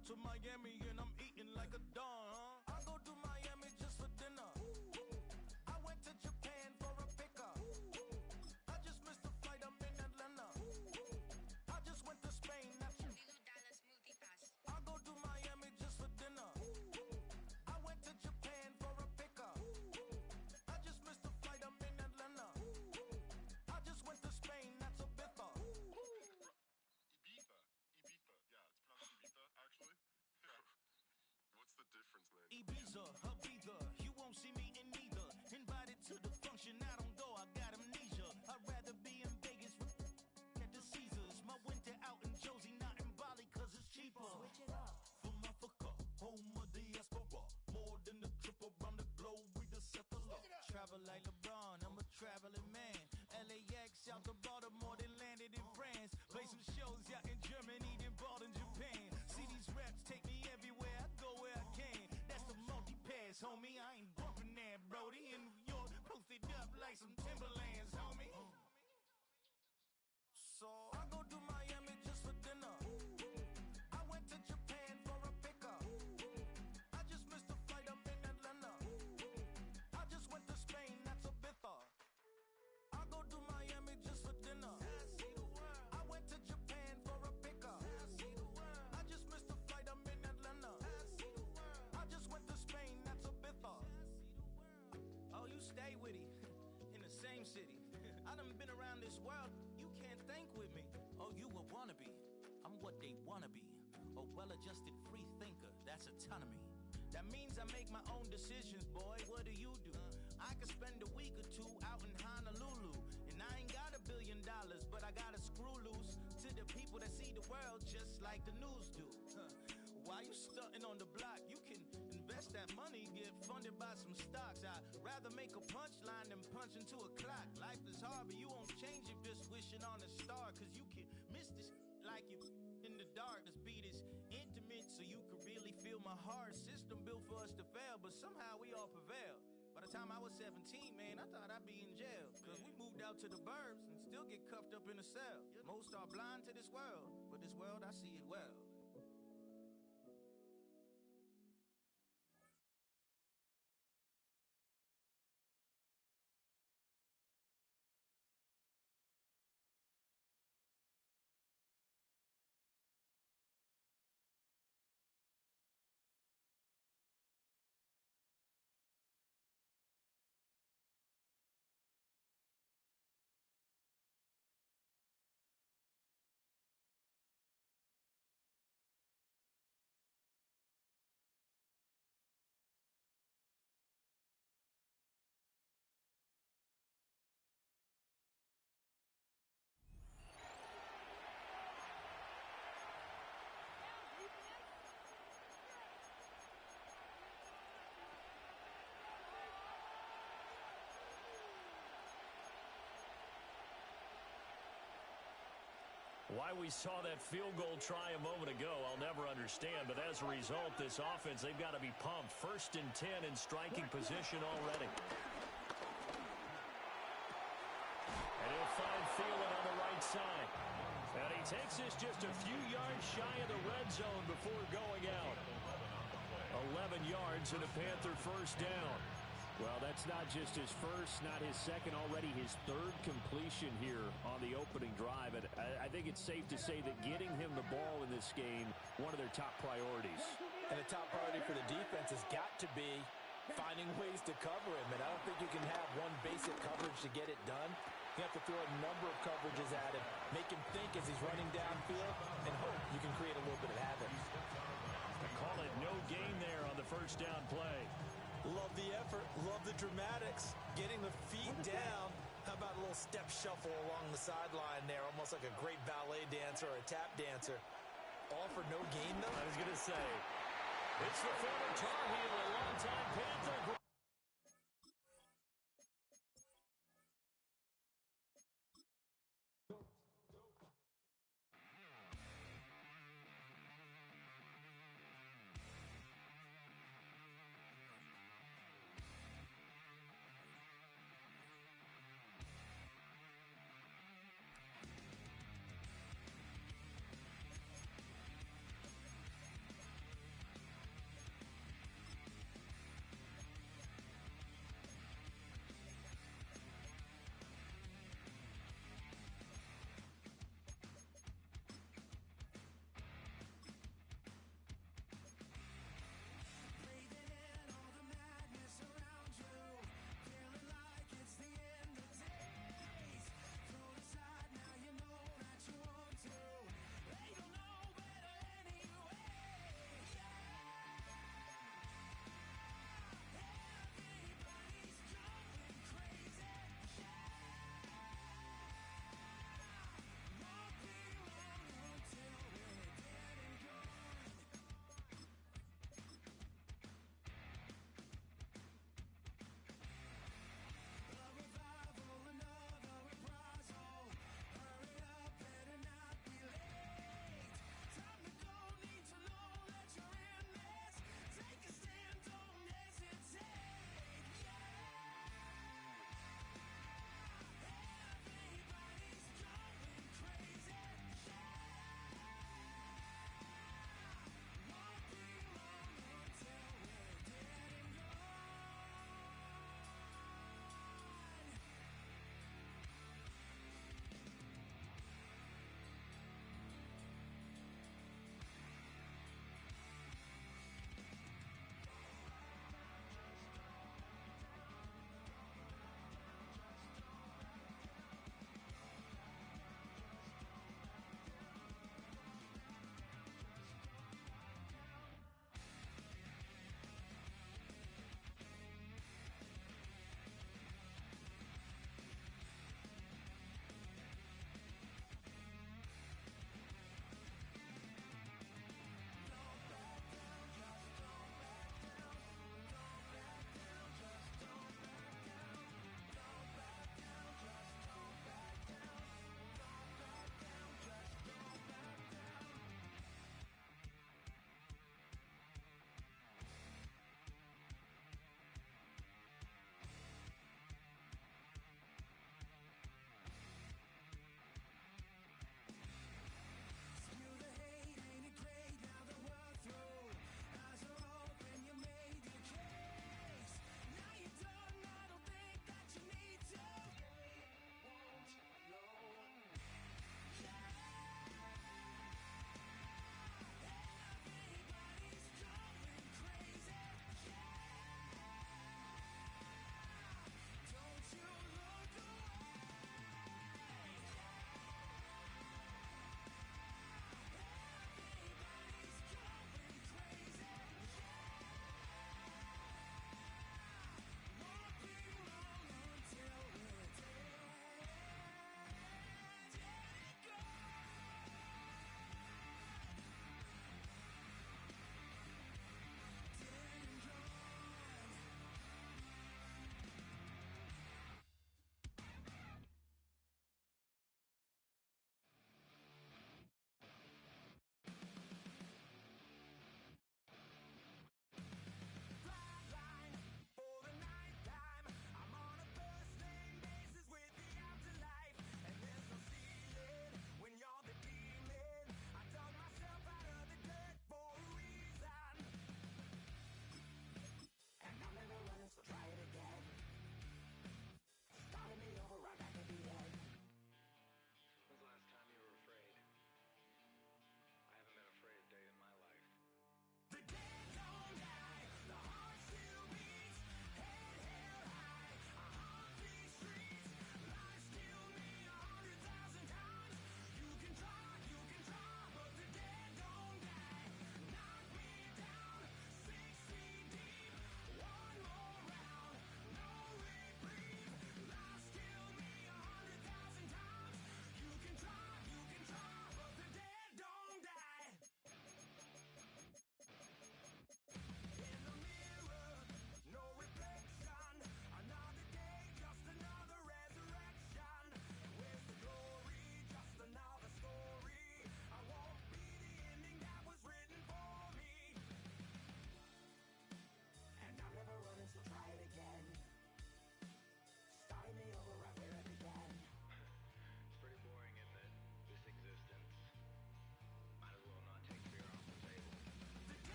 out to Miami and I'm eating like a don, huh? I go to Miami just for dinner. I went to Japan for a pickup. I just missed the flight, I'm in Atlanta. I just went to Spain, that's I go to Miami just for dinner. I went to Japan for a pickup. I just missed the flight, I'm in Atlanta. I just went to Spain, that's Ibiza. Ibiza. Yeah, it's pronounced Ibiza, actually. Yeah. What's the difference, man? Ibiza, Ibiza, you won't see me in neither. Invited to the function, I don't go, I got amnesia. I'd rather be in Vegas at the Caesars. My winter out in Josie, not in Bali, cause it's cheaper. Switch it up. From Africa, home of diaspora. More than the trip around the globe, we just set the law. Travel like LeBron, I'm a traveling man. LAX out to Baltimore, then landed in France. Play some shows out in Germany, then bought in Japan. See these raps take me everywhere, I go where I can. That's the multi-pass, homie, I ain't bumping that, Brody. In New York, posted up like some Timberlands, homie. So I go to Miami just for dinner. I went to Japan for a pickup. I just missed the flight, I'm in Atlanta. I just went to Spain, that's Ibiza. I go to Miami just for dinner. I went to Japan for a pickup. I just missed the flight, I'm in Atlanta. I just went to Spain, that's Ibiza. Oh, you stay with it. In the same city. I done been around this world, you can't think with me. Oh, you a wannabe, I'm what they wanna be. A well-adjusted free thinker, that's autonomy. That means I make my own decisions, boy, what do you do? I could spend a week or two out in Honolulu. And I ain't got $1 billion, but I got a screw loose to the people that see the world just like the news do. Why you stunting on the block? You can invest that money, get funded by some stocks. I'd rather make a punchline than punch into a clock. Life is hard, but you won't change it just wishing on a star. Cause you can miss this like you in the dark. This beat is intimate, so you can really feel my heart. System built for us to fail, but somehow we all prevail. By the time I was 17, man, I thought I'd be in jail. Cause we moved out to the burbs and still get cuffed up in a cell. Most are blind to this world, but this world, I see it well. Why we saw that field goal try a moment ago, I'll never understand. But as a result, this offense, they've got to be pumped. 1st and 10 in striking position already. And he'll find Thielen on the right side. And he takes this just a few yards shy of the red zone before going out. 11 yards and a Panther first down. Well, that's not just his first, not his second, already his 3rd completion here on the opening drive. And I think it's safe to say that getting him the ball in this game, one of their top priorities. And the top priority for the defense has got to be finding ways to cover him. And I don't think you can have one basic coverage to get it done. You have to throw a number of coverages at him, make him think as he's running downfield, and hope you can create a little bit of havoc. They call it no gain there on the first down play. Love the effort, love the dramatics, getting the feet down. How about a little step shuffle along the sideline there, almost like a great ballet dancer or a tap dancer. All for no gain, though? I was going to say, it's the former Tar Heel, a longtime Panther.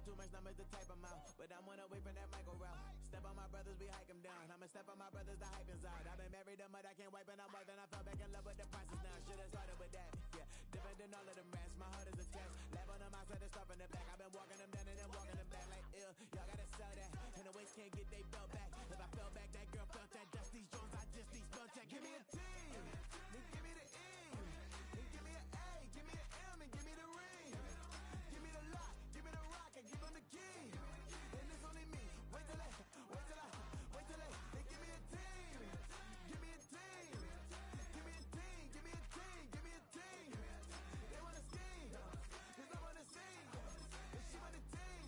too much numbers to type them out, but I'm one away from that Michael route. Step on my brothers, we hike them down. I'ma step on my brothers, the hype is out. I've been married them, but I can't wipe and I'm white, and I fell back in love with the process now. Should've started with that, yeah. Different than all of them rats, my heart is attached. Lab on them outside, the stuff in the back. I've been walking them down and then walking them back like ill. Y'all gotta sell that, and the waist can't get they belt back. If I fell back, that girl felt that. Dust these Jones, I just these spell check. Give me a T, then give me the E, then give me an A, give me an M, and give me the ring. Give me the lock, give me the rock, and give them the key. And it's only me. Wait till they, they give me a team. Give me a team. Give me a team. Give me a team. Give me a team. They wanna scheme, 'cause I wanna sing. And she want a team.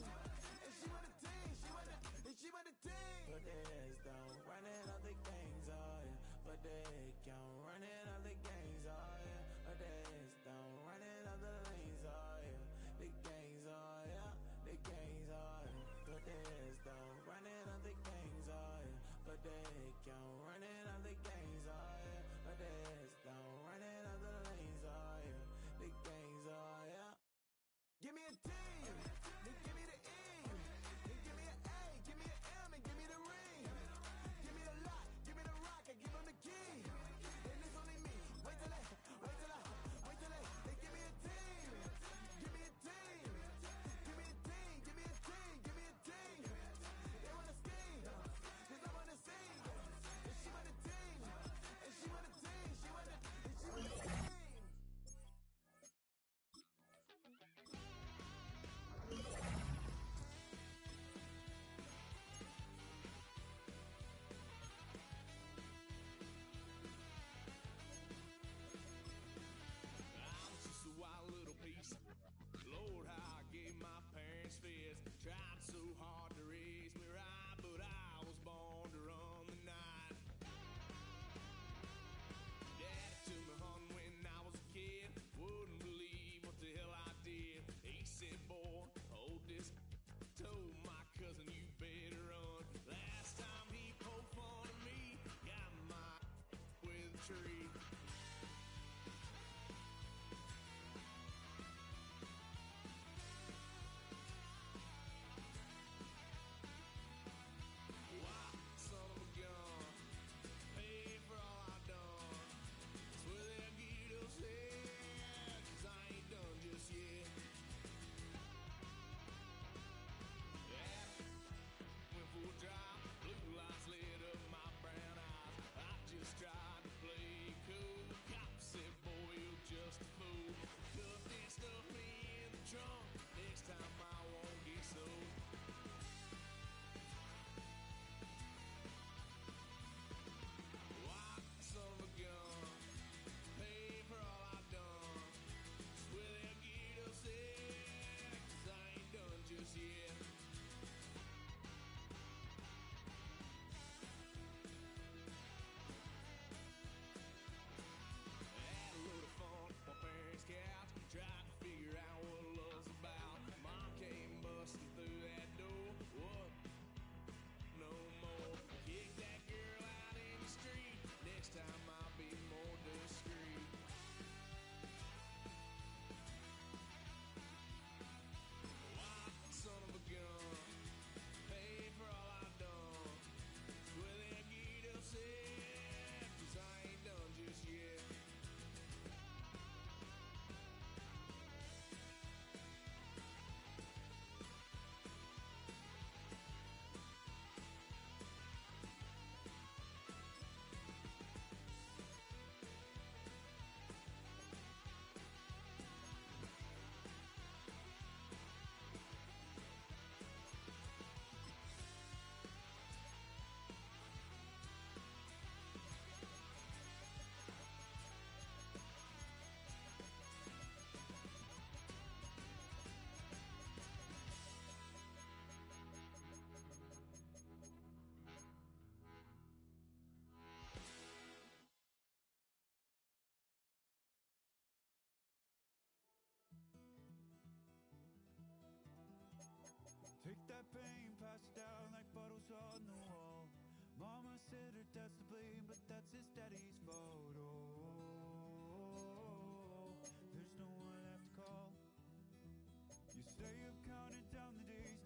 And she want a team. She want a team. Put the heads down, running all the gangs, oh yeah. Put the head count, running all the gangs, oh yeah. Put the heads down, running all the lanes, oh yeah. The gangs, oh yeah. The gangs, oh yeah. Put the heads down, running all the gangs, oh yeah. Put the head count, running all the gangs, oh yeah. Put the heads down, running all the lanes, oh yeah. The gangs, oh yeah. Give me a team, then give me the E, then give me an A, give me an M, and give me the ring. Give me the lock, give me the rock, and give them the key. And it's only me. Wait till they, they give me a team. Give me a team. Give me a team, give me a team, give me a team. They wanna scheme, 'cause I wanna sing. And she want a team, and she want a team, she want a team. I'm just a wild little piece. Lord, how I gave my parents fist. Tried so hard to raise me right, but I was born to run the night. Dad took me hunting when I was a kid. Wouldn't believe what the hell I did. He said, boy, hold this. Told my cousin, you better run. Last time he poked fun at me, got my with a tree. Why, son of a gun, pay for all I done. Swear they'll get upset, 'cause I ain't done just yet. Yeah, went for a drive, blue lights lit up my brown eyes. I just tried to play cool. Cop said, boy, you're just a fool. Stuff that stuff me in the trunk. Next time I won't get sold. Why, son of a gun, pay for all I done. Swear they'll get upset, 'cause I ain't done just yet. Had a load of fun on my parents' couch. Tried to figure out what love's about. Mom came busting through that door. What? No more. Kick that girl out in the street. Next time I'll be more discreet. Why, son of a gun, pay for all I done. Swear they'll get upset, 'cause I ain't done just yet. Take that pain, pass it down like bottles on the wall. Mama said her dad's to blame, but that's his daddy's fault. Oh, there's no one left to call. You stay up counting down the days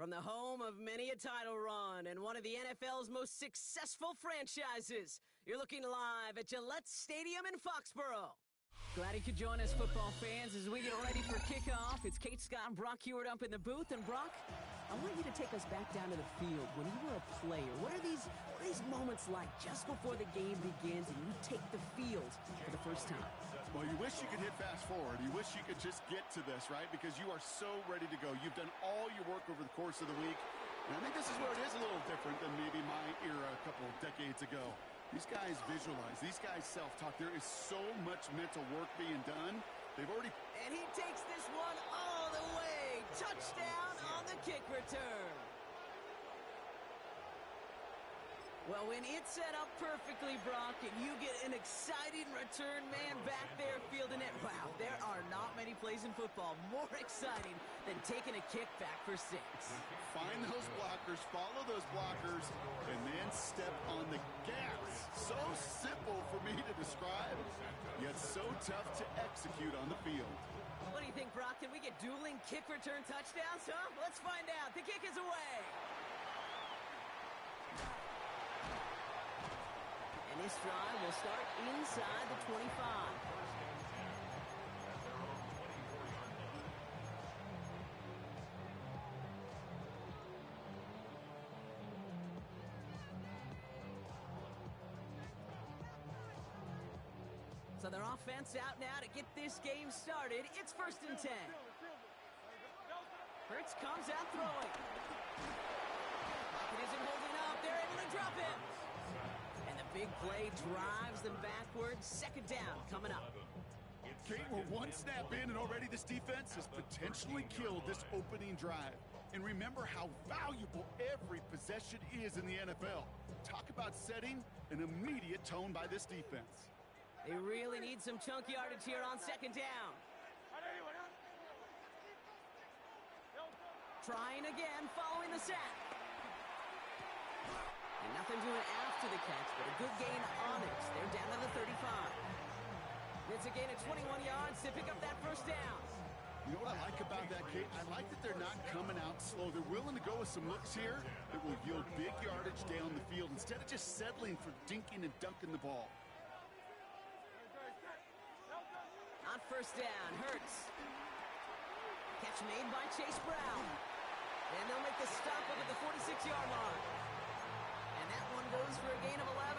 From the home of many a title run and one of the NFL's most successful franchises, you're looking live at Gillette Stadium in Foxborough. Glad you could join us, football fans, as we get ready for kickoff. It's Kate, Scott, and Brock Hewitt up in the booth. And Brock, I want you to take us back down to the field when you were a player. What are these moments like just before the game begins and you take the field for the first time? Well, you wish you could hit fast forward. You wish you could just get to this, right? Because you are so ready to go. You've done all your work over the course of the week. And I think this is where it is a little different than maybe my era a couple of decades ago. These guys visualize. These guys self-talk. There is so much mental work being done. They've already... And he takes this one all the way. Touchdown on the kick return. Well, when it's set up perfectly, Brock, and you get an exciting return man back there fielding it, wow, there are not many plays in football more exciting than taking a kick back for 6. Find those blockers, follow those blockers, and then step on the gas. So simple for me to describe, yet so tough to execute on the field. What do you think, Brock? Can we get dueling kick return touchdowns, huh? Let's find out. The kick is away. And this drive will start inside the 25. So their offense out now to get this game started. It's 1st and 10. Hurts comes out throwing. It isn't holding up. They're able to drop it. And the big play drives them backwards. 2nd down coming up. Kate, we're one snap in, and already this defense has potentially killed this opening drive. And remember how valuable every possession is in the NFL. Talk about setting an immediate tone by this defense. They really need some chunk yardage here on 2nd down. Trying again, following the sack. And nothing doing after the catch, but a good gain on it. They're down to the 35. It's a gain of 21 yards to pick up that 1st down. You know what I like about that, Kate? I like that they're not coming out slow. They're willing to go with some looks here that will yield big yardage down the field instead of just settling for dinking and dunking the ball. On 1st down, Hurts. Catch made by Chase Brown. And they'll make the stop up at the 46-yard line. And that one goes for a gain of 11.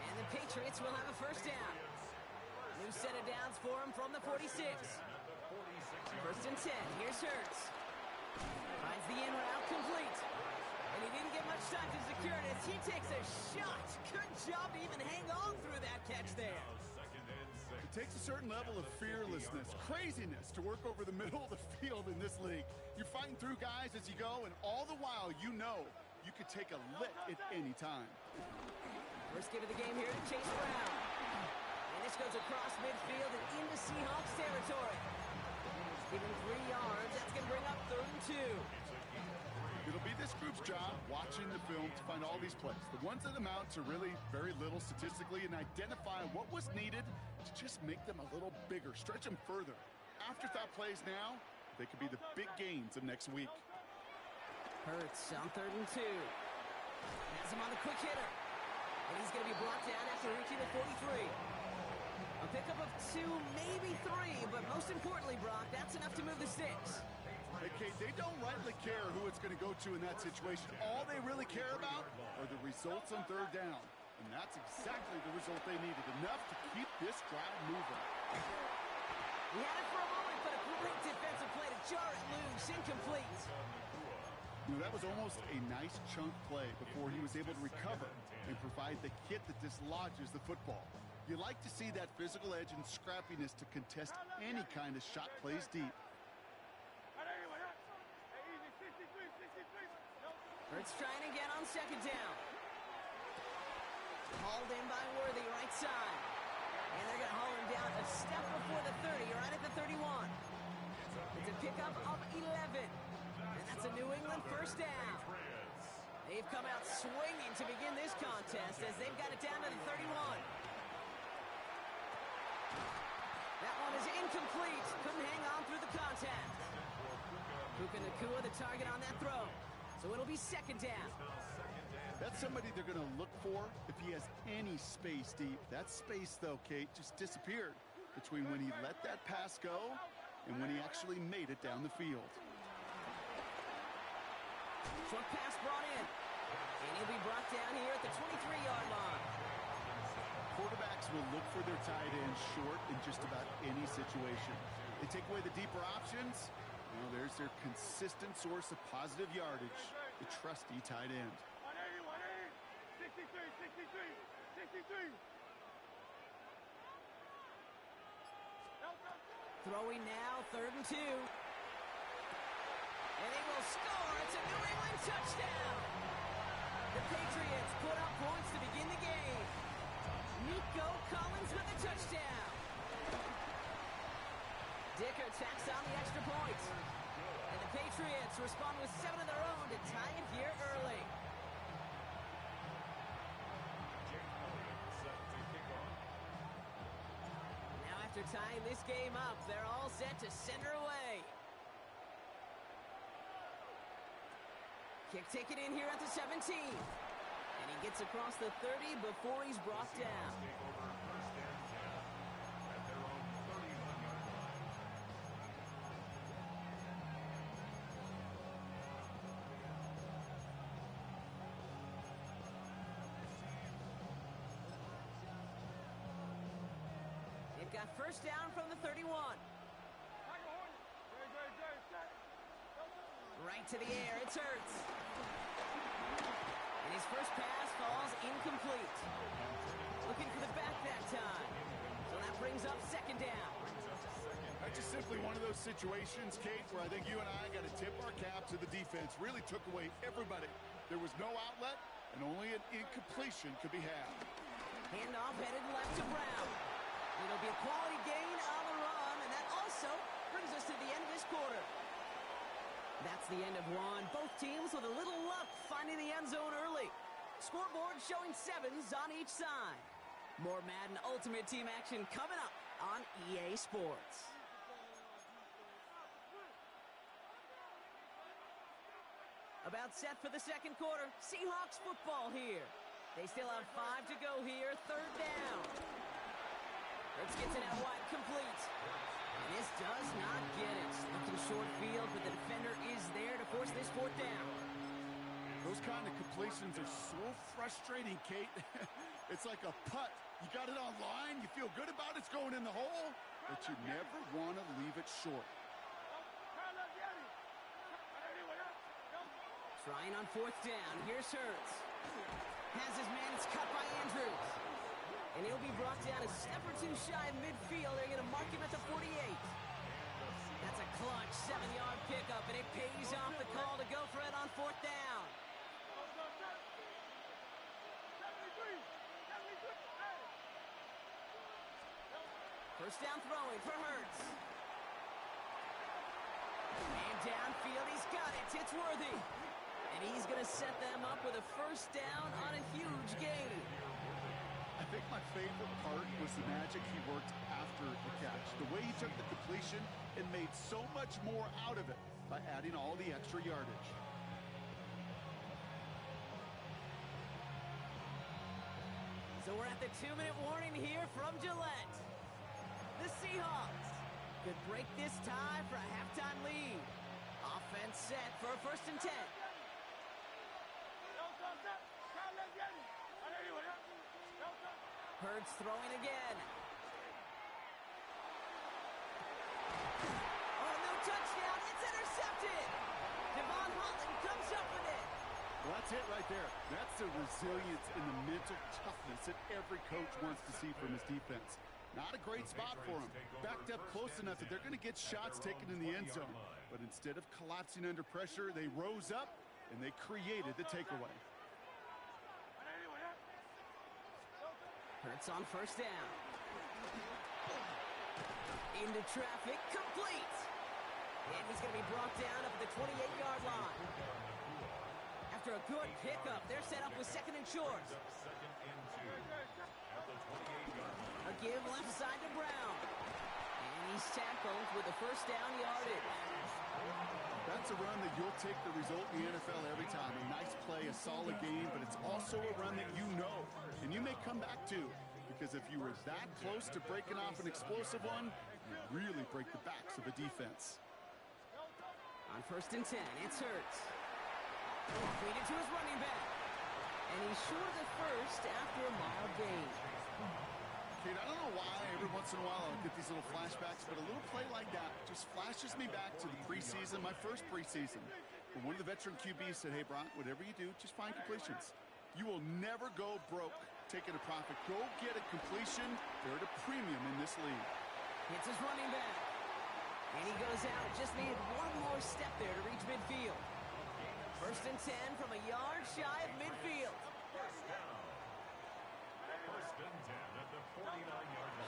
And the Patriots will have a 1st down. New set of downs for him from the 46. 1st and 10. Here's Hurts. Finds the in route complete. And he didn't get much time to secure it as he takes a shot. Good job to even hang on through that catch there. It takes a certain level of fearlessness, craziness to work over the middle of the field in this league. You're fighting through guys as you go, and all the while you know you could take a lick at any time. First give of the game here to Chase Brown. And this goes across midfield and into Seahawks territory. Given 3 yards, that's going to bring up 3rd and 2. It'll be this group's job watching the film to find all these plays. The ones that amount to really very little statistically and identify what was needed to just make them a little bigger, stretch them further. Afterthought plays now, they could be the big gains of next week. Hurts on 3rd and 2. Has him on the quick hitter. And he's going to be blocked down after reaching the 43. A pickup of 2, maybe 3, but most importantly, Brock, that's enough to move the sticks. Hey, Kate, they don't rightly care who it's going to go to in that situation. All they really care about are the results on 3rd down. And that's exactly the result they needed. Enough to keep this drive moving. He had it for a moment, but a great defensive play to jar it loose. Incomplete. You know, that was almost a nice chunk play before he was able to recover and provide the hit that dislodges the football. You like to see that physical edge and scrappiness to contest any kind of shot plays deep. Hurts trying again on 2nd down. Hauled in by Worthy, right side. And they're going to haul him down a step before the 30, right at the 31. It's a pickup of 11. And that's a New England 1st down. They've come out swinging to begin this contest as they've got it down to the 31. That one is incomplete. Couldn't hang on through the contact. Puka Nacua, the target on that throw. So it'll be second down. That's somebody they're going to look for if he has any space deep. That space, though, Kate, just disappeared between when he let that pass go and when he actually made it down the field. Short pass brought in. And he'll be brought down here at the 23-yard line. Quarterbacks will look for their tight end short in just about any situation. They take away the deeper options. Well, there's their consistent source of positive yardage, the trusty tight end. 63. Throwing now, 3rd and 2. And they will score. It's a New England touchdown. The Patriots put up points to begin the game. Nico Collins with a touchdown. Dicker tacks on the extra point. And the Patriots respond with 7 of their own to tie it here early. Now after tying this game up, they're all set to center away. Kick taken in here at the 17. And he gets across the 30 before he's brought down. They've got first down from the 31. Right to the air, it's Hurts. And his first pass falls incomplete. Looking for the back that time. So that brings up second down. That's just simply one of those situations, Kate, where I think you and I got to tip our cap to the defense. Really took away everybody. There was no outlet, and only an incompletion could be had. Handoff headed left to Brown. It'll be a quality gain on the run, and that also brings us to the end of this quarter. That's the end of one. Both teams with a little luck finding the end zone early. Scoreboard showing 7s on each side. More Madden Ultimate Team action coming up on EA Sports. About set for the second quarter. Seahawks football here. They still have 5 to go here. 3rd down. Hurts gets it out wide, complete. And this does not get it. Looking short field, but the defender is there to force this 4th down. Those kind of completions are so frustrating, Kate. It's like a putt. You got it on line, you feel good about it's going in the hole, but you never want to leave it short. Trying on 4th down. Here's Hurts. Has his man. It's cut by Andrews. And he'll be brought down a step or two shy of midfield. They're going to mark him at the 48. That's a clutch 7-yard pickup, and it pays off the call to go for it on 4th down. First down throwing for Hurts. And downfield, he's got it. It's Worthy. And he's going to set them up with a first down on a huge gain. I think my favorite part was the magic he worked after the catch. The way he took the completion and made so much more out of it by adding all the extra yardage. So we're at the 2-minute warning here from Gillette. The Seahawks could break this tie for a halftime lead. Offense set for a 1st and 10. Hurts throwing again. Oh, no touchdown. It's intercepted. Devon Holland comes up with it. Well, that's it right there. That's the resilience and the mental toughness that every coach wants to see from his defense. Not a great spot for him. Backed up close enough that they're going to get shots taken in the end zone. But instead of collapsing under pressure, they rose up and they created the takeaway. Hurts on 1st down. Into traffic, complete. And he's going to be brought down up at the 28-yard line. After a good pickup, they're set up with 2nd and short. A give left side to Brown. And he's tackled with the first down yardage. That's a run that you'll take the result in the NFL every time. A nice play, a solid game, but it's also a run that you know, and you may come back to, because if you were that close to breaking off an explosive one, you really break the backs of the defense. On 1st and 10, it's Hurts. Feeded to his running back. And he's short of the first after a mild gain. Kate, I don't know why every once in a while I'll get these little flashbacks, but a little play like that just flashes me back to the preseason, my first preseason. When one of the veteran QBs said, hey, Brock, whatever you do, just find completions. You will never go broke taking a profit. Go get a completion. They're at a premium in this league. Hits his running back. And he goes out. Just needed one more step there to reach midfield. 1st and 10 from a yard shy of midfield.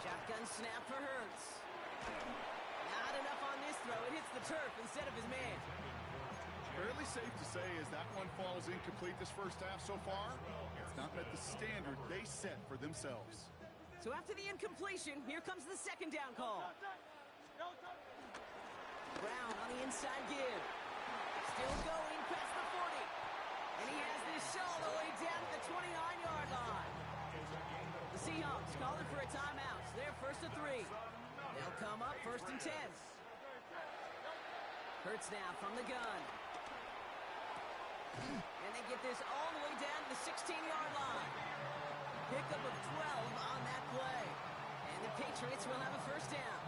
Shotgun snap for Hurts. Not enough on this throw. It hits the turf instead of his man. Fairly safe to say as that one falls incomplete this first half so far, it's not met the standard they set for themselves. So after the incompletion, here comes the 2nd down call. Brown on the inside give. Still going past the 40. And he has this all the way down to the 29-yard line. The Seahawks calling for a timeout. So they're 1st and 3. They'll come up 1st and 10. Hurts now from the gun. And they get this all the way down to the 16-yard line. Pickup of 12 on that play. And the Patriots will have a 1st down.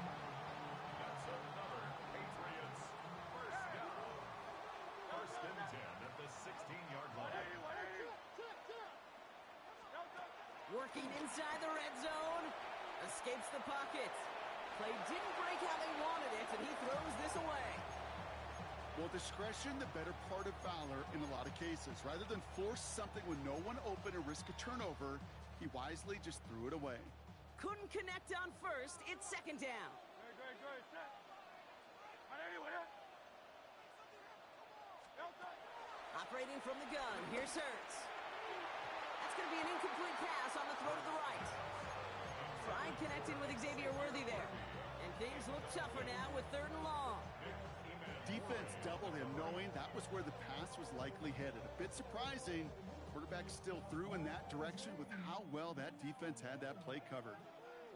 That's another Patriots 1st down. 1st and 10 at the 16-yard line. Working inside the red zone. Escapes the pocket. Play didn't break how they wanted it, and he throws this away. Well, discretion, the better part of valor in a lot of cases. Rather than force something with no one open and risk a turnover, he wisely just threw it away. Couldn't connect on 1st. It's 2nd down. Operating from the gun. Here's Hurts. That's going to be an incomplete pass on the throw to the right. Trying connecting with Xavier Worthy there. And things look tougher now with 3rd and long. Defense doubled him, knowing that was where the pass was likely headed. A bit surprising. Quarterback still threw in that direction with how well that defense had that play covered.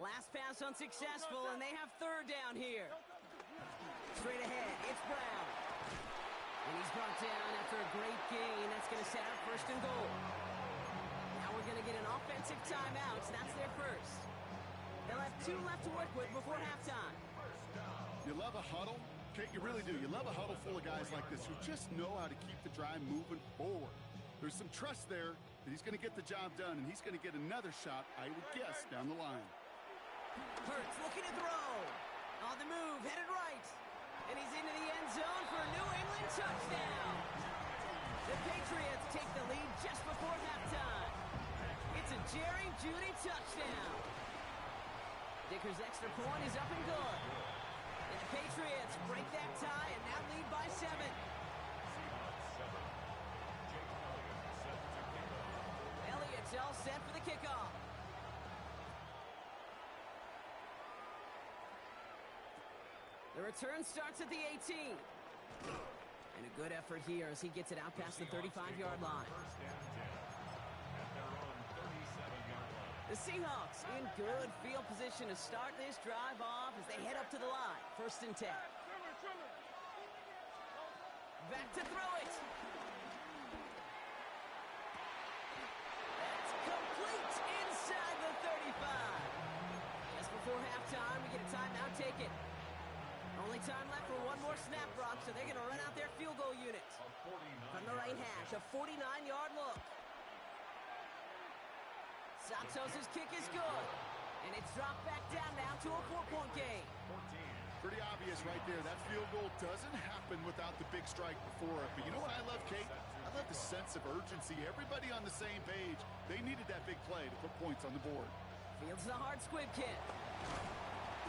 Last pass unsuccessful, and they have 3rd down here. Straight ahead, it's Brown. And he's brought down after a great gain. That's going to set up 1st and goal. Now we're going to get an offensive timeout. So that's their first. They'll have 2 left to work with before halftime. You love a huddle? Kate, you really do. You love a huddle full of guys like this who just know how to keep the drive moving forward. There's some trust there that he's going to get the job done, and he's going to get another shot, I would guess, down the line. Hurts looking to throw. On the move, headed right. And he's into the end zone for a New England touchdown. The Patriots take the lead just before halftime. It's a Jerry Jeudy touchdown. Dicker's extra point is up and good. And the Patriots break that tie and now lead by 7. Elliott's all set for the kickoff. The return starts at the 18. And a good effort here as he gets it out past the 35-yard line. The Seahawks in good field position to start this drive off as they head up to the line. 1st and 10. Back to throw it. That's complete inside the 35. Just before halftime, we get a timeout taken. Only time left for one more snap, Brock, so they're going to run out their field goal unit. From the right hash, a 49-yard look. Santos' kick is good. And it's dropped back down now to a 4-point game. Pretty obvious right there. That field goal doesn't happen without the big strike before it. But you know what I love, Kate? I love the sense of urgency. Everybody on the same page. They needed that big play to put points on the board. Fields the hard squib kick.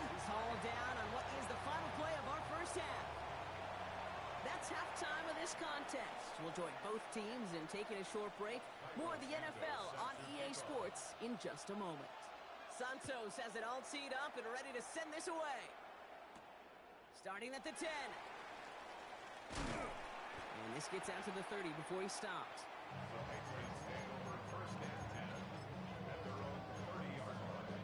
He's hauled down on what is the final play of our first half. That's halftime of this contest. We'll join both teams in taking a short break. More of the NFL on EA Sports in just a moment. Santos has it all teed up and ready to send this away. Starting at the 10. And this gets out to the 30 before he stopped. The Patriots take over first and 10 at their own 30-yard line.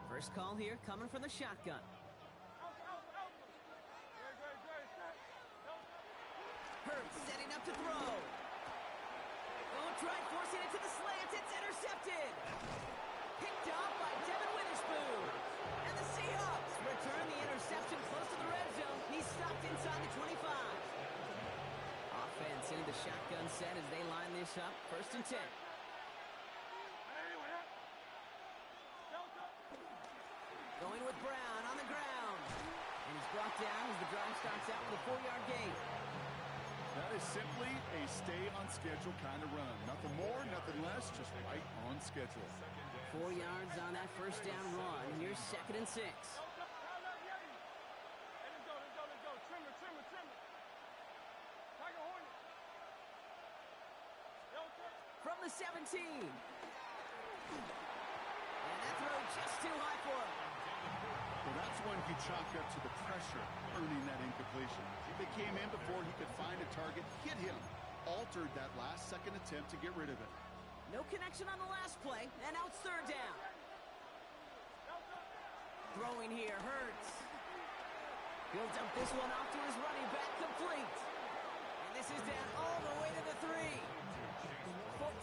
First call here coming from the shotgun. Hurts setting up to throw. Oh, tried forcing it to the slant. It's intercepted. Picked off by Devin Witherspoon. And the Seahawks return the interception close to the red zone. He's stopped inside the 25. Offense into the shotgun set as they line this up. First and 10. Going with Brown on the ground. And he's brought down as the drive starts out with a 4-yard gain. That is simply a stay-on-schedule kind of run. Nothing more, nothing less, just right on schedule. 4 yards on that first down run. Here's second and 6. From the 17. And that throw just too high for him. Well, that's one he chalked up to the pressure, earning that incompletion. They came in before he could find a target, hit him, altered that last-second attempt to get rid of it. No connection on the last play, and now it's third down. Throwing here, Hurts. He'll dump this one off to his running back, complete. And this is down all the way to the 3.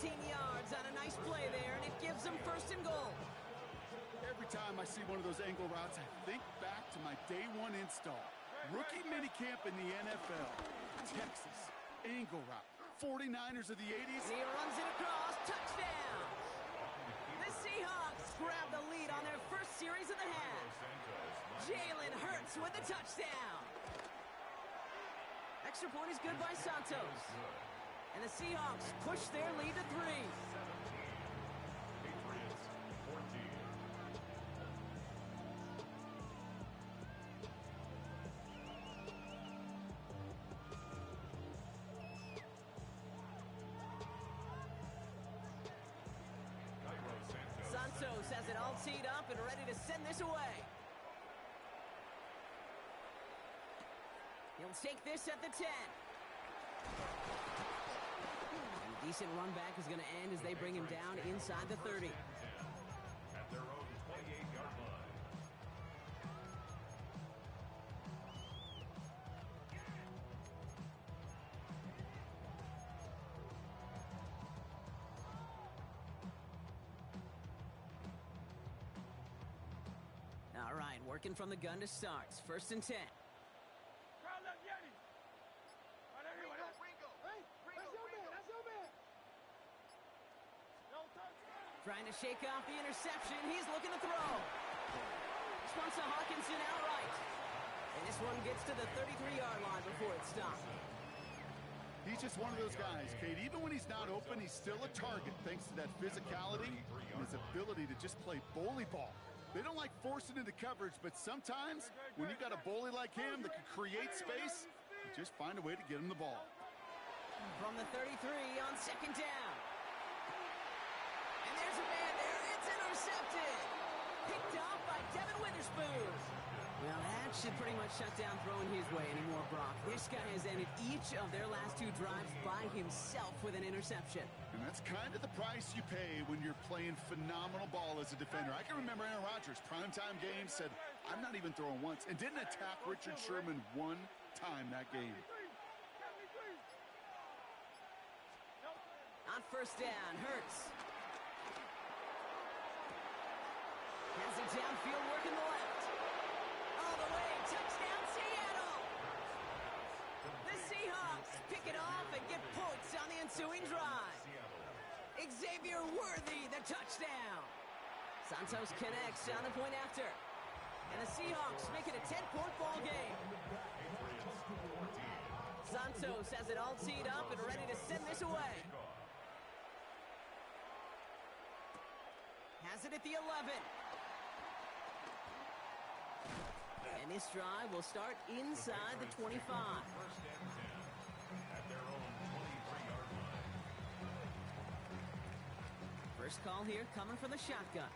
14 yards on a nice play there, and it gives them first and goal. Every time I see one of those angle routes, I think back to my day one install. Rookie minicamp in the NFL. Texas, angle route. 49ers of the 80s. And he runs it across, touchdown! The Seahawks grab the lead on their first series of the half. Jalen Hurts with the touchdown. Extra point is good by Santos. And the Seahawks push their lead to 3. Patriots 14. Santos has it all teed up and ready to send this away. He'll take this at the 10. And a decent run back is going to end as they bring him down inside the 30. At their own 28-yard line. All right, working from the gun to start. First and 10. Trying to shake off the interception. He's looking to throw. This one's to Hawkinson outright. And this one gets to the 33-yard line before it's stopped. He's just one of those guys, Kate. Even when he's not open, he's still a target thanks to that physicality and his ability to just play bully ball. They don't like forcing into coverage, but sometimes when you got a bully like him that can create space, you just find a way to get him the ball. From the 33 on second down. And there's a man there. It's intercepted. Picked off by Devin Witherspoon. Well, that should pretty much shut down throwing his way anymore, Brock. This guy has ended each of their last 2 drives by himself with an interception. And that's kind of the price you pay when you're playing phenomenal ball as a defender. I can remember Aaron Rodgers, primetime game, said, I'm not even throwing once, and didn't attack Richard Sherman one time that game. On first down, Hurts. Has it downfield, working the left. All the way, touchdown Seattle! The Seahawks pick it off and get points on the ensuing drive. Xavier Worthy, the touchdown. Santos connects on the point after. And the Seahawks make it a 10-point ball game. Santos has it all teed up and ready to send this away. Has it at the 11. And this drive will start inside the 25. First and 10 at their own 23-yard line. First call here coming from the shotgun.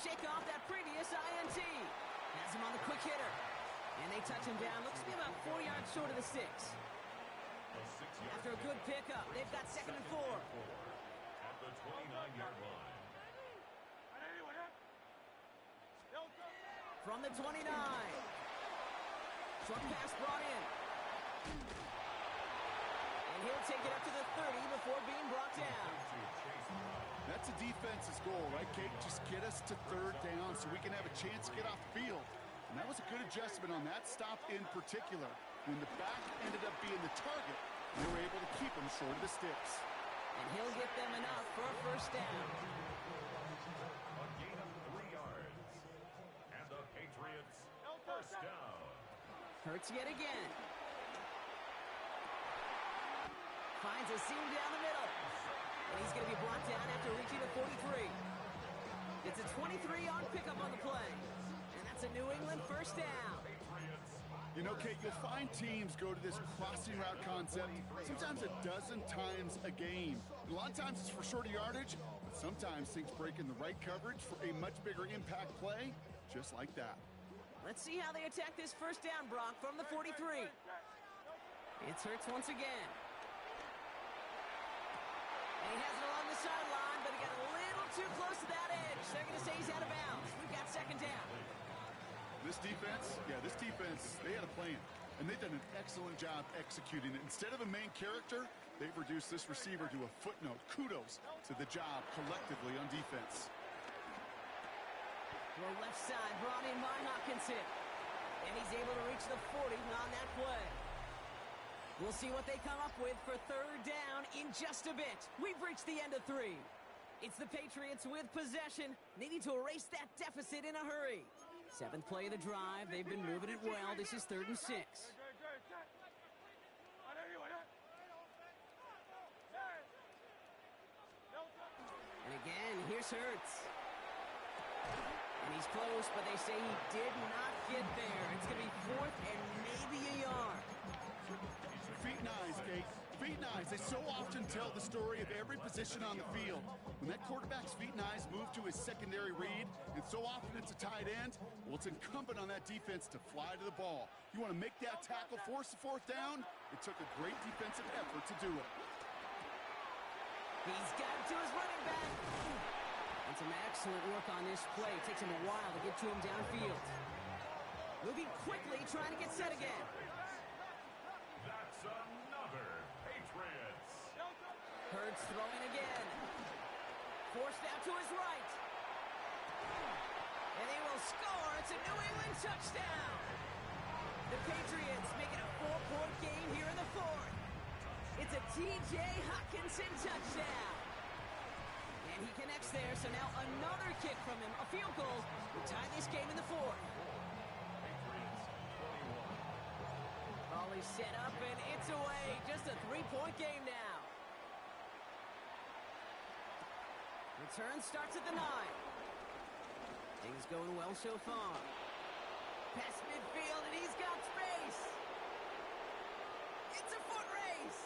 shake off that previous INT. Has him on the quick hitter. And they touch him down. Looks to be about 4 yards short of the 6. After a good pickup, they've got 2nd and 4. At the 29-yard line. From the 29. Short pass brought in. And he'll take it up to the 30 before being brought down. That's a defense's goal, right, Kate? Just get us to 3rd down so we can have a chance to get off the field. And that was a good adjustment on that stop in particular. When the back ended up being the target, they were able to keep him short of the sticks. And he'll get them enough for a 1st down. A gain of 3 yards. And the Patriots, 1st down. Hurts yet again. Finds a seam down the middle. And he's going to be brought down after reaching the 43. It's a 23-yard pickup on the play. And that's a New England 1st down. You know, Kate, you'll find teams go to this crossing route concept sometimes a dozen times a game. A lot of times it's for shorter yardage, but sometimes things break in the right coverage for a much bigger impact play, just like that. Let's see how they attack this 1st down, Brock, from the 43. It's Hurts once again. And he has it along the sideline, but he got a little too close to that edge. They're going to say he's out of bounds. We've got 2nd down. This defense, they had a plan, and they've done an excellent job executing it. Instead of a main character, they've reduced this receiver to a footnote. Kudos to the job collectively on defense. Well, left side brought in by Hockenson. And he's able to reach the 40 on that play. We'll see what they come up with for 3rd down in just a bit. We've reached the end of 3. It's the Patriots with possession, needing to erase that deficit in a hurry. 7th play of the drive. They've been moving it well. This is 3rd and 6. And again, here's Hurts. And he's close, but they say he did not get there. It's going to be 4th and maybe a yard. Feet and eyes, Kate. Feet and eyes. They so often tell the story of every position on the field. When that quarterback's feet and eyes move to his secondary read, and so often it's a tight end, well, it's incumbent on that defense to fly to the ball. You want to make that tackle, force the 4th down? It took a great defensive effort to do it. He's got it to his running back. And some excellent work on this play. It takes him a while to get to him downfield. Moving quickly, trying to get set again. That's another Patriots. Hurts throwing again. Forced out to his right. And they will score. It's a New England touchdown. The Patriots make it a 4-point game here in the 4th. It's a T.J. Hockenson touchdown. And he connects there, so now another kick from him. A field goal will tie this game in the 4th. Ball is set up, and it's away. Just a 3-point game now. Return starts at the 9. Things going well so far. Past midfield, and he's got space. It's a foot race.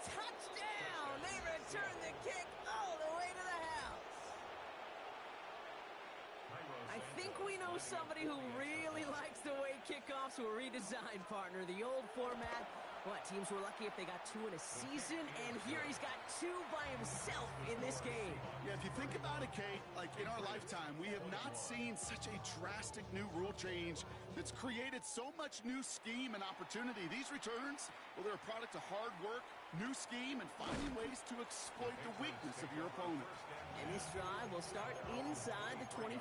Touchdown! They return the kick all the way to the house. I think we know somebody who really likes the way kickoffs were redesigned, partner. The old format. What, teams were lucky if they got 2 in a season, and here he's got 2 by himself in this game. Yeah, if you think about it, Kate, like in our lifetime, we have not seen such a drastic new rule change that's created so much new scheme and opportunity. These returns, well, they're a product of hard work, new scheme, and finding ways to exploit the weakness of your opponent. And this drive will start inside the 25.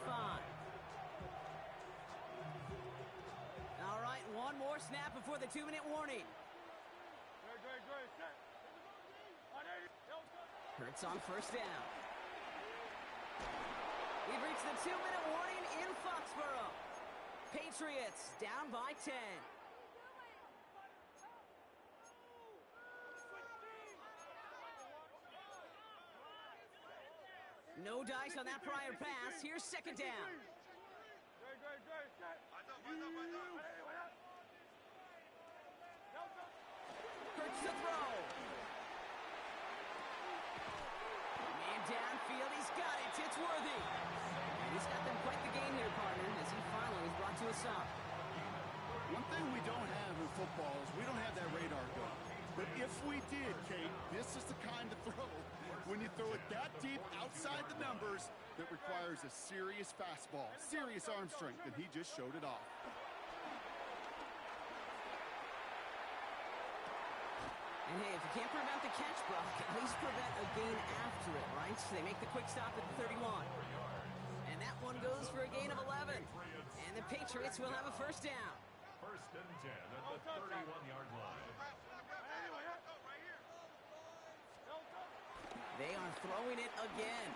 All right, one more snap before the 2-minute warning. Hurts on 1st down. We've reached the 2-minute warning in Foxborough. Patriots down by 10. No dice on that prior pass. Here's 2nd down. Hurts to throw. Man downfield, he's got it. It's Worthy. And He's got them quite the game here, partner, as he finally is brought to a stop. One thing we don't have in football is we don't have that radar gun. But if we did, Kate, this is the kind of throw, when you throw it that deep outside the numbers, that requires a serious fastball, serious arm strength, and he just showed it off. And hey, if you can't prevent the catch, Brock, at least prevent a gain after it, right? So they make the quick stop at the 31. And that one goes for a gain of 11. And the Patriots will have a first down. First and 10 at the 31-yard line. They are throwing it again.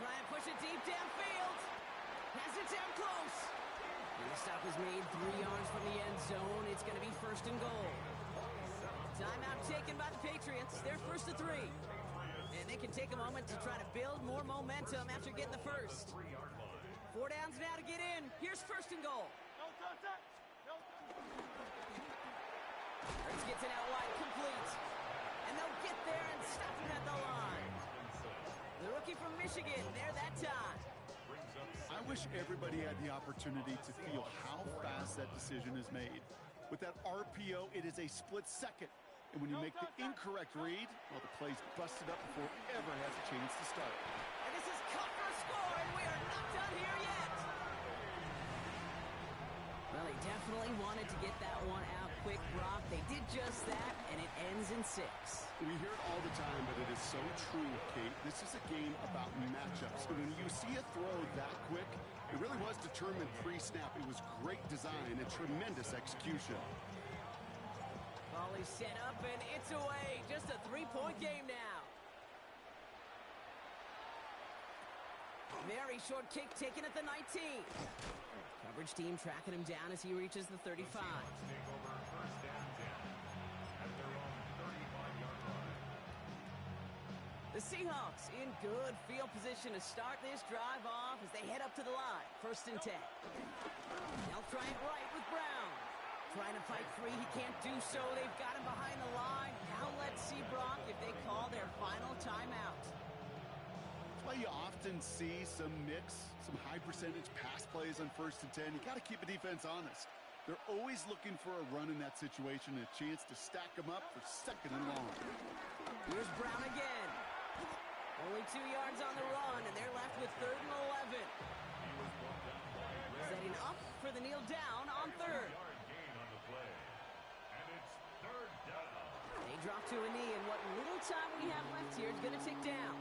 Trying to push it deep downfield. Has it down close. And the stop is made 3 yards from the end zone. It's going to be first and goal. Timeout taken by the Patriots. They're first to 3. And they can take a moment to try to build more momentum after getting the first. 4 downs now to get in. Here's first and goal. Hurts gets it out wide, complete. And they'll get there and stop him at the line. The rookie from Michigan, there that time. I wish everybody had the opportunity to feel how fast that decision is made. With that RPO, it is a split second. And when you make the incorrect read, well, the play's busted up before it ever has a chance to start. And this is cut for a score, and we are not done here yet. Well, he definitely wanted to get that one out quick, Brock. They did just that, and it ends in 6. We hear it all the time, but it is so true, Kate. This is a game about matchups. And when you see a throw that quick, it really was determined pre-snap. It was great design and tremendous execution. Ball is set up, and it's away. Just a 3-point game now. Very short kick taken at the 19. Coverage team tracking him down as he reaches the 35. The Seahawks in good field position to start this drive off as they head up to the line. First and 10. They'll try it right with Brown. Trying to fight free, he can't do so. They've got him behind the line. Now let's see, Brock, if they call their final timeout. That's why you often see some mix, some high percentage pass plays on first and 10. You got to keep the defense honest. They're always looking for a run in that situation and a chance to stack them up for second and long. Here's Brown again. Only 2 yards on the run, and they're left with 3rd and 11. Setting up for the kneel down on 3rd. They drop to a knee, and what little time we have left here is going to tick down.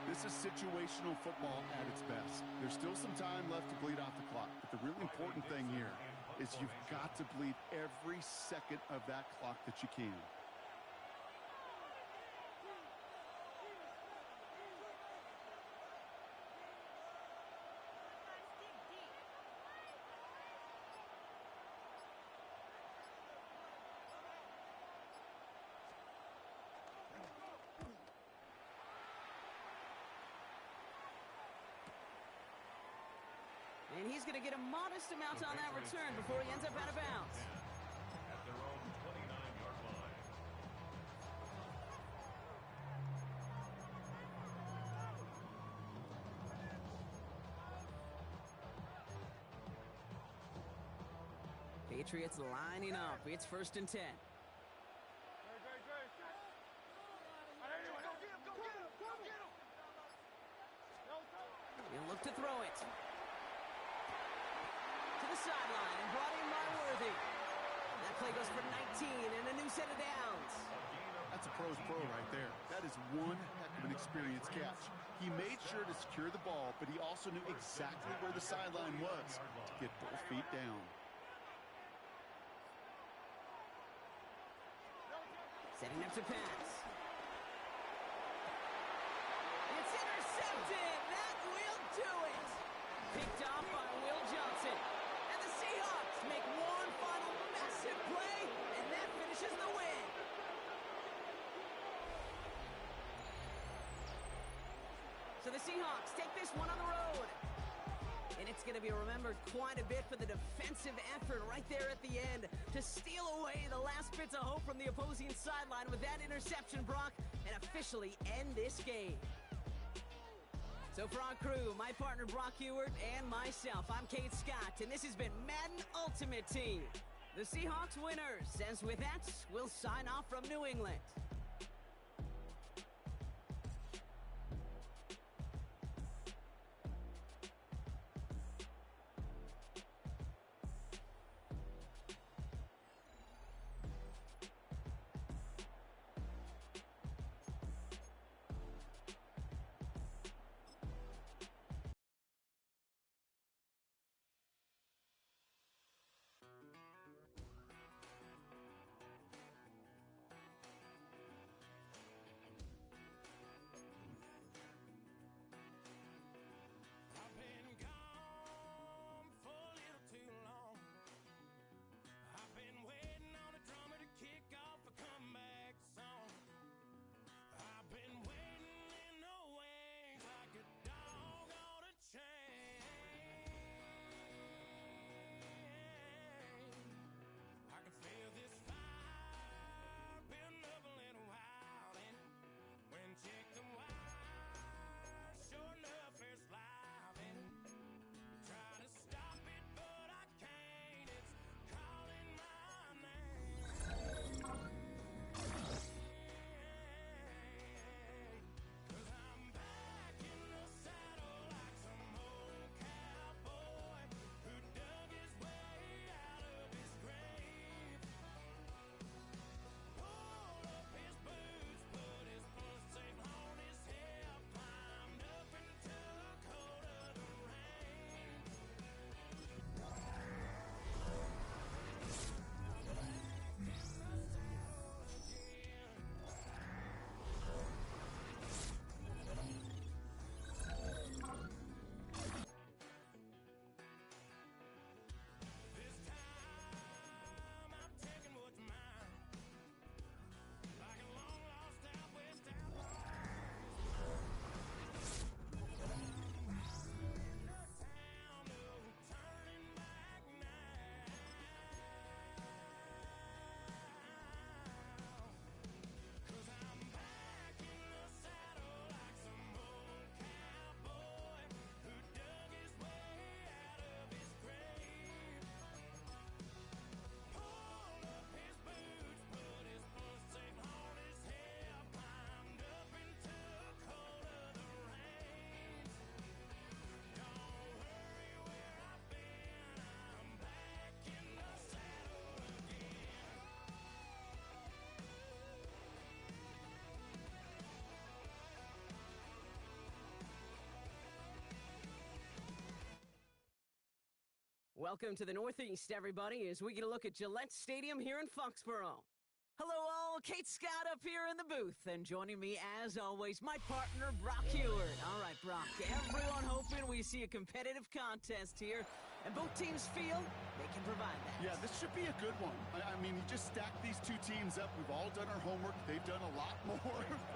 This is situational football at its best. There's still some time left to bleed off the clock, but the really important thing here is you've got to bleed every second of that clock that you can. And he's going to get a modest amount on that return before he ends up out of bounds. At their own 29-yard line. Patriots lining up. It's first and 10. He'll look to throw it. To the sideline and brought in by Worthy. That play goes for 19 and a new set of downs. That's a pro's pro right there. That is one heck of an experienced catch. He made sure to secure the ball, but he also knew exactly where the sideline was to get both feet down. Setting up to pass. It's intercepted. That will do it. Picked off by Will Johnson. And the Seahawks make one final massive play, and that finishes the win. So the Seahawks take this one on the road. And it's going to be remembered quite a bit for the defensive effort right there at the end to steal away the last bits of hope from the opposing sideline with that interception, Brock, and officially end this game. So for our crew, my partner Brock Ewert and myself, I'm Kate Scott, and this has been Madden Ultimate Team. The Seahawks winners, as with that, we'll sign off from New England. I've been gone for a little too long. I've been waiting on a drummer to kick off a comeback song. I've been waiting in the wings like a dog on a chain. I can feel this fire building up a little while, and when check the wire, sure enough, it's live, and try to stop it, but I can't. It's calling my name. 'Cause I'm back in the saddle like some old cowboy who dug his way out of his grave. Pulled up his boots, put his punch safe on his hip, climbed up into the cold of the rain. This time I'm taking what's mine, like a long lost out west outlaw. Town, no turning back now. 'Cause I'm back in the saddle like some old cowboy who dug his way out of his grave. Pulled up his boots, put his punch safe on his hip, climbed up into the cold of the rains. Don't worry where I've been, I'm back in the saddle again. Welcome to the Northeast, everybody, as we get a look at Gillette Stadium here in Foxborough. Hello all, Kate Scott up here in the booth, and joining me as always, my partner Brock Ewert. All right, Brock, everyone hoping we see a competitive contest here, and both teams feel they can provide that. Yeah, this should be a good one. I mean, you just stack these two teams up. We've all done our homework. They've done a lot more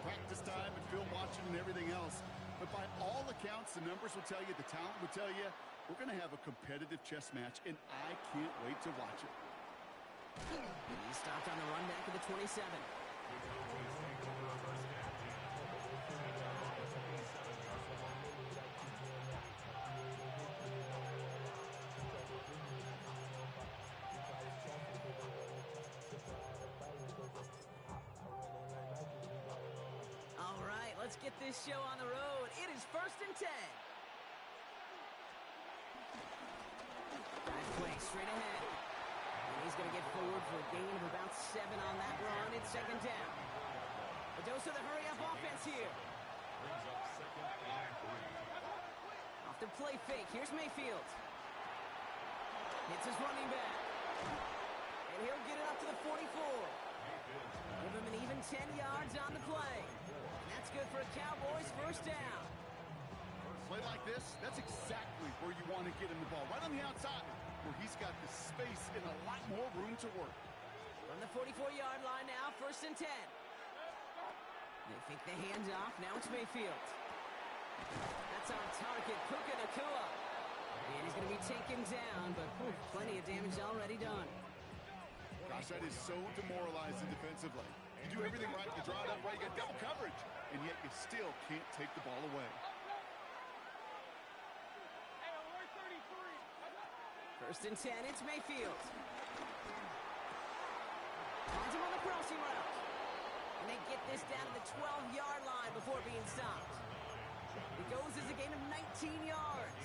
practice time and film watching and everything else. But by all accounts, the numbers will tell you, the talent will tell you, we're going to have a competitive chess match, and I can't wait to watch it. He stopped on the run back of the 27. All right, let's get this show on the road. It is 1st and 10. Drive play straight ahead. And he's going to get forward for a gain of about 7 on that run. It's 2nd down. A dose of the hurry-up offense here. Off the play fake. Here's Mayfield. Hits his running back. And he'll get it up to the 44. Give him an even 10 yards on the play. And that's good for a Cowboys 1st down. Play like this, that's exactly where you want to get him the ball. Right on the outside, where he's got the space and a lot more room to work. From the 44-yard line now, 1st and 10. They fake the handoff. Now it's Mayfield. That's on target. Puka Nacua. And he's going to be taken down, but plenty of damage already done. Gosh, that is so demoralizing defensively. You do everything right, you draw it up right, you got double coverage, and yet you still can't take the ball away. First and 10, it's Mayfield. Finds him on the crossing route. And they get this down to the 12-yard line before being stopped. It goes as a gain of 19 yards.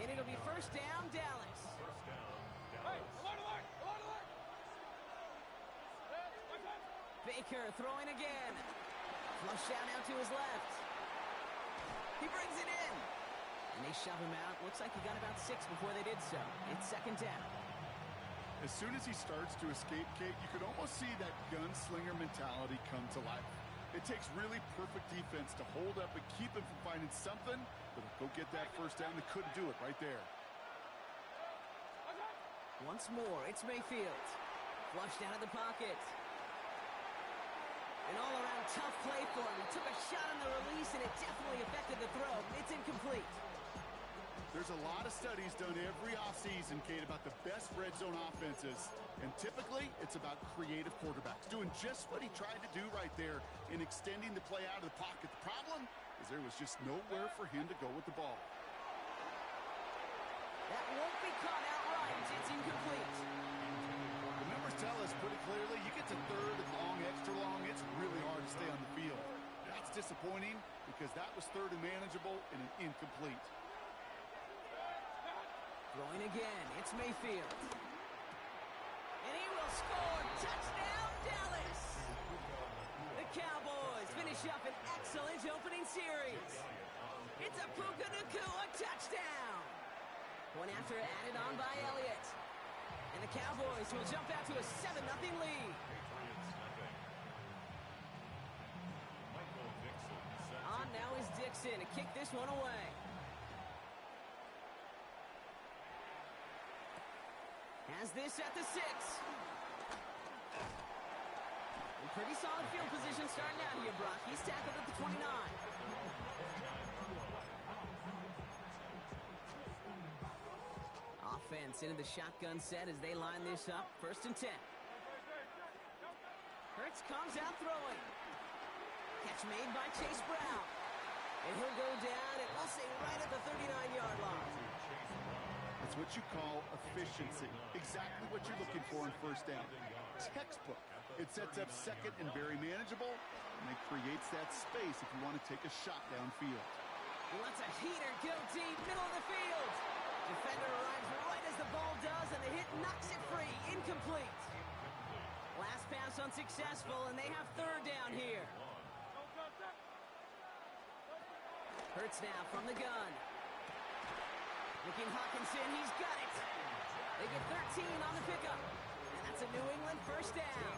And it'll be first down, Dallas. Baker throwing again. Flush out now to his left. He brings it in. And they shove him out. Looks like he got about 6 before they did so. It's second down. As soon as he starts to escape, Kate, you could almost see that gunslinger mentality come to life. It takes really perfect defense to hold up and keep him from finding something, but go get that first down. They couldn't do it right there. Once more, it's Mayfield. Flushed out of the pocket. An all-around tough play for him. He took a shot on the release, and it definitely affected the throw. It's incomplete. There's a lot of studies done every offseason, Kate, about the best red zone offenses. And typically, it's about creative quarterbacks doing just what he tried to do right there in extending the play out of the pocket. The problem is there was just nowhere for him to go with the ball. That won't be caught outright. It's incomplete. The numbers tell us pretty clearly, you get to third and long, extra long, it's really hard to stay on the field. That's disappointing because that was third and manageable and an incomplete. Throwing again, it's Mayfield. And he will score. Touchdown, Dallas! The Cowboys finish up an excellent opening series. It's a Puka Nacua touchdown. One after added on by Elliott. And the Cowboys will jump out to a 7-0 lead. On now is Dixon to kick this one away. Has this at the 6. And pretty solid field position starting out here, Brock. He's tackled at the 29. Offense into the shotgun set as they line this up. First and 10. Hurts comes out throwing. Catch made by Chase Brown. And he'll go down, and we'll say right at the 39-yard line. That's what you call efficiency. Exactly what you're looking for in first down. Textbook. It sets up second and very manageable, and it creates that space if you want to take a shot downfield. He lets a heater go deep, middle of the field. Defender arrives right as the ball does, and the hit knocks it free. Incomplete. Last pass unsuccessful, and they have third down here. Hurts now from the gun. Looking Hawkinson, he's got it. They get 13 on the pickup. And that's a New England first down.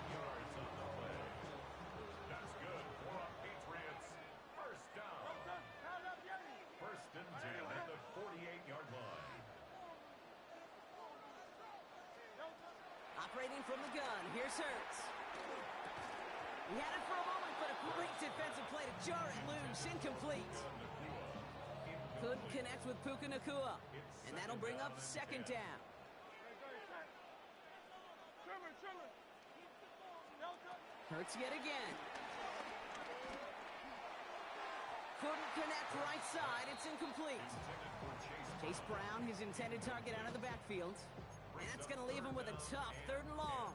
That's good for our Patriots. First down. First and 10 at the 48-yard line. Operating from the gun, here's Hurts. He had it for a moment, but a great defensive play to jar it loose. Incomplete. Couldn't connect with Puka Nacua. And that'll bring up second down. Hurts yet again. Couldn't connect right side. It's incomplete. Chase Brown, his intended target out of the backfield. And that's going to leave him with a tough third and long.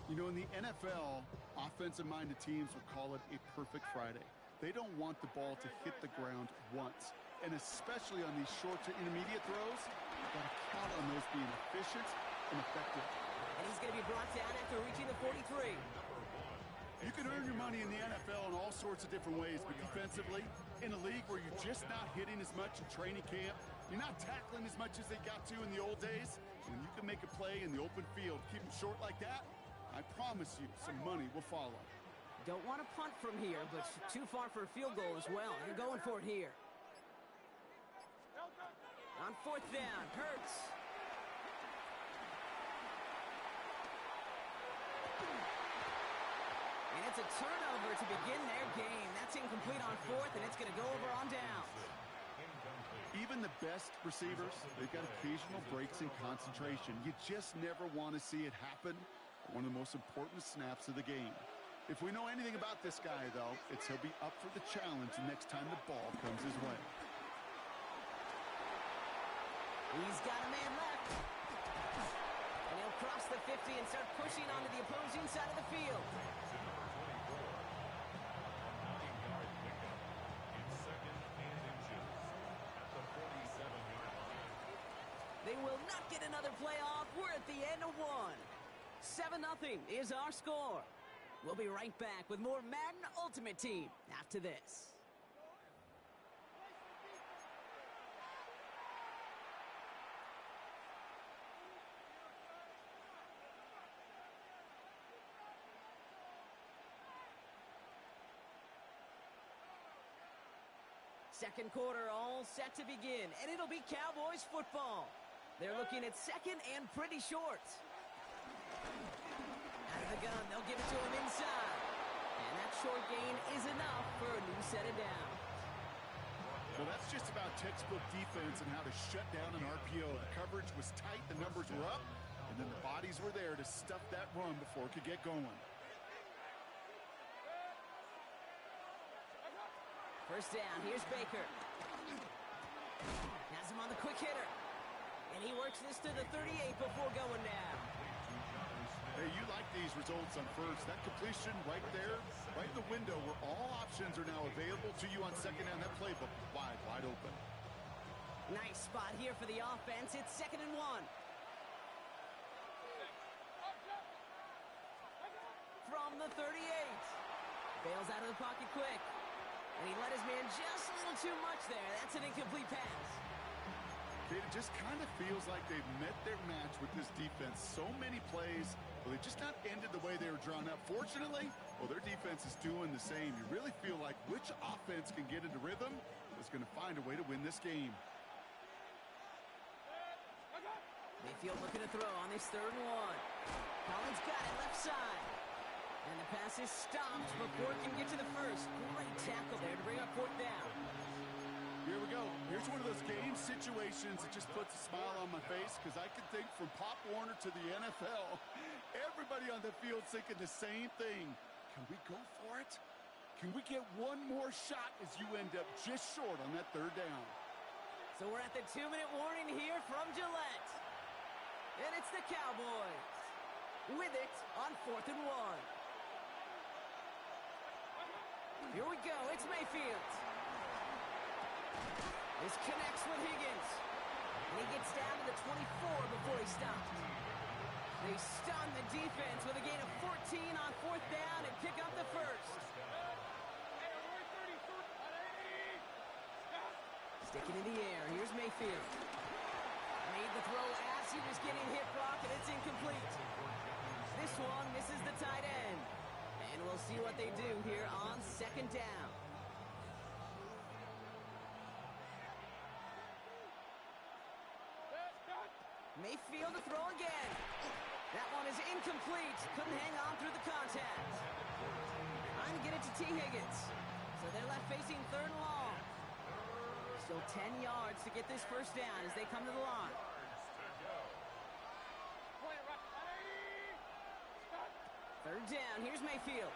You know, in the NFL, offensive-minded teams will call it a perfect Friday. They don't want the ball to hit the ground once. And especially on these short to intermediate throws, you've got to count on those being efficient and effective. And he's going to be brought down after reaching the 43. You can earn your money in the NFL in all sorts of different ways, but defensively, in a league where you're just not hitting as much in training camp, you're not tackling as much as they got to in the old days, when you can make a play in the open field, keep them short like that, I promise you some money will follow. Don't want to punt from here, but too far for a field goal as well. You're going for it here. On fourth down, Hurts. And it's a turnover to begin their game. That's incomplete on fourth, and it's going to go over on down. Even the best receivers, they've got occasional breaks in concentration. You just never want to see it happen at one of the most important snaps of the game. If we know anything about this guy, though, it's he'll be up for the challenge next time the ball comes his way. He's got a man left. And he'll cross the 50 and start pushing onto the opposing side of the field. They will not get another playoff. We're at the end of one. 7-0 is our score. We'll be right back with more Madden Ultimate Team after this. Second quarter all set to begin, and it'll be Cowboys football. They're looking at second and pretty short. Out of the gun, they'll give it to him inside. And that short gain is enough for a new set of downs. Well, that's just about textbook defense and how to shut down an RPO. The coverage was tight, the numbers were up, and then the bodies were there to stuff that run before it could get going. First down, here's Baker. Has him on the quick hitter. And he works this to the 38 before going down. Hey, you like these results on first. That completion right there, right in the window where all options are now available to you on second down. That playbook wide open. Nice spot here for the offense. It's 2nd and 1. From the 38. Bails out of the pocket quick. And he let his man just a little too much there. That's an incomplete pass. It just kind of feels like they've met their match with this defense. So many plays, but they just not ended the way they were drawn up. Fortunately, well, their defense is doing the same. You really feel like which offense can get into rhythm is going to find a way to win this game. Mayfield looking to throw on this 3rd and 1. Collins got it left side. And the pass is stopped before it can get to the first. Great tackle there to bring up 4th down. Here we go. Here's one of those game situations that just puts a smile on my face because I can think from Pop Warner to the NFL, everybody on the field thinking the same thing. Can we go for it? Can we get one more shot as you end up just short on that 3rd down? So we're at the 2-minute warning here from Gillette. And it's the Cowboys with it on 4th and 1. Here we go, it's Mayfield. This connects with Higgins. And he gets down to the 24 before he stops. They stun the defense with a gain of 14 on 4th down and pick up the first. Sticking in the air, here's Mayfield. Made the throw as he was getting hit, Brock, and it's incomplete. This one misses the tight end. And we'll see what they do here on 2nd down. Mayfield to throw again. That one is incomplete. Couldn't hang on through the contact. Trying to get it to T. Higgins. So they're left facing 3rd and long. Still 10 yards to get this first down as they come to the line. 3rd down, here's Mayfield.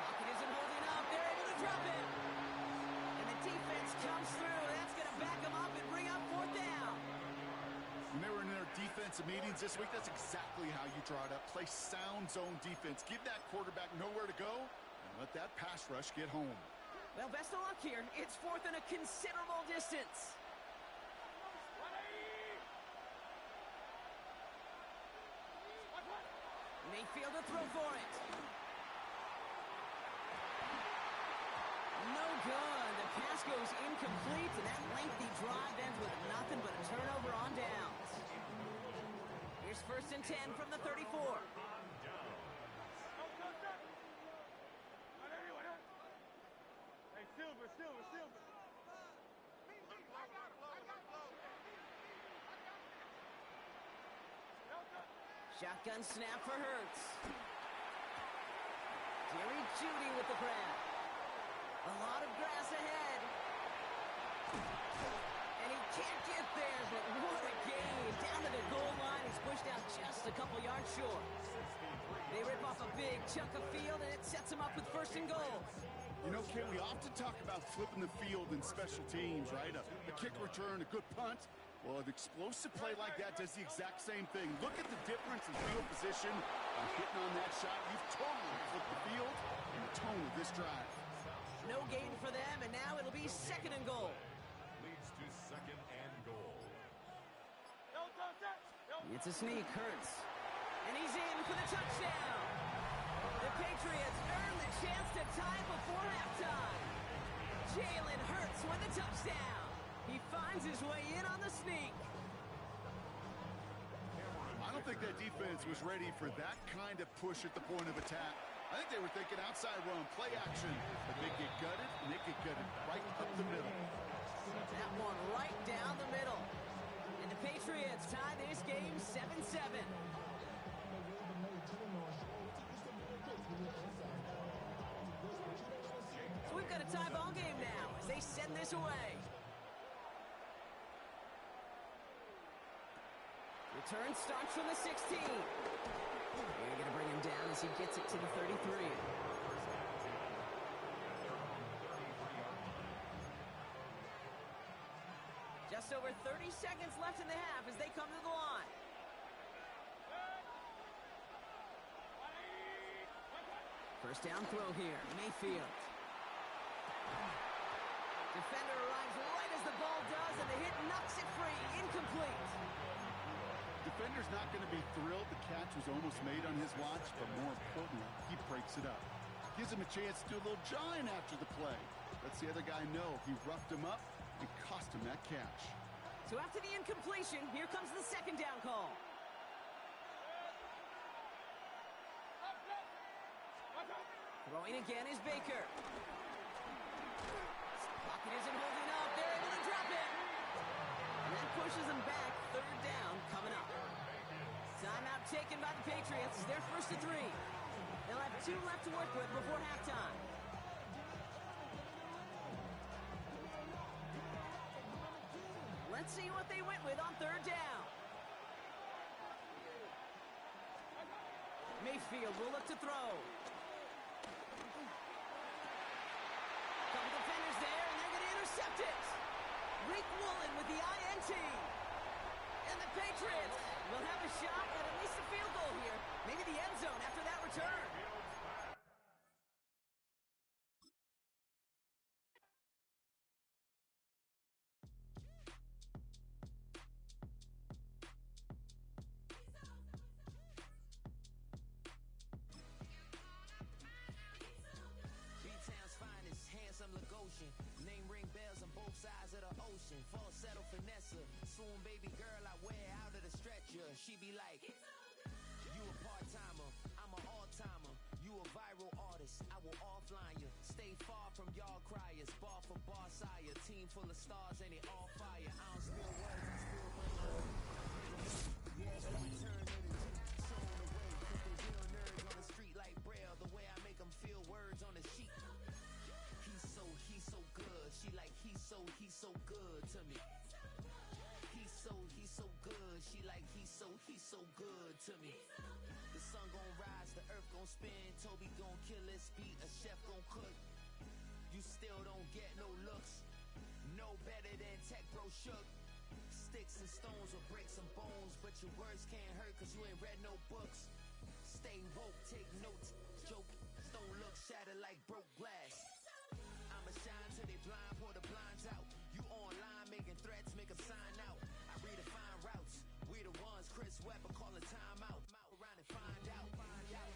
Pocket isn't holding up, they're able to drop it. And the defense comes through, that's going to back them up and bring up 4th down. When they were in their defensive meetings this week, that's exactly how you draw it up. Play sound zone defense. Give that quarterback nowhere to go and let that pass rush get home. Well, best of luck here. It's 4th and a considerable distance. Mayfield to throw for it. No good. The pass goes incomplete, and that lengthy drive ends with nothing but a turnover on downs. Here's 1st and 10 from the 34. Hey, Silver. Shotgun snap for Hurts. Jerry Jeudy with the grab. A lot of grass ahead. And he can't get there, but what a gain. Down to the goal line. He's pushed out just a couple yards short. They rip off a big chunk of field, and it sets him up with 1st and goal. You know, Kay, we often talk about flipping the field in special teams, right? A kick return, a good punt. Well, an explosive play like that does the exact same thing. Look at the difference in field position. Hitting on that shot, you've totally flipped the field and the tone of this drive. No gain for them, and now it'll be 2nd and goal. Leads to 2nd and goal. It's a sneak, Hurts. And he's in for the touchdown. The Patriots earn the chance to tie before halftime. Jalen Hurts with the touchdown. He finds his way in on the sneak. I don't think that defense was ready for that kind of push at the point of attack. I think they were thinking outside run, play action, but they get gutted, and they get gutted right up the middle. That one right down the middle. And the Patriots tie this game 7-7. So we've got a tie ball game now as they send this away. Return starts from the 16. They're going to bring him down as he gets it to the 33. Just over 30 seconds left in the half as they come to the line. First down throw here, Mayfield. Defender arrives right as the ball does, and the hit knocks it free, incomplete. Defender's not going to be thrilled the catch was almost made on his watch, but more importantly, he breaks it up. Gives him a chance to do a little jawing after the play. Lets the other guy know he roughed him up and cost him that catch. So after the incompletion, here comes the 2nd down call. Throwing again is Baker. Pocket isn't holding up. They're able to drop it. And that pushes them back. 3rd down coming up. Timeout taken by the Patriots. They're 1st and 3. They'll have 2 left to work with before halftime. Let's see what they went with on 3rd down. Mayfield will look to throw. Couple defenders there, and they're going to intercept it. Rick Woolen with the INT. And the Patriots will have a shot at least a field goal here. Maybe the end zone after that return. B-Town's finest, handsome Lagosian. Name ring bells on both sides of the ocean. Falsetto finesse, swoon baby girl I wear out of the stretcher. She be like, you a part-timer, I'm an all-timer. You a viral artist, I will offline you. Stay far from y'all criers, bar for bar sire. Team full of stars and it all fire. I don't spill words, I spill money. Yeah, it's my turn to the shown away. Put the real nerds on the street like Braille. The way I make them feel words on the sheet. He's so good. She like, he's so good to me. He's so good. She like, he's so good to me. The sun gon' rise, the earth gon' spin. Toby gon' kill this beat, a chef gon' cook. You still don't get no looks. No better than Tech Bro Shook. Sticks and stones will break some bones, but your words can't hurt cause you ain't read no books. Stay woke, take notes, joke. Don't look shattered like broke glass. I'ma shine till they blind, pour the blinds out. You online making threats, make them sign out. I redefine routes. We the ones Chris Webber calling time out. Around and find out. Around and find out.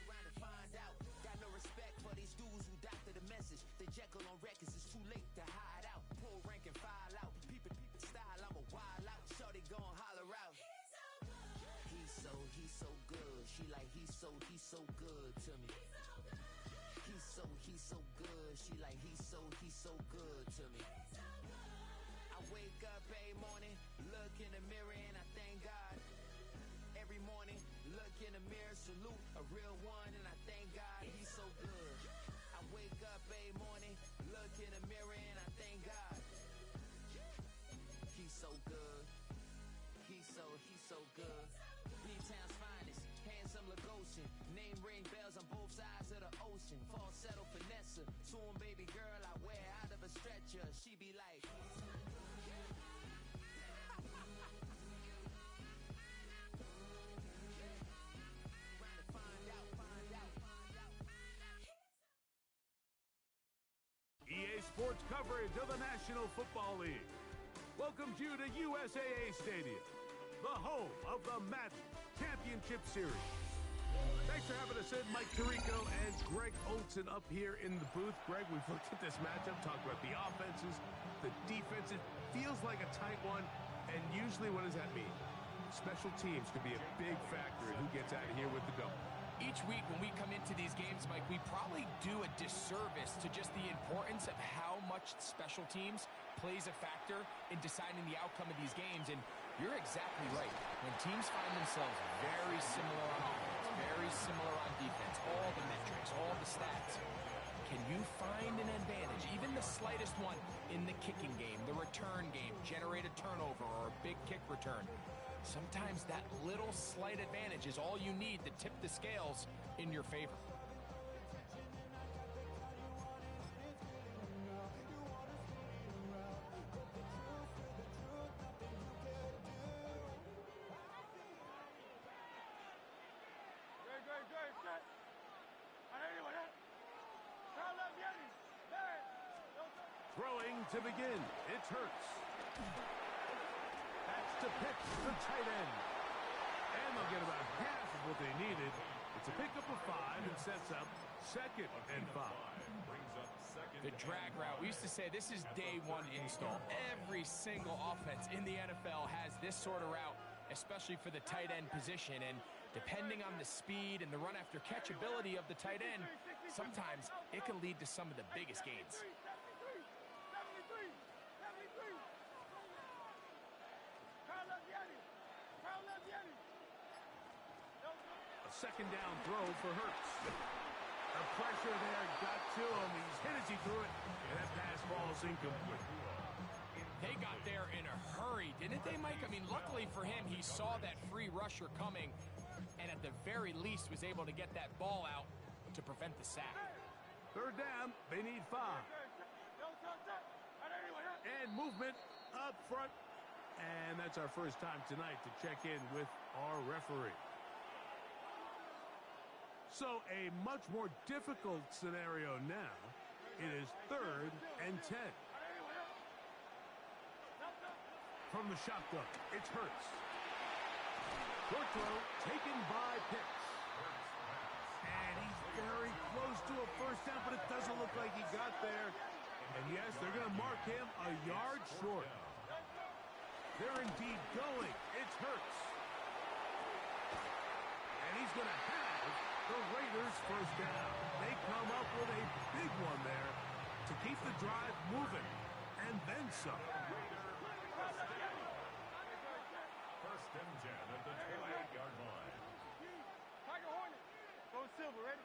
Around and find out. Got no respect for these dudes who doctor the message. The Jekyll on records, it's too late to hide out. Pull rank and file out. Peep style, I'm a wild out. Shorty gon' holler out. He's so good. She like, he's so good to me. He's so good. She like, he's so good to me. I wake up every morning, look in the mirror and I thank God. Every morning, look in the mirror, salute a real one and I thank God. He's so good. I wake up every morning, look in the mirror and I thank God. He's so good. He's so be like. EA Sports coverage of the National Football League welcomes you to USAA Stadium, the home of the Madden Championship Series. Thanks for having us in, Mike Tirico and Greg Olson up here in the booth. Greg, we've looked at this matchup, talked about the offenses, the defenses. Feels like a tight one, and usually what does that mean? Special teams could be a big factor in who gets out of here with the double. Each week when we come into these games, Mike, we probably do a disservice to just the importance of how much special teams plays a factor in deciding the outcome of these games. And you're exactly right. When teams find themselves very similar on offense, very similar on defense, all the metrics, all the stats, can you find an advantage, even the slightest one, in the kicking game, the return game, generate a turnover or a big kick return? Sometimes that little slight advantage is all you need to tip the scales in your favor. Throwing to begin, it's Hurts. That's to pick the tight end. And they'll get about half of what they needed. It's a pickup of 5 and sets up 2nd and 5. The drag route. We used to say this is day one install. Every single offense in the NFL has this sort of route, especially for the tight end position. And depending on the speed and the run after catch ability of the tight end, sometimes it can lead to some of the biggest gains. A second down throw for Hurts. The pressure there got to him. He's hit as he threw it, and that pass falls incomplete. They got there in a hurry, didn't they, Mike? I mean, luckily for him, he saw that free rusher coming, and at the very least was able to get that ball out to prevent the sack. Third down, they need 5. And movement up front. And that's our first time tonight to check in with our referee. So a much more difficult scenario now. It is 3rd and 10. From the shotgun, it's Hurts. Short throw taken by Pitts. And he's very close to a first down, but it doesn't look like he got there. And yes, they're going to mark him a yard short. They're indeed going. It's Hurts. And he's going to have the Raiders first down. They come up with a big one there to keep the drive moving. And then some. First and 10 at the 28-yard line. Tiger Hornet. Go Silver, ready?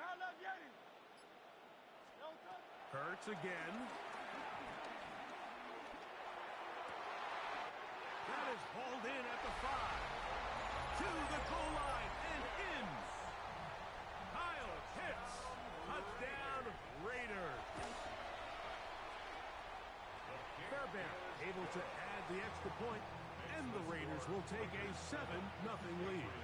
Kyle Love Yeti. Hurts again. That is hauled in at the 5. To the goal line and in. Kyle Pitts. Touchdown, Raiders. Fairbairn able to add the extra point, and the Raiders will take a 7-0 lead.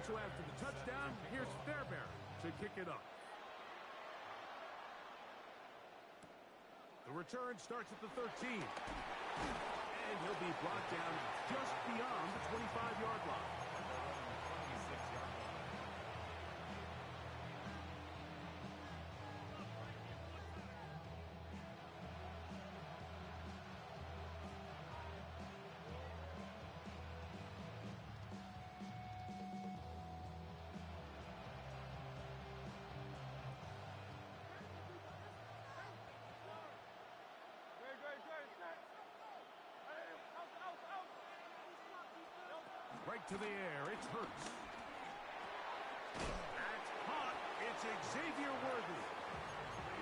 So after the touchdown, here's Fairbairn to kick it up. The return starts at the 13. And he'll be brought down just beyond the 25-yard line. Right to the air, it's Hurts. That's hot. It's Xavier Worthy.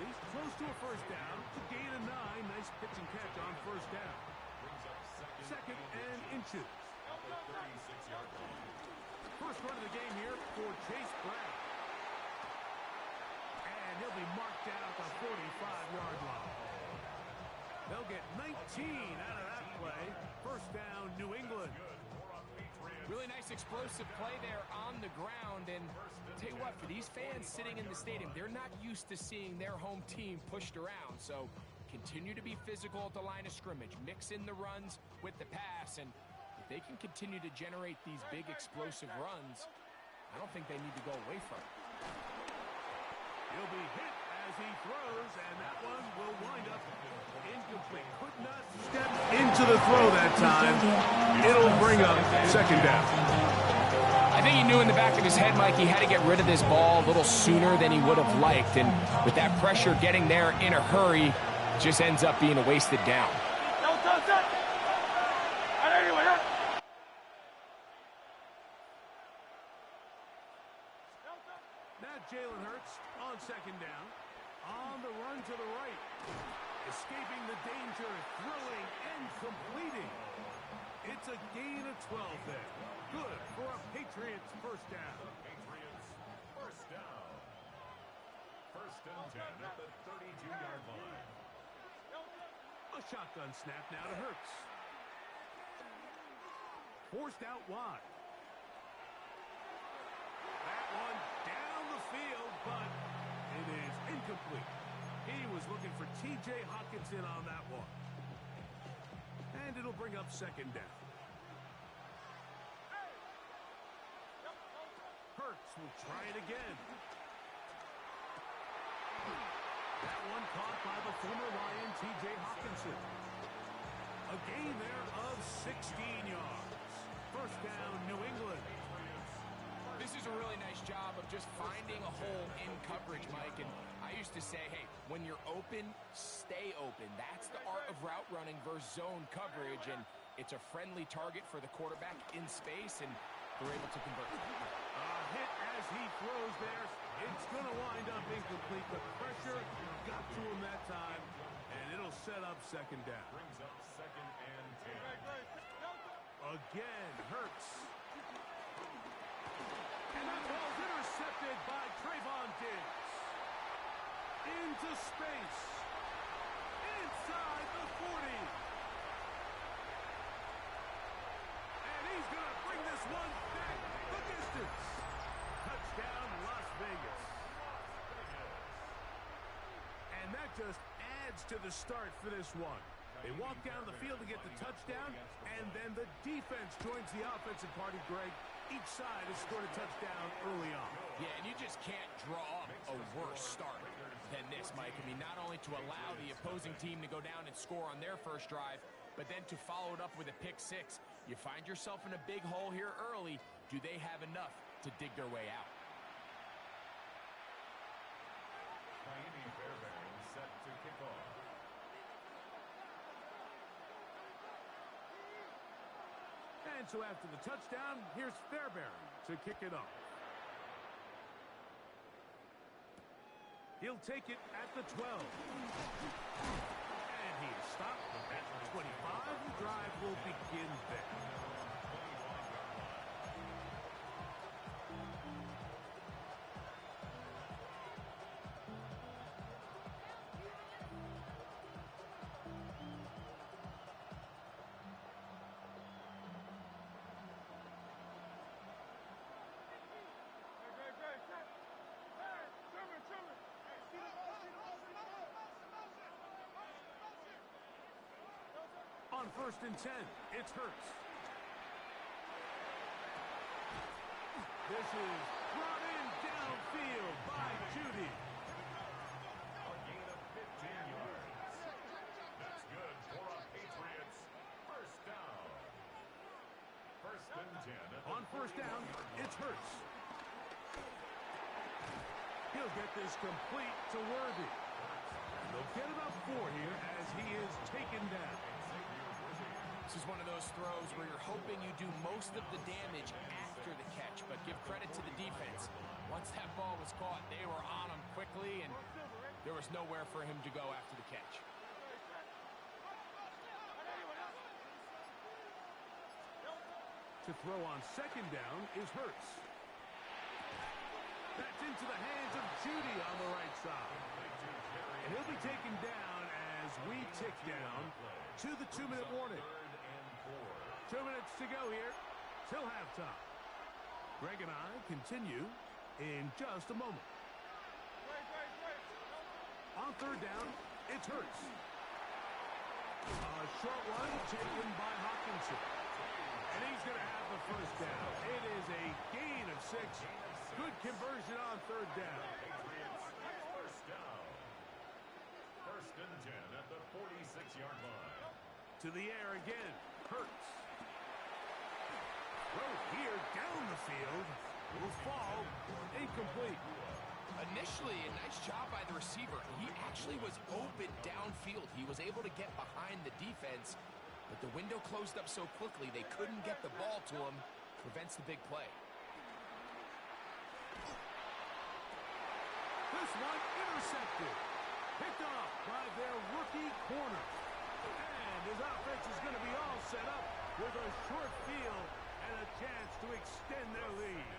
penalties. Close to a first down. It's a gain of 9. Nice pitch and catch on first down. Second and inches. First run of the game here for Chase Brown. And he'll be marked down at the 45-yard line. They'll get 19 out of that play. First down, New England. Really nice explosive play there on the ground. And I'll tell you what, for these fans sitting in the stadium, they're not used to seeing their home team pushed around. So continue to be physical at the line of scrimmage. Mix in the runs with the pass. And if they can continue to generate these big explosive runs, I don't think they need to go away from it. He'll be hit as he throws, and that one will wind up incomplete. Could not step into the throw that time. It'll bring up second down. I think he knew in the back of his head, Mike, he had to get rid of this ball a little sooner than he would have liked. And with that pressure getting there in a hurry, just ends up being a wasted down. Now Jalen Hurts on second down. On the run to the right. Escaping the danger, throwing and completing. It's a gain of 12 there. Good for a Patriots first down. Patriots first down. First and 10 at the 32-yard line. A shotgun snap now to Hurts. Forced out wide. That one down the field, but it is incomplete. He was looking for T.J. Hockenson on that one. And it'll bring up second down. Hurts will try it again. That one caught by the former Lion, T.J. Hockenson. A gain there of 16 yards. First down, New England. This is a really nice job of just finding a hole in coverage, Mike. And I used to say, hey, when you're open, stay open. That's the art of route running versus zone coverage. And it's a friendly target for the quarterback in space, and they're able to convert. Hit as he throws there. It's going to wind up incomplete. The pressure got to him that time, and it'll set up second down. Brings up second and 10. Again, Hurts. And that ball's intercepted by Trayvon Diggs. Into space. Inside the 40. And he's going to bring this one back the distance. Touchdown, Las Vegas. And that just adds to the start for this one. They walk down the field to get the touchdown, and then the defense joins the offensive party, Greg. Each side has scored a touchdown early on. Yeah, and you just can't draw up a worse start than this, Mike. I mean, not only to allow the opposing team to go down and score on their first drive, but then to follow it up with a pick six. You find yourself in a big hole here early. Do they have enough to dig their way out? Miami Fairbairn set to kick off. And so after the touchdown, here's Fairbairn to kick it off. He'll take it at the 12. And he is stopped at the 25. The drive will begin there. On first and 10, it's Hurts. This is brought in downfield by Judy. A gain of 15 yards. That's good for a Patriots first down. First and 10. On first down, it's Hurts. He'll get this complete to Worthy. They'll get about 4 here as he is taken down. This is one of those throws where you're hoping you do most of the damage after the catch, but give credit to the defense. Once that ball was caught, they were on him quickly, and There was nowhere for him to go after the catch. To throw on second down is Hurts. That's into the hands of Judy on the right side. And he'll be taken down as we tick down to the 2-minute warning. 2 minutes to go here till halftime. Greg and I continue in just a moment. On third down, it's Hurts. A short one taken by Hockenson. And he's going to have the first down. It is a gain of 6. Good conversion on third down. First down. First and 10 at the 46-yard line. To the air again. Hurts. Throw here down the field. Will fall. Incomplete. Initially, a nice job by the receiver. He actually was open downfield. He was able to get behind the defense, but the window closed up so quickly they couldn't get the ball to him. Prevents the big play. This one intercepted. Picked off by their rookie corner. And his offense is going to be all set up with a short field and a chance to extend their lead.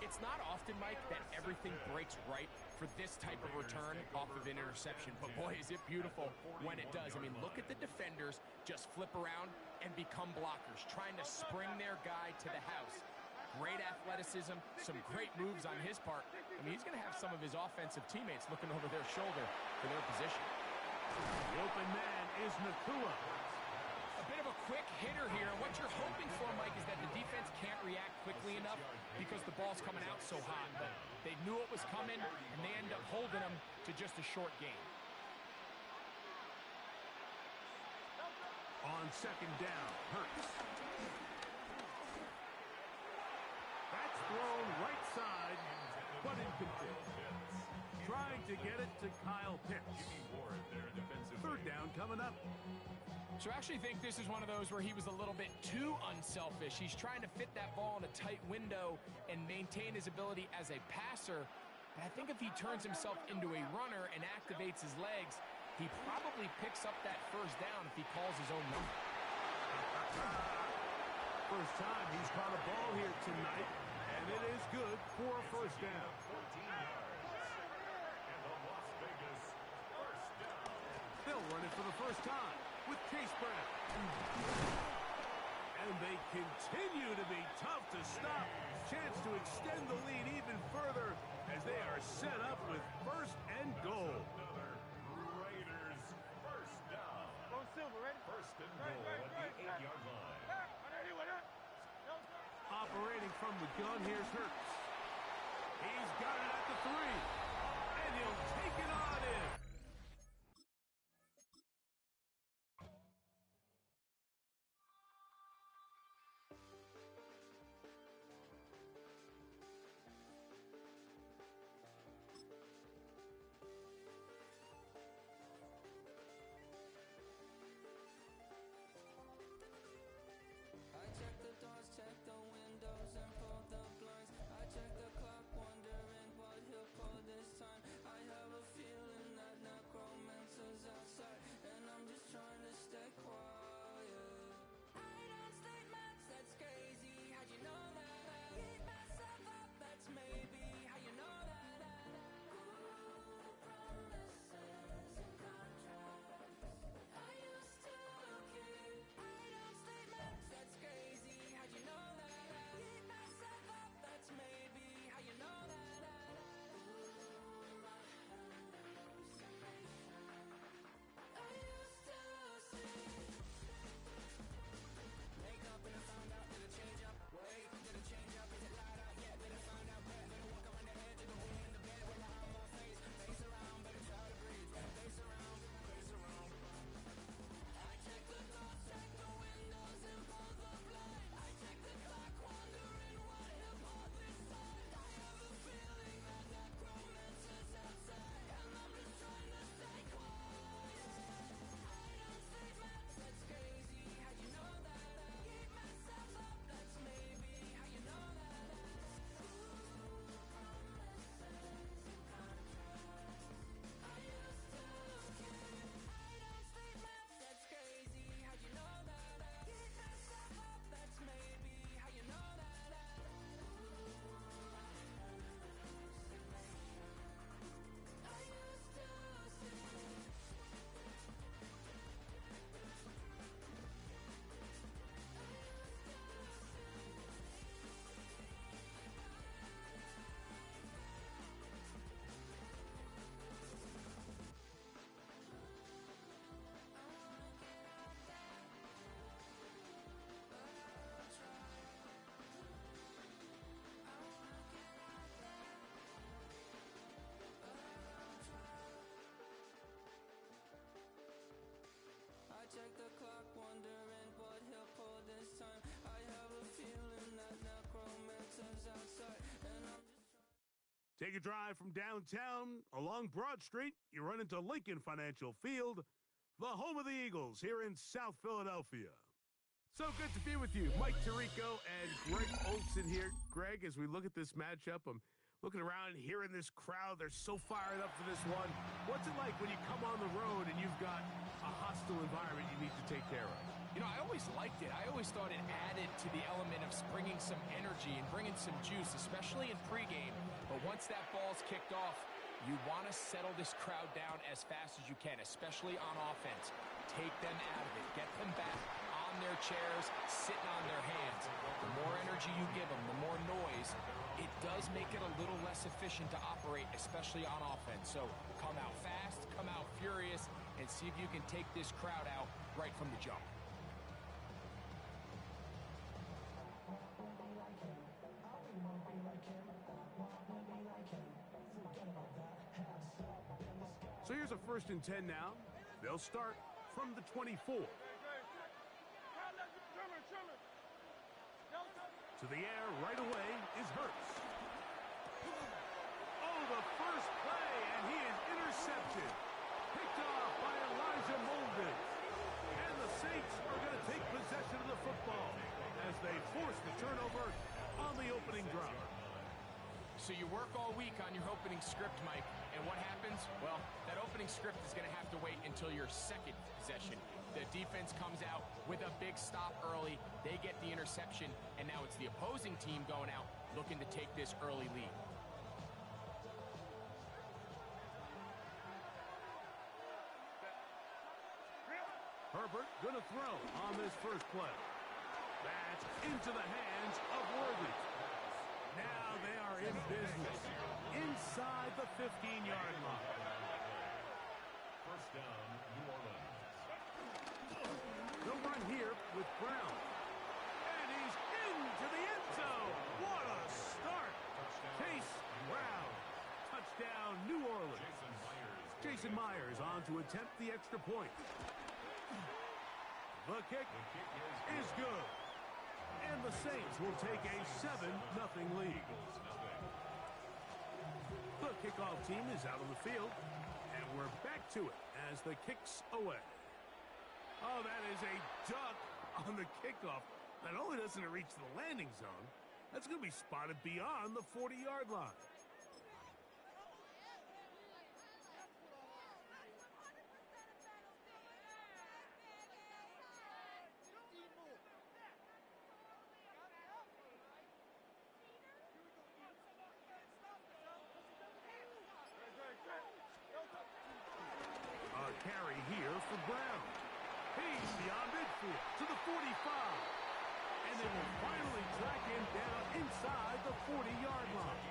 It's not often, Mike, that everything breaks right for this type of return off of an interception. But boy, is it beautiful when it does. I mean, look at the defenders just flip around and become blockers, trying to spring their guy to the house. Great athleticism, some great moves on his part. I mean, he's going to have some of his offensive teammates looking over their shoulder for their position. The open man is Nacua. A bit of a quick hitter here. What you're hoping for, Mike, is that the defense can't react quickly enough because the ball's coming out so hot. But they knew it was coming, and they end up holding them to just a short gain. On second down, Hurts. That's thrown right side, but incomplete. Trying to get it to Kyle Pitts. Third down coming up. So I actually think this is one of those where he was a little bit too unselfish. He's trying to fit that ball in a tight window and maintain his ability as a passer. But I think if he turns himself into a runner and activates his legs, he probably picks up that first down if he calls his own number. First time he's caught a ball here tonight, and it is good for a first down. 14 yards. And the Las Vegas first down. They'll run it for the first time with Chase Brown. And they continue to be tough to stop. Chance to extend the lead even further as they are set up with first and goal. Another Raiders first down. Go Silver, ready? First and goal at the 8-yard line. Operating from the gun, here's Hurts. He's got it at the 3. And he'll take it on in. Take a drive from downtown along Broad Street. You run into Lincoln Financial Field, the home of the Eagles here in South Philadelphia. So good to be with you. Mike Tirico and Greg Olson here. Greg, as we look at this matchup, I'm looking around, hearing this crowd. They're so fired up for this one. What's it like when you come on the road and you've got a hostile environment you need to take care of? You know, I always liked it. I always thought it added to the element of bringing some energy and bringing some juice, especially in pregame. But once that ball's kicked off, you want to settle this crowd down as fast as you can, especially on offense. Take them out of it. Get them back on their chairs, sitting on their hands. The more energy you give them, the more noise, it does make it a little less efficient to operate, especially on offense. So come out fast, come out furious, and see if you can take this crowd out right from the jump. So here's a 1st and 10 now. They'll start from the 24. To the air right away is Hurts. Oh, the first play, and he is intercepted. Picked off by Elijah Molden. And the Saints are going to take possession of the football as they force the turnover on the opening drive. So you work all week on your opening script, Mike, and what happens? Well, that opening script is going to have to wait until your second possession. The defense comes out with a big stop early. They get the interception, and now it's the opposing team going out looking to take this early lead. Herbert going to throw on this first play. That's into the hands of Worthy. Now they are in business inside the 15-yard line. First down, New Orleans. They'll run here with Brown. And he's into the end zone. What a start. Chase Brown. Touchdown, New Orleans. Jason Myers on to attempt the extra point. The kick is good. And the Saints will take a 7-0 lead. The kickoff team is out on the field, and we're back to it as the kick's away. Oh, that is a duck on the kickoff. Not only doesn't it reach the landing zone, that's going to be spotted beyond the 40-yard line. A carry here for Brown. He's beyond midfield to the 45. And they will finally track him down inside the 40-yard line.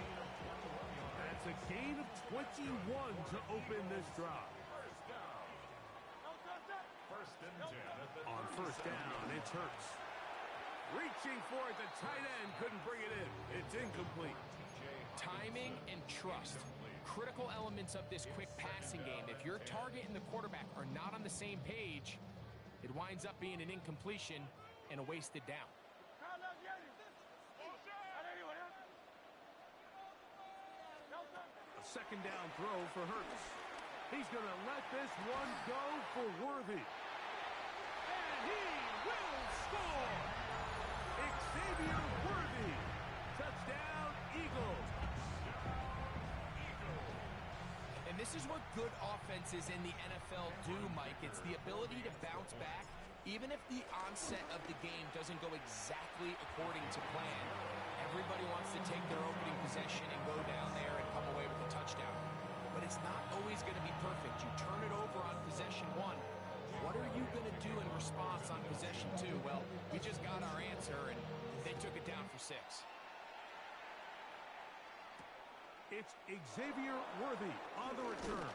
That's a gain of 21 to open this drive. First and 10. On first down, it's Hurts. Reaching for it, the tight end couldn't bring it in. It's incomplete. Timing and trust. Critical elements of this quick passing game. If your target and the quarterback are not on the same page, it winds up being an incompletion and a wasted down. A second down throw for Hurts. He's going to let this one go for Worthy. And he will score! Xavier Worthy. Touchdown, Eagles. And this is what good offenses in the NFL do, Mike. It's the ability to bounce back, even if the onset of the game doesn't go exactly according to plan. Everybody wants to take their opening possession and go down there and come away with a touchdown. But it's not always going to be perfect. You turn it over on possession 1. What are you going to do in response on possession 2? Well, we just got our answer, and they took it down for 6. It's Xavier Worthy on the return.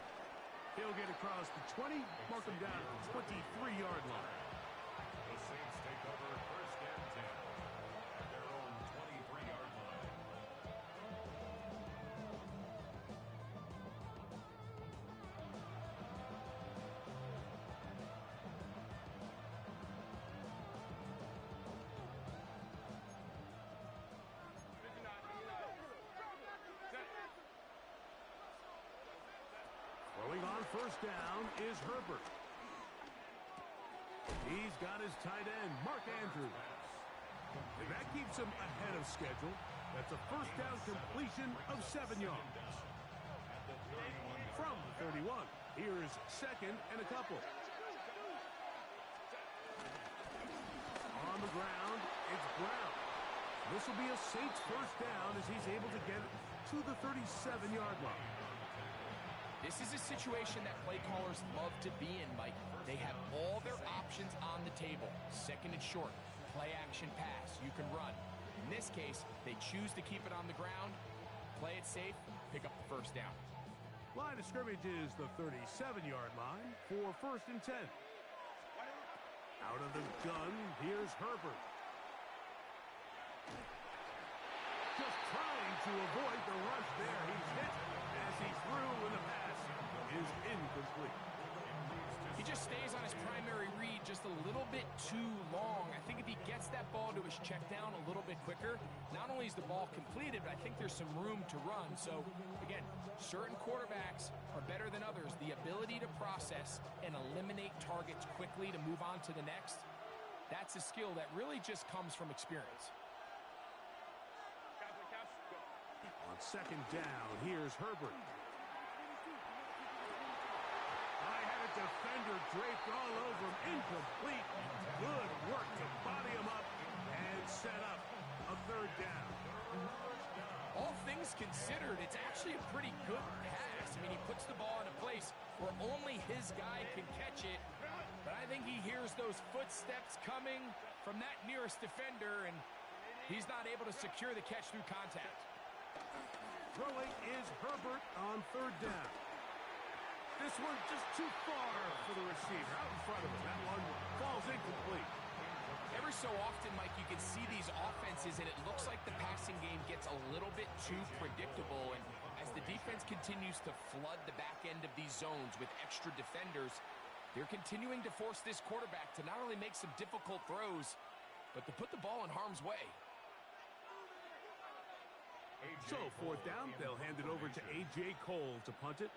He'll get across the 20, mark him down at the 23-yard line. The Saints take over first and 10 at their own 23-yard line. first down is Herbert. He's got his tight end, Mark Andrews. And that keeps him ahead of schedule. That's a first down completion of 7 yards. From the 31, here's second and a couple. On the ground, it's Brown. This will be a Saints first down as he's able to get it to the 37-yard line. This is a situation that play callers love to be in, Mike. They have all their options on the table. Second and short, play action pass, you can run. In this case, they choose to keep it on the ground, play it safe, pick up the first down. Line of scrimmage is the 37-yard line for first and 10. Out of the gun, here's Herbert. Just trying to avoid the rush there. He's hit as he threw, and the pass is incomplete. He just stays on his primary read just a little bit too long. I think if he gets that ball to his check down a little bit quicker, not only is the ball completed, but I think there's some room to run. So, again, certain quarterbacks are better than others. The ability to process and eliminate targets quickly to move on to the next, that's a skill that really just comes from experience. On second down, here's Herbert. I had a defender draped all over him. Incomplete. Good work to body him up and set up a third down. All things considered, it's actually a pretty good pass. I mean, he puts the ball in a place where only his guy can catch it. But I think he hears those footsteps coming from that nearest defender, and he's not able to secure the catch through contact. Throwing is Herbert on third down. This one just too far for the receiver. Out in front of him. That one falls incomplete. Every so often, Mike, you can see these offenses, and it looks like the passing game gets a little bit too predictable. And as the defense continues to flood the back end of these zones with extra defenders, they're continuing to force this quarterback to not only make some difficult throws, but to put the ball in harm's way. So, fourth down, they'll hand it over to A.J. Cole to punt it.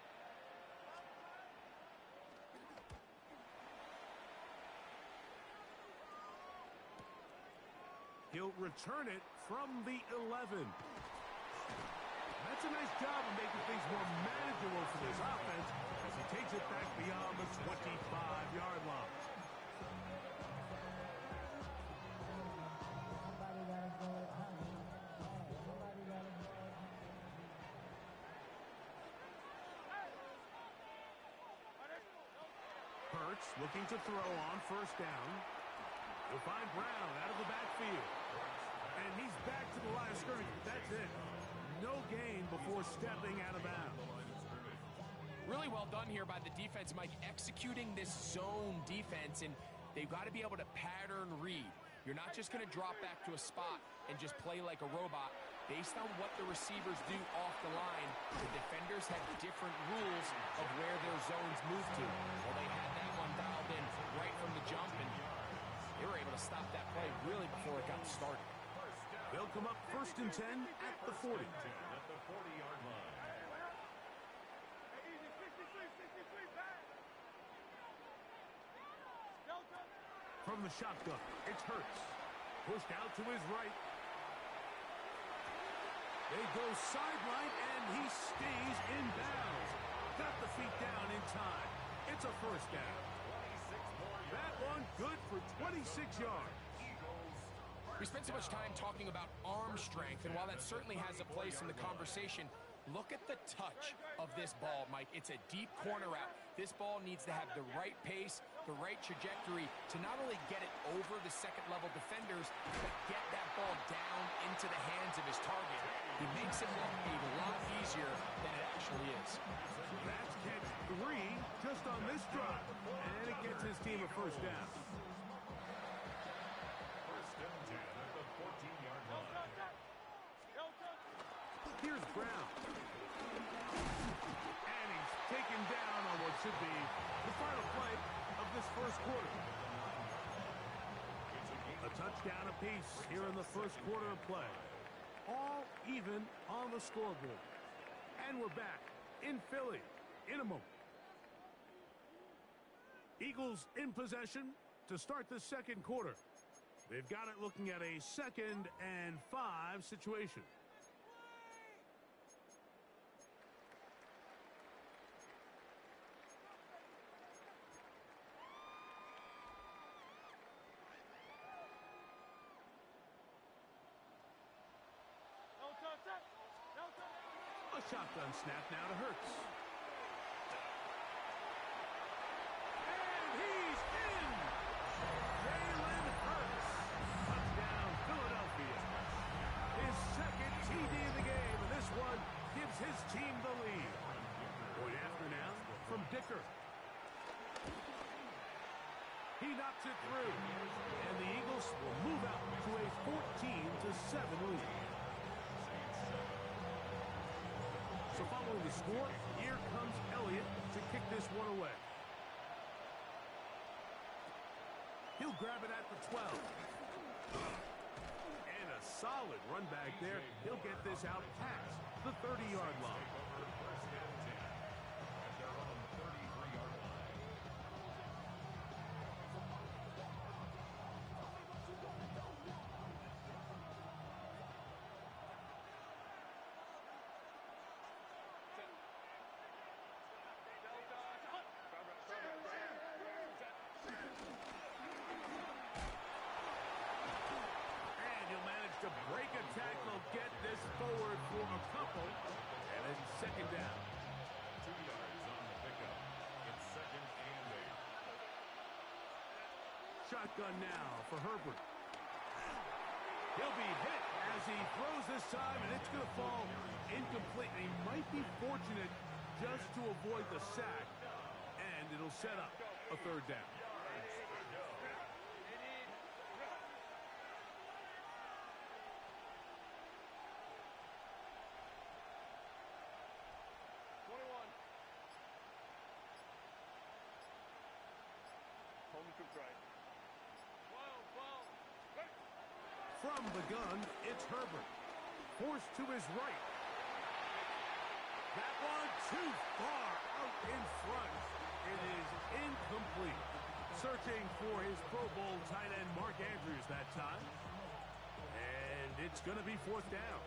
He'll return it from the 11. That's a nice job of making things more manageable for this offense as he takes it back beyond the 25-yard line. Hurts looking to throw on first down. He'll find Brown out of the backfield. And he's back to the line of scrimmage. That's it. No gain before stepping out of bounds. Really well done here by the defense, Mike, executing this zone defense, and they've got to be able to pattern read. You're not just going to drop back to a spot and just play like a robot. Based on what the receivers do off the line, the defenders have different rules of where their zones move to. Well, they had that one dialed in right from the jump, and they were able to stop that play really before it got started. They'll come up first and 10 at the 40. At the 40-yard line. From the shotgun, it's Hurts. Pushed out to his right. They go sideline, and he stays in bounds. Got the feet down in time. It's a first down. That one good for 26 yards. We spent so much time talking about arm strength, and while that certainly has a place in the conversation, look at the touch of this ball, Mike. It's a deep corner route. This ball needs to have the right pace, the right trajectory to not only get it over the second-level defenders, but get that ball down into the hands of his target. He makes it look a lot easier than it actually is. That's catch 3 just on this drive, and it gets his team a first down. First and 10 at the 14-yard line. Here's Brown. And he's taken down on what should be the final play of this first quarter. A touchdown apiece here in the first quarter of play. All even on the scoreboard. And we're back in Philly in a moment. Eagles in possession to start the second quarter. They've got it looking at a 2nd and 5 situation. A shotgun snap now to Hurts. And he's in! Jalen Hurts. Touchdown, Philadelphia. His 2nd TD of the game, and this one gives his team the lead. Point after now from Dicker. He knocks it through, and the Eagles will move out to a 14-7 lead. So following the score, here comes Elliott to kick this one away. He'll grab it at the 12. And a solid run back there. He'll get this out past the 30-yard line. To break a tackle, get this forward for a couple, and it's 2nd down. 2 yards on the pickup. It's 2nd and 8. Shotgun now for Herbert. He'll be hit as he throws this time, and it's going to fall incomplete. He might be fortunate just to avoid the sack, and it'll set up a 3rd down. From the gun, it's Herbert. Forced to his right. That one too far out in front. It is incomplete. Searching for his Pro Bowl tight end Mark Andrews that time. And it's going to be 4th down.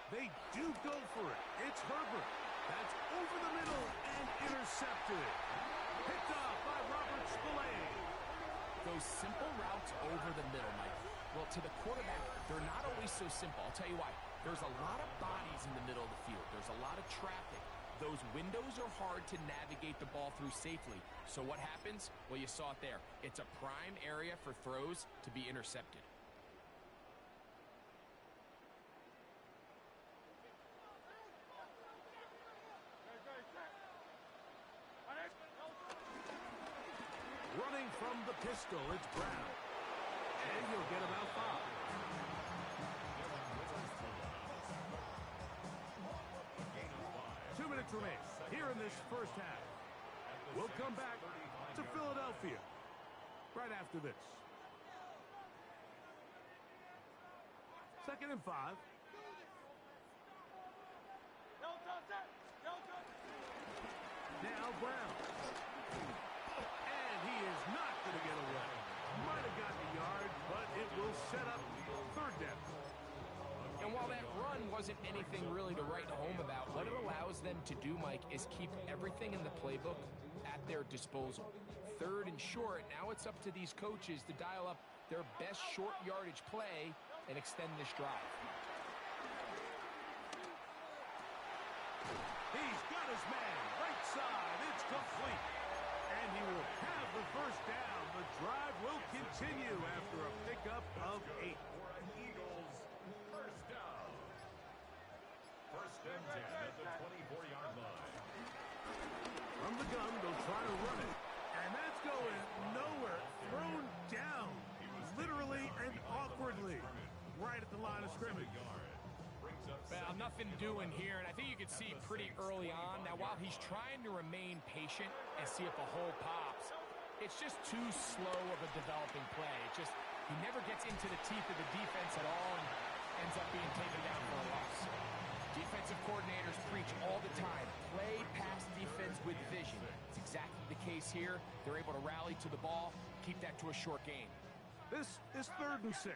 They do go for it. It's Herbert. That's over the middle and intercepted. Picked off by Robert Spillane. Those simple routes over the middle, Mike. Well, to the quarterback, they're not always so simple. I'll tell you why. There's a lot of bodies in the middle of the field. There's a lot of traffic. Those windows are hard to navigate the ball through safely. So what happens? Well, you saw it there. It's a prime area for throws to be intercepted. Running from the pistol, it's Brown. And he'll get about 5. Two minutes remain here in this first half. We'll come back to Philadelphia right after this. 2nd and 5. Now Brown. And he is not going to get away. Might have gotten a yard, but it will set up 3rd down. And while that run wasn't anything really to write home about, what it allows them to do, Mike, is keep everything in the playbook at their disposal. 3rd and short, now it's up to these coaches to dial up their best short yardage play and extend this drive. He's got his man, right side, it's complete. And he will have the 1st down. The drive will continue after a pickup of 8. Eagles, 1st down. 1st and 10 at the 24-yard line. From the gun, they'll try to run it. And that's going nowhere. Thrown down, literally and awkwardly, right at the line of scrimmage. Well, nothing doing here, and I think you can see pretty early on. Now, while he's trying to remain patient and see if a hole pops, it's just too slow of a developing play. It just He never gets into the teeth of the defense at all and ends up being taken down for a loss. Defensive coordinators preach all the time, play pass defense with vision. It's exactly the case here. They're able to rally to the ball, keep that to a short gain. This is 3rd and 6.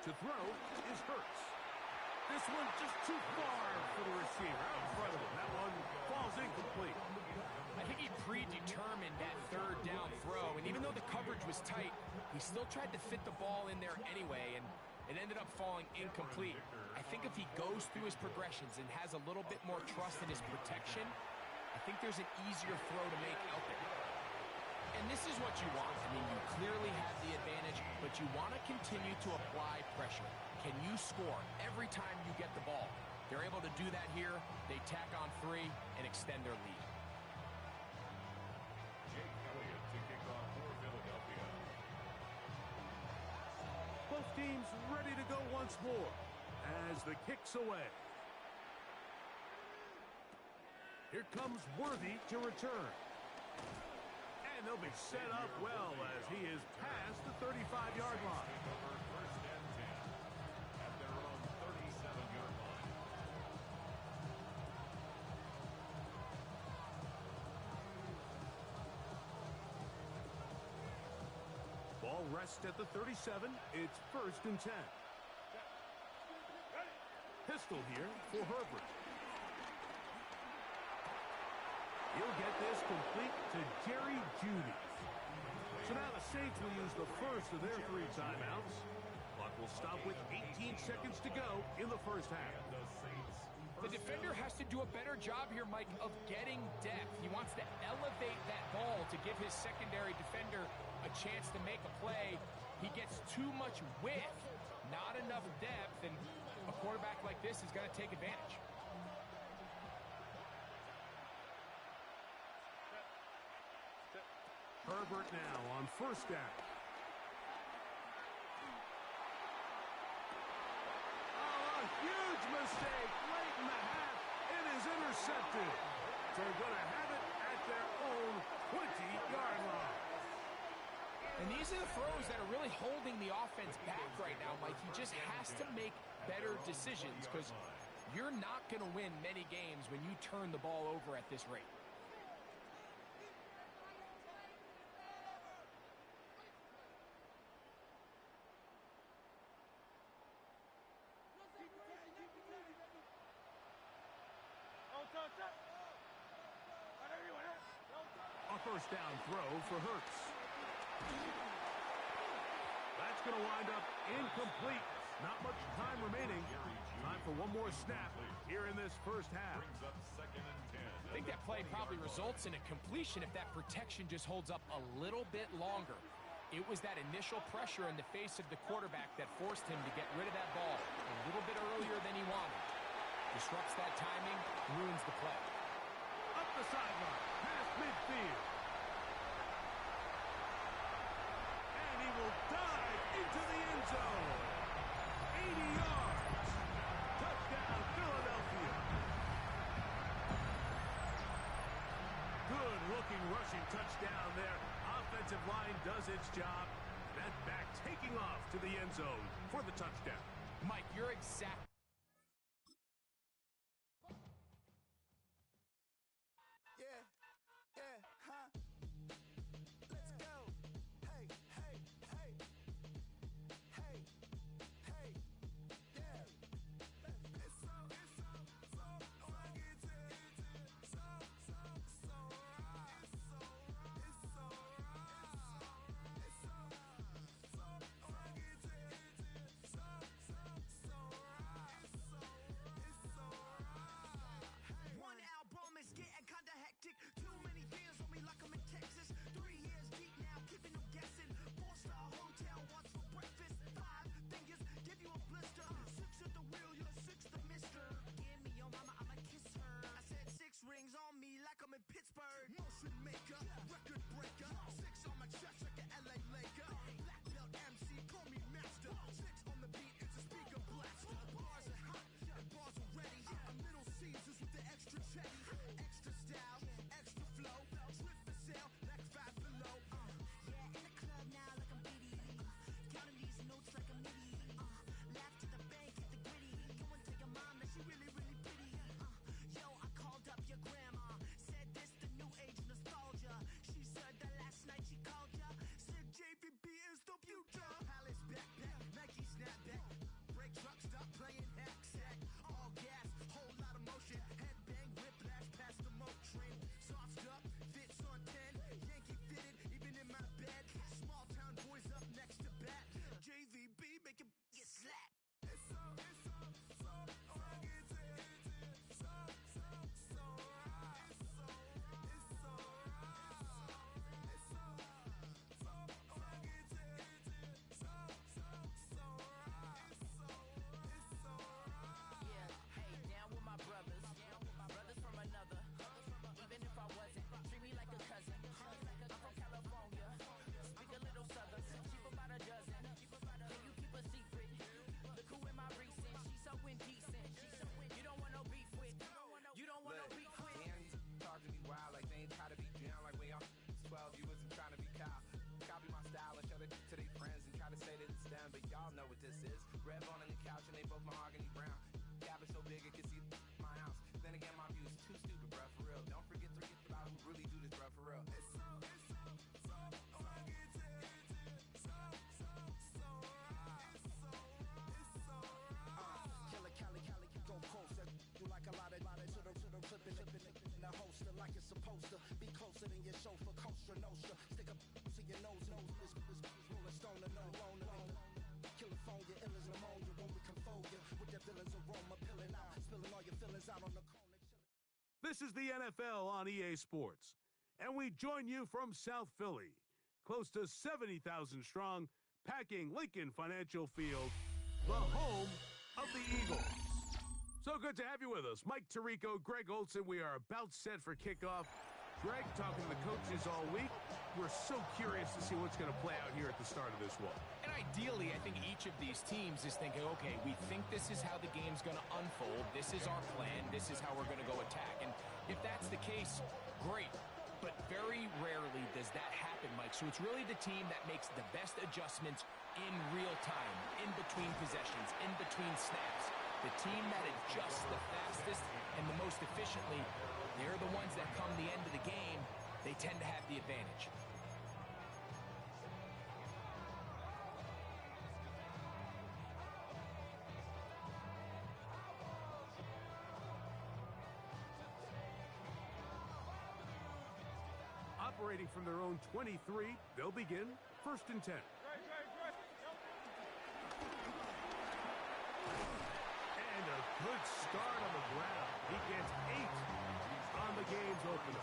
To throw is Hurts. This one just too far for the receiver out in front of him. That one falls incomplete. I think he predetermined that 3rd down throw, and even though the coverage was tight, he still tried to fit the ball in there anyway, and it ended up falling incomplete. I think if he goes through his progressions and has a little bit more trust in his protection, I think there's an easier throw to make out there. And this is what you want. I mean, you clearly have the advantage, but you want to continue to apply pressure. Can you score every time you get the ball? They're able to do that here. They tack on 3 and extend their lead. Jake Elliott to kick off for Philadelphia. Both teams ready to go once more as the kick's away. Here comes Worthy to return. And they'll be set up well as he is past the 35-yard line. First and 10 at their own 37-yard line. Ball rests at the 37. It's 1st and 10. Pistol here for Herbert. He'll get this complete to Jerry Jeudy. So now the Saints will use the first of their 3 timeouts. Clock will stop with 18 seconds to go in the first half. The defender has to do a better job here, Mike, of getting depth. He wants to elevate that ball to give his secondary defender a chance to make a play. He gets too much width, not enough depth, and a quarterback like this is going to take advantage. Herbert now on 1st down. Oh, a huge mistake late in the half. It is intercepted. They're going to have it at their own 20-yard line. And these are the throws that are really holding the offense back right now, Mike. He just has to make better decisions because you're not going to win many games when you turn the ball over at this rate. A 1st down throw for Hurts. That's going to wind up incomplete. Not much time remaining. Time for one more snap here in this first half. I think that play probably results in a completion if that protection just holds up a little bit longer. It was that initial pressure in the face of the quarterback that forced him to get rid of that ball a little bit earlier than he wanted. Disrupts that timing, ruins the play. Up the sideline, past midfield. And he will dive into the end zone. 80 yards. Touchdown, Philadelphia. Good-looking rushing touchdown there. Offensive line does its job. That back taking off to the end zone for the touchdown. Mike, you're exact. Motion maker, record breaker, 6 on my chest like an LA Laker. Black belt MC, call me master. 6 on the beat, it's a speaker blaster. Bars are hot, and bars are ready. A middle Caesars with the extra chetty. Extra style, extra your grandma. Said this the new age nostalgia. She said that last night she called ya. Said JVP is the future. Palace backpack, Nike snapback. Break truck, stop playing hack sack. All gas, whole lot of motion. Headbang, whiplash, past the moat train. Sauced up, fits on 10. Yankee fitted, even in my bed. Small town boys up next to bat. JVB make it get slapped. It's so Rev on the couch and they both mahogany brown. Gap is so big it can see my house. Then again, my view is too stupid, bruh, for real. Don't forget about who really do this, bruh, for real. Killer Cali, go closer. Do like a lot of to the clipping in the holster like it's supposed to. Be closer than your chauffeur, Costa Nostra. Stick up to your nose, this rolling stone and no loner. California, ill as pneumonia when we confold you with the villain's aroma, pilling out, spilling all your feelings out on the corner. This is the NFL on EA Sports, and we join you from South Philly, close to 70,000 strong, packing Lincoln Financial Field, the home of the Eagles. So good to have you with us. Mike Tirico, Greg Olson, we are about set for kickoff. Greg, talking to the coaches all week. We're so curious to see what's going to play out here at the start of this one. And ideally, I think each of these teams is thinking, okay, we think this is how the game's going to unfold. This is our plan. This is how we're going to go attack. And if that's the case, great. But very rarely does that happen, Mike. So it's really the team that makes the best adjustments in real time, in between possessions, in between snaps. The team that adjusts the fastest and the most efficiently, they're the ones that come the end of the game, they tend to have the advantage. Operating from their own 23, they'll begin 1st and 10. And a good start on the ground. He gets 8 on the game's opener.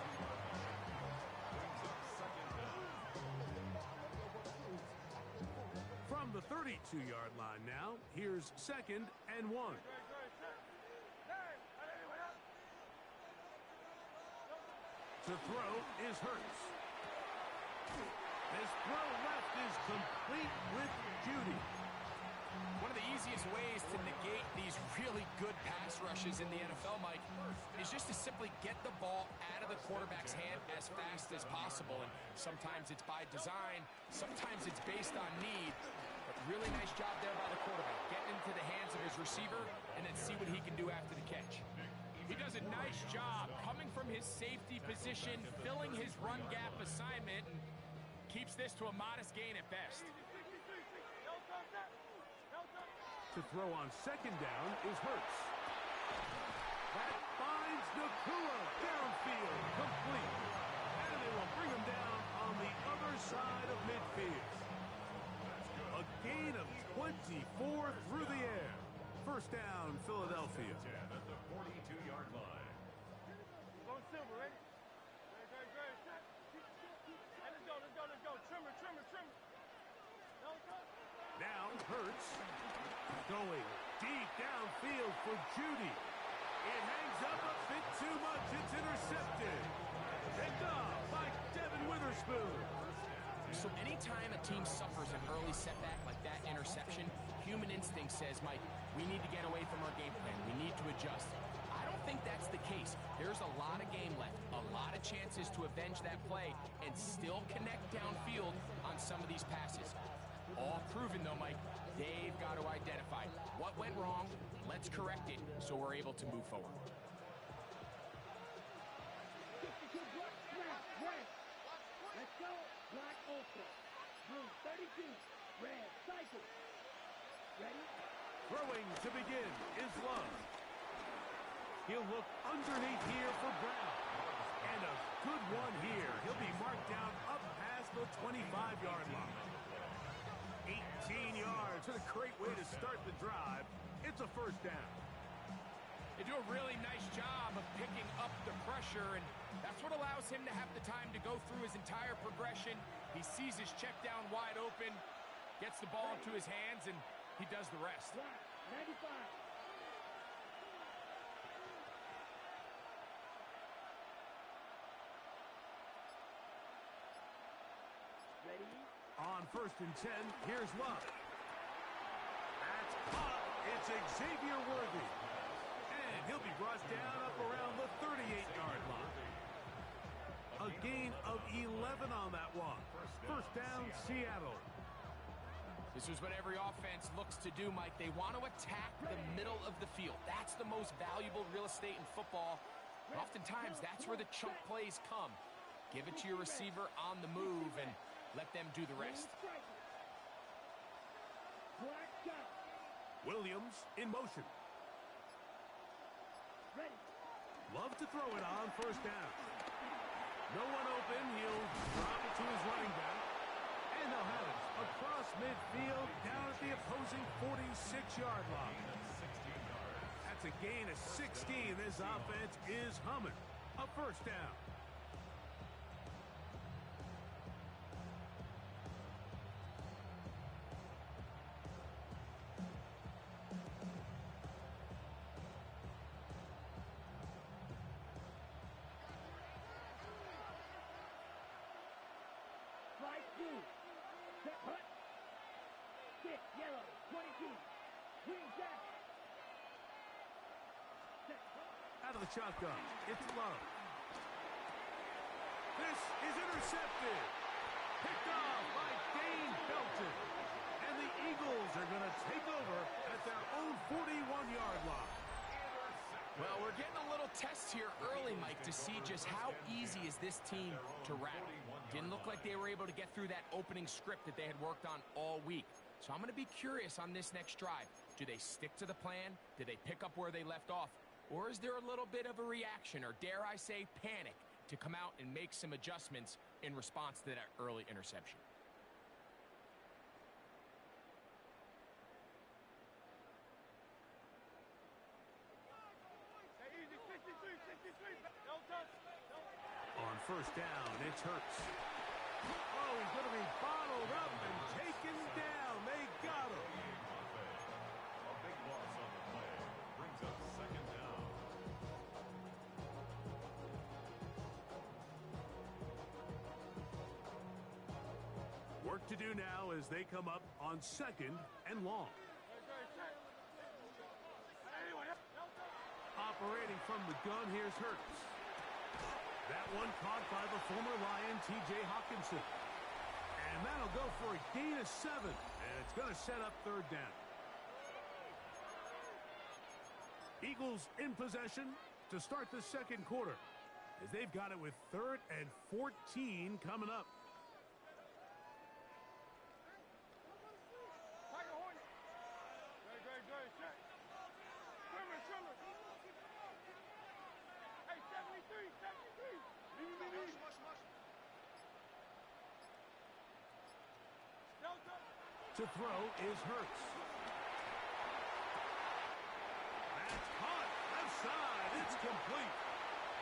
From the 32-yard line now, here's 2nd and 1. To throw is Hurts. His throw left is complete with Judy. One of the easiest ways to negate these really good pass rushes in the NFL, Mike, is just to simply get the ball out of the quarterback's hand as fast as possible. And sometimes it's by design, sometimes it's based on need. But really nice job there by the quarterback. Getting into the hands of his receiver and then see what he can do after the catch. He does a nice job coming from his safety position, filling his run gap assignment, and keeps this to a modest gain at best. To throw on 2nd down is Hurts. That finds Nakua downfield, complete. And they will bring him down on the other side of midfield. A gain of 24 through the air. 1st down, Philadelphia. At the 42-yard line. Going silver, ready? Great. Hey, let's go. Trimmer. Now Hurts going deep downfield for Judy. It hangs up a bit too much. It's intercepted. Picked off by Devin Witherspoon. So anytime a team suffers an early setback like that interception, human instinct says, Mike, we need to get away from our game plan. We need to adjust. I don't think that's the case. There's a lot of game left, a lot of chances to avenge that play and still connect downfield on some of these passes. All proven, though, Mike, they've got to identify what went wrong, let's correct it so we're able to move forward. Red, cycle. Ready? Throwing to begin is Love. He'll look underneath here for Brown. And a good one here. He'll be marked down up past the 25-yard line. 18 yards. What a great way to start the drive. It's a first down. They do a really nice job of picking up the pressure, and that's what allows him to have the time to go through his entire progression. He sees his check down wide open, gets the ball into his hands, and he does the rest. 95. Ready? On 1st and 10, here's Love. That's caught. It's Xavier Worthy. And he'll be brought down up around the 38-yard line. A gain of 11 on that one. First down, Seattle. This is what every offense looks to do, Mike. They want to attack the middle of the field. That's the most valuable real estate in football. And oftentimes, that's where the chunk plays come. Give it to your receiver on the move and let them do the rest. Williams in motion. Love to throw it on 1st down. No one open. He'll drop it to his running back. And they'll have it across midfield down at the opposing 46-yard line. That's a gain of 16. This offense is humming. A first down. Yellow, 22. Green jacket. Out of the shotgun, it's Love. This is intercepted. Picked off by Dane Belton. And the Eagles are going to take over at their own 41-yard line. Well, we're getting a little test here early, Mike, to see just how easy is this team to rattle. Didn't look like they were able to get through that opening script that they had worked on all week. So I'm going to be curious on this next drive. Do they stick to the plan? Do they pick up where they left off? Or is there a little bit of a reaction, or dare I say panic, to come out and make some adjustments in response to that early interception? On 1st down, it's Hurts. Oh, he's going to be bottled up and taken down. They got him. A big loss on the play brings up 2nd down. Work to do now as they come up on 2nd and long. Operating from the gun, here's Hurts. That one caught by the former Lion, T.J. Hawkinson. And that'll go for a gain of 7. And it's going to set up 3rd down. Eagles in possession to start the 2nd quarter, as they've got it with 3rd and 14 coming up. To throw is Hurts. That's caught left side. It's complete.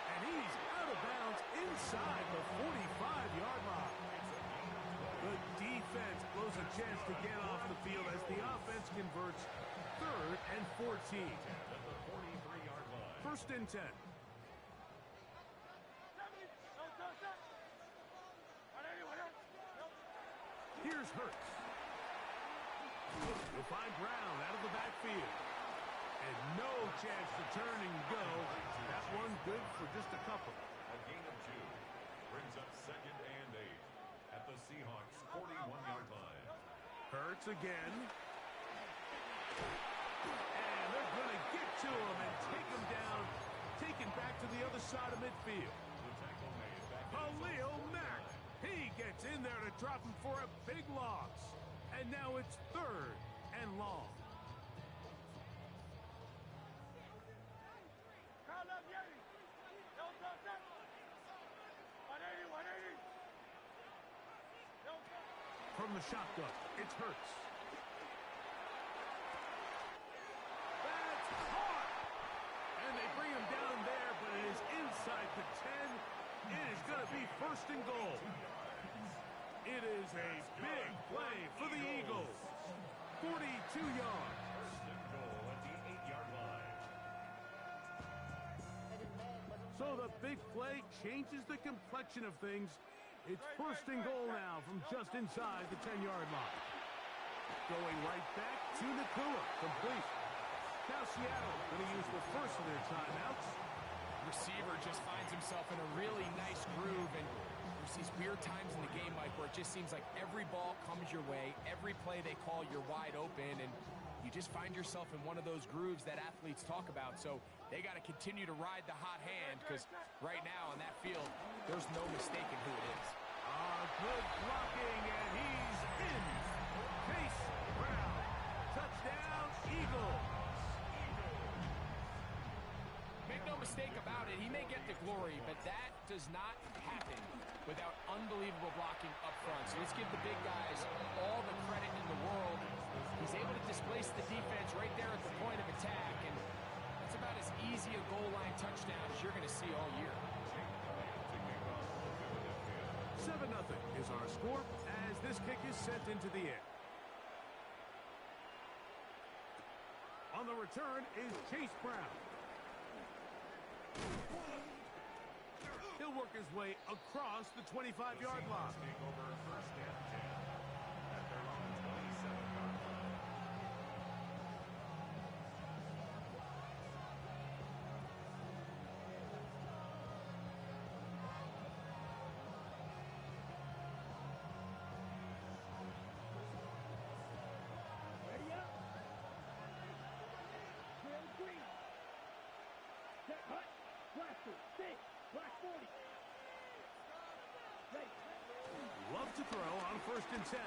And he's out of bounds inside the 45-yard line. The defense blows a chance to get off the field as the offense converts 3rd and 14. At the 43-yard line. 1st and 10. Here's Hurts. You'll find Brown out of the backfield. And no chance to turn and go. That one good for just a couple. A gain of 2 brings up 2nd and 8 at the Seahawks' 41-yard line. Hurts again. And they're going to get to him and take him down. Taken back to the other side of midfield. The tackle made back Khalil Mack. He gets in there to drop him for a big loss. And now it's 3rd and long. From the shotgun, it's Hurts. That's caught! And they bring him down there, but it is inside the 10. It is going to be 1st and goal. It is a big play for the Eagles. 42 yards. First and goal at the 8-yard line. So the big play changes the complexion of things. It's 1st and goal now from just inside the 10-yard line. Going right back to Nakua. Complete. Now Seattle going to use the first of their timeouts. Receiver just finds himself in a really nice groove, and there's these weird times in the game, Mike, where it just seems like every ball comes your way, every play they call, you're wide open, and you just find yourself in one of those grooves that athletes talk about. So they got to continue to ride the hot hand, because right now on that field, there's no mistaking who it is. Good blocking, and he's in. Chase Brown. Touchdown, Eagles. Make no mistake about it, he may get the glory, but that does not happen without unbelievable blocking up front. So let's give the big guys all the credit in the world. He's able to displace the defense right there at the point of attack, and that's about as easy a goal line touchdown as you're going to see all year. 7-0 is our score as this kick is sent into the air. On the return is Chase Brown. He'll work his way across the 25-yard line. Take over 1st and 10 at their own 27-yard line. Ready up. Drill green. Set hut. Blaster. Stick. Black 40. Ready. Love to throw on 1st and 10.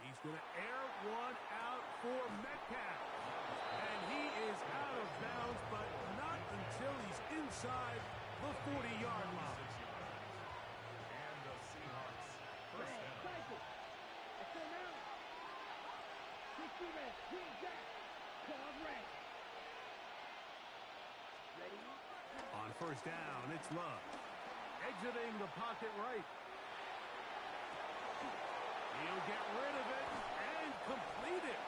He's going to air one out for Metcalf. And he is out of bounds, but not until he's inside the 40-yard line. And the Seahawks 1st down. Cycle. I turn out. 60 red. Green jack. Claws red. Ready. On 1st down, it's Love. Exiting the pocket right. He'll get rid of it and complete it.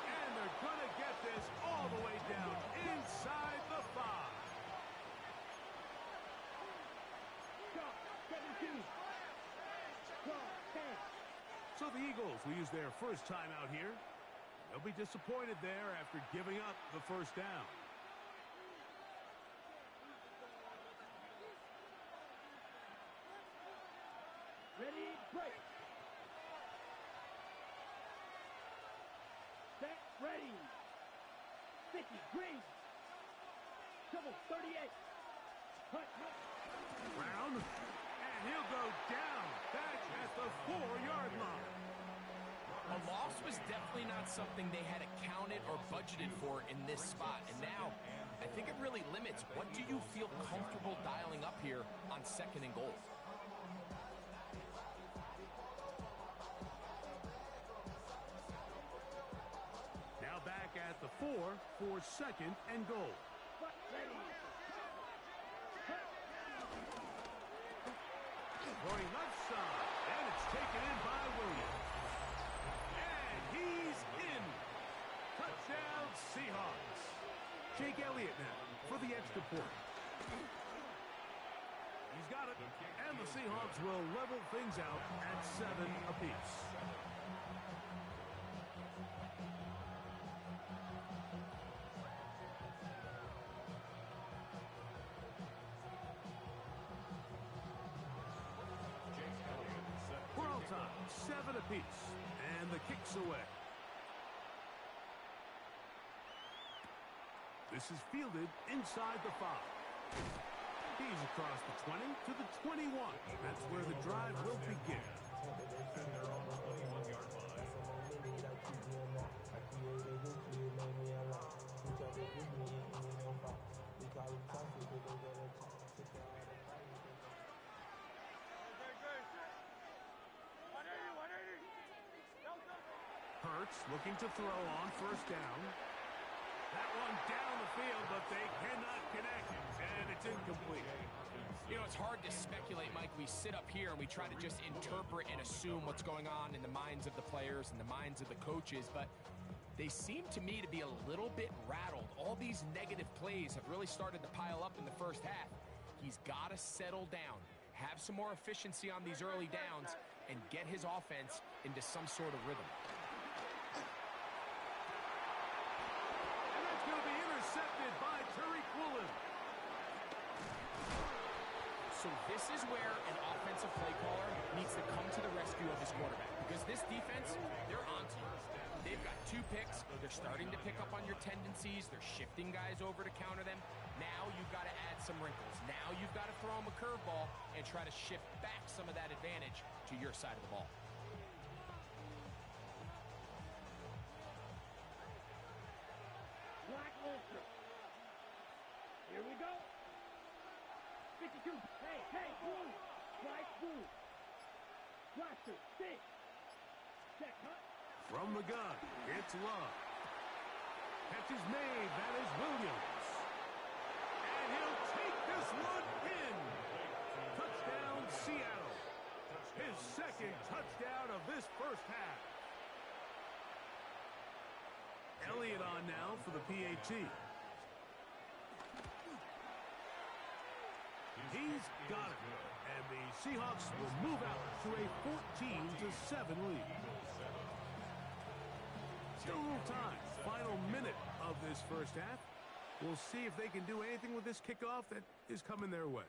And they're going to get this all the way down inside the 5. Stop. 17. Claw 10. So the Eagles will use their first timeout here. They'll be disappointed there after giving up the 1st down. Ready, break. Set, ready. 50, green. Double, 38. Hut. Brown, and he'll go down back at the 4-yard line. A loss was definitely not something they had accounted or budgeted for in this spot. And now, I think it really limits what do you feel comfortable dialing up here on 2nd and goal. Now back at the 4 for 2nd and goal. Throwing left side, and it's taken in by Williams. And he's in. Touchdown, Seahawks. Jake Elliott now for the extra point. He's got it, and the Seahawks will level things out at 7 apiece. We're all tied, 7 apiece, and the kick's away. This is fielded inside the 5. He's across the 20 to the 21. That's where the drive will begin. And they're on the 21-yard line. Hurts looking to throw on first down. That one down the field, but they cannot connect, and it's incomplete. You know, it's hard to speculate, Mike. We sit up here and we try to just interpret and assume what's going on in the minds of the players and the minds of the coaches, but they seem to me to be a little bit rattled. All these negative plays have really started to pile up in the first half. He's got to settle down, have some more efficiency on these early downs, and get his offense into some sort of rhythm. And that's going to be intercepted by Tariq Woolen. So this is where an offensive play caller needs to come to the rescue of his quarterback, because this defense, they're on to you. They've got 2 picks. They're starting to pick up on your tendencies. They're shifting guys over to counter them. Now you've got to add some wrinkles. Now you've got to throw them a curveball and try to shift back some of that advantage to your side of the ball. Black Ultra. Here we go. 52. Hey, blue. Strike blue. Roster, stick. Check, cut. From the gun, it's Love. Catch is made. That is Williams. And he'll take this one in. Touchdown, Seattle. His second touchdown of this first half. Elliott on now for the PAT. He's got it. And the Seahawks will move out to a 14-7 lead. Still a little time. Final minute of this first half. We'll see if they can do anything with this kickoff that is coming their way.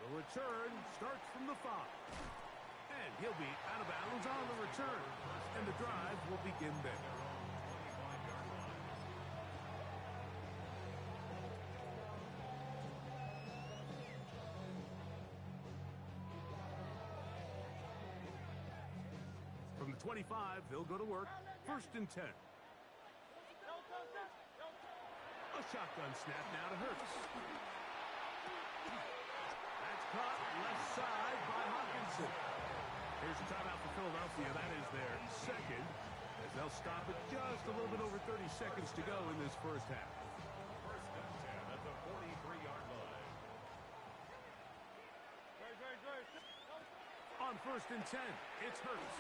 The return starts from the 5. And he'll be out of bounds on the return. And the drive will begin there. From the 25, they'll go to work. 1st and 10. A shotgun snap now to Hurts. That's caught left side by Hawkinson. Here's a timeout for Philadelphia. That is their second, as they'll stop it just a little bit over 30 seconds to go in this first half. 1st and 10 at the 43-yard line. On 1st and 10, it's Hurts.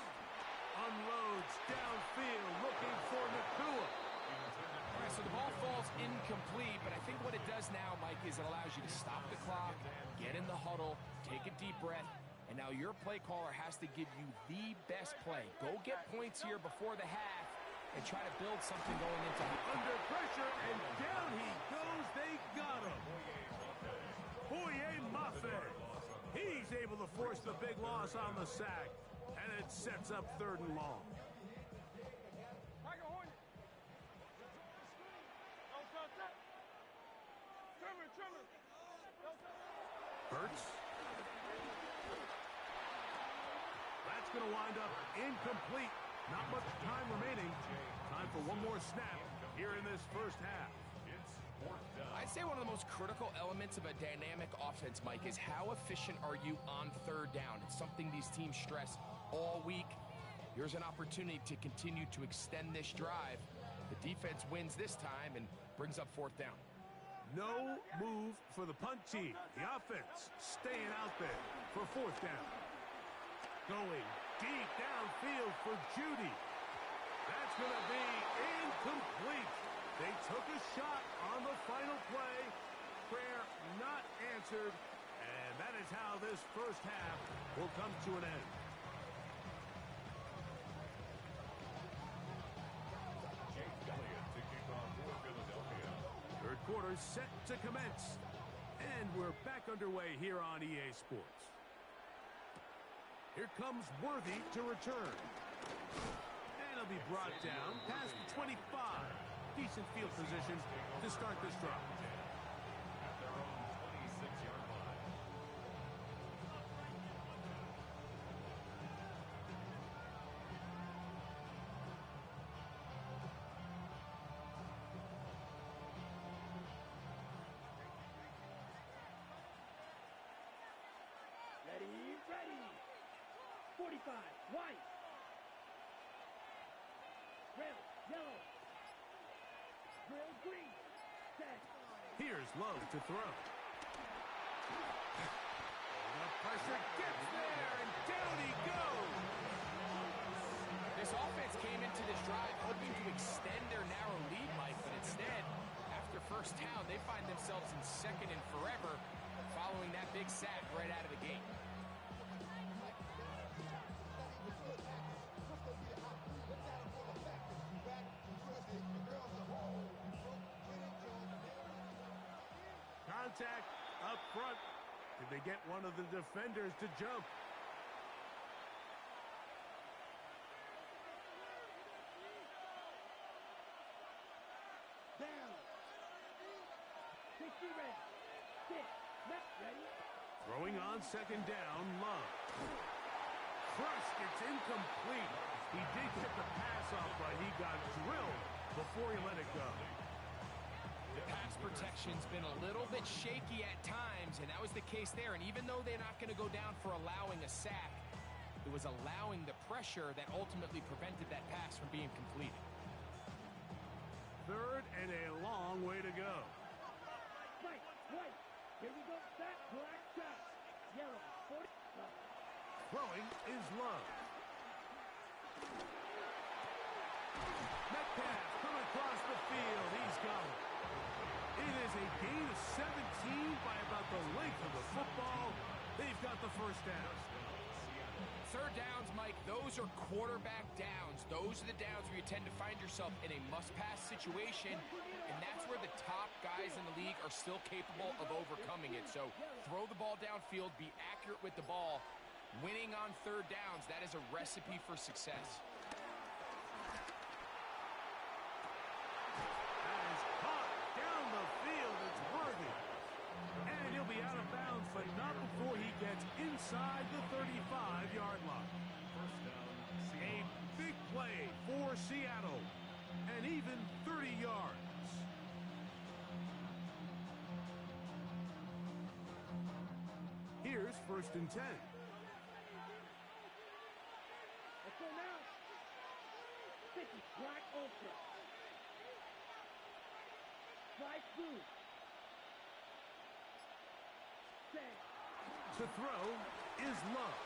Unloads downfield, looking for Nakua. All right, so the ball falls incomplete, but I think what it does now, Mike, is it allows you to stop the clock, get in the huddle, take a deep breath, and now your play caller has to give you the best play. Go get points here before the half and try to build something going into the under pressure, and down he goes. They got him. Boye Mafe. He's able to force the big loss on the sack, and it sets up 3rd and long. Hurts. That's going to wind up incomplete. Not much time remaining. Time for one more snap here in this first half. I'd say one of the most critical elements of a dynamic offense, Mike, is how efficient are you on 3rd down. It's something these teams stress all week. Here's an opportunity to continue to extend this drive. The defense wins this time and brings up 4th down. No move for the punt team. The offense staying out there for 4th down. Going deep downfield for Judy. That's going to be incomplete. They took a shot on the final play. Prayer not answered. And that is how this first half will come to an end. Jake Elliott to kick off for Philadelphia. 3rd quarter set to commence. And we're back underway here on EA Sports. Here comes Worthy to return. And he'll be brought down past the 25. Decent field position to start this drive. At their own 26-yard 45, white. Red, yellow. Grill, green. Set. Here's Love to throw. The pressure gets there, and down he goes. This offense came into this drive hoping to extend their narrow lead, Mike, but instead, after first down, they find themselves in second and forever following that big sack right out of the gate. Contact up front. Did they get one of the defenders to jump? Down. 60 red. 6. Left. Ready. Throwing on second down, Love. Crushed, it's incomplete. He did get the pass off, but he got drilled before he let it go. The pass protection's been a little bit shaky at times, and that was the case there. And even though they're not going to go down for allowing a sack, it was allowing the pressure that ultimately prevented that pass from being completed. Third and a long way to go. White, white. Here we go. Back, black, shot. Yellow, 40. Throwing is Love. Metcalf coming across the field. He's gone. It is a gain of 17 by about the length of the football. They've got the first down. Third downs, Mike, those are quarterback downs. Those are the downs where you tend to find yourself in a must-pass situation, and that's where the top guys in the league are still capable of overcoming it. So throw the ball downfield, be accurate with the ball. Winning on third downs, that is a recipe for success. That is caught down the field. It's Worthy. And he'll be out of bounds, but not before he gets inside the 35-yard line. First down, A big play for Seattle. And even 30 yards. Here's first and 10. Let's go now. 50, black, ultra. Fly through. Set. To throw is Love.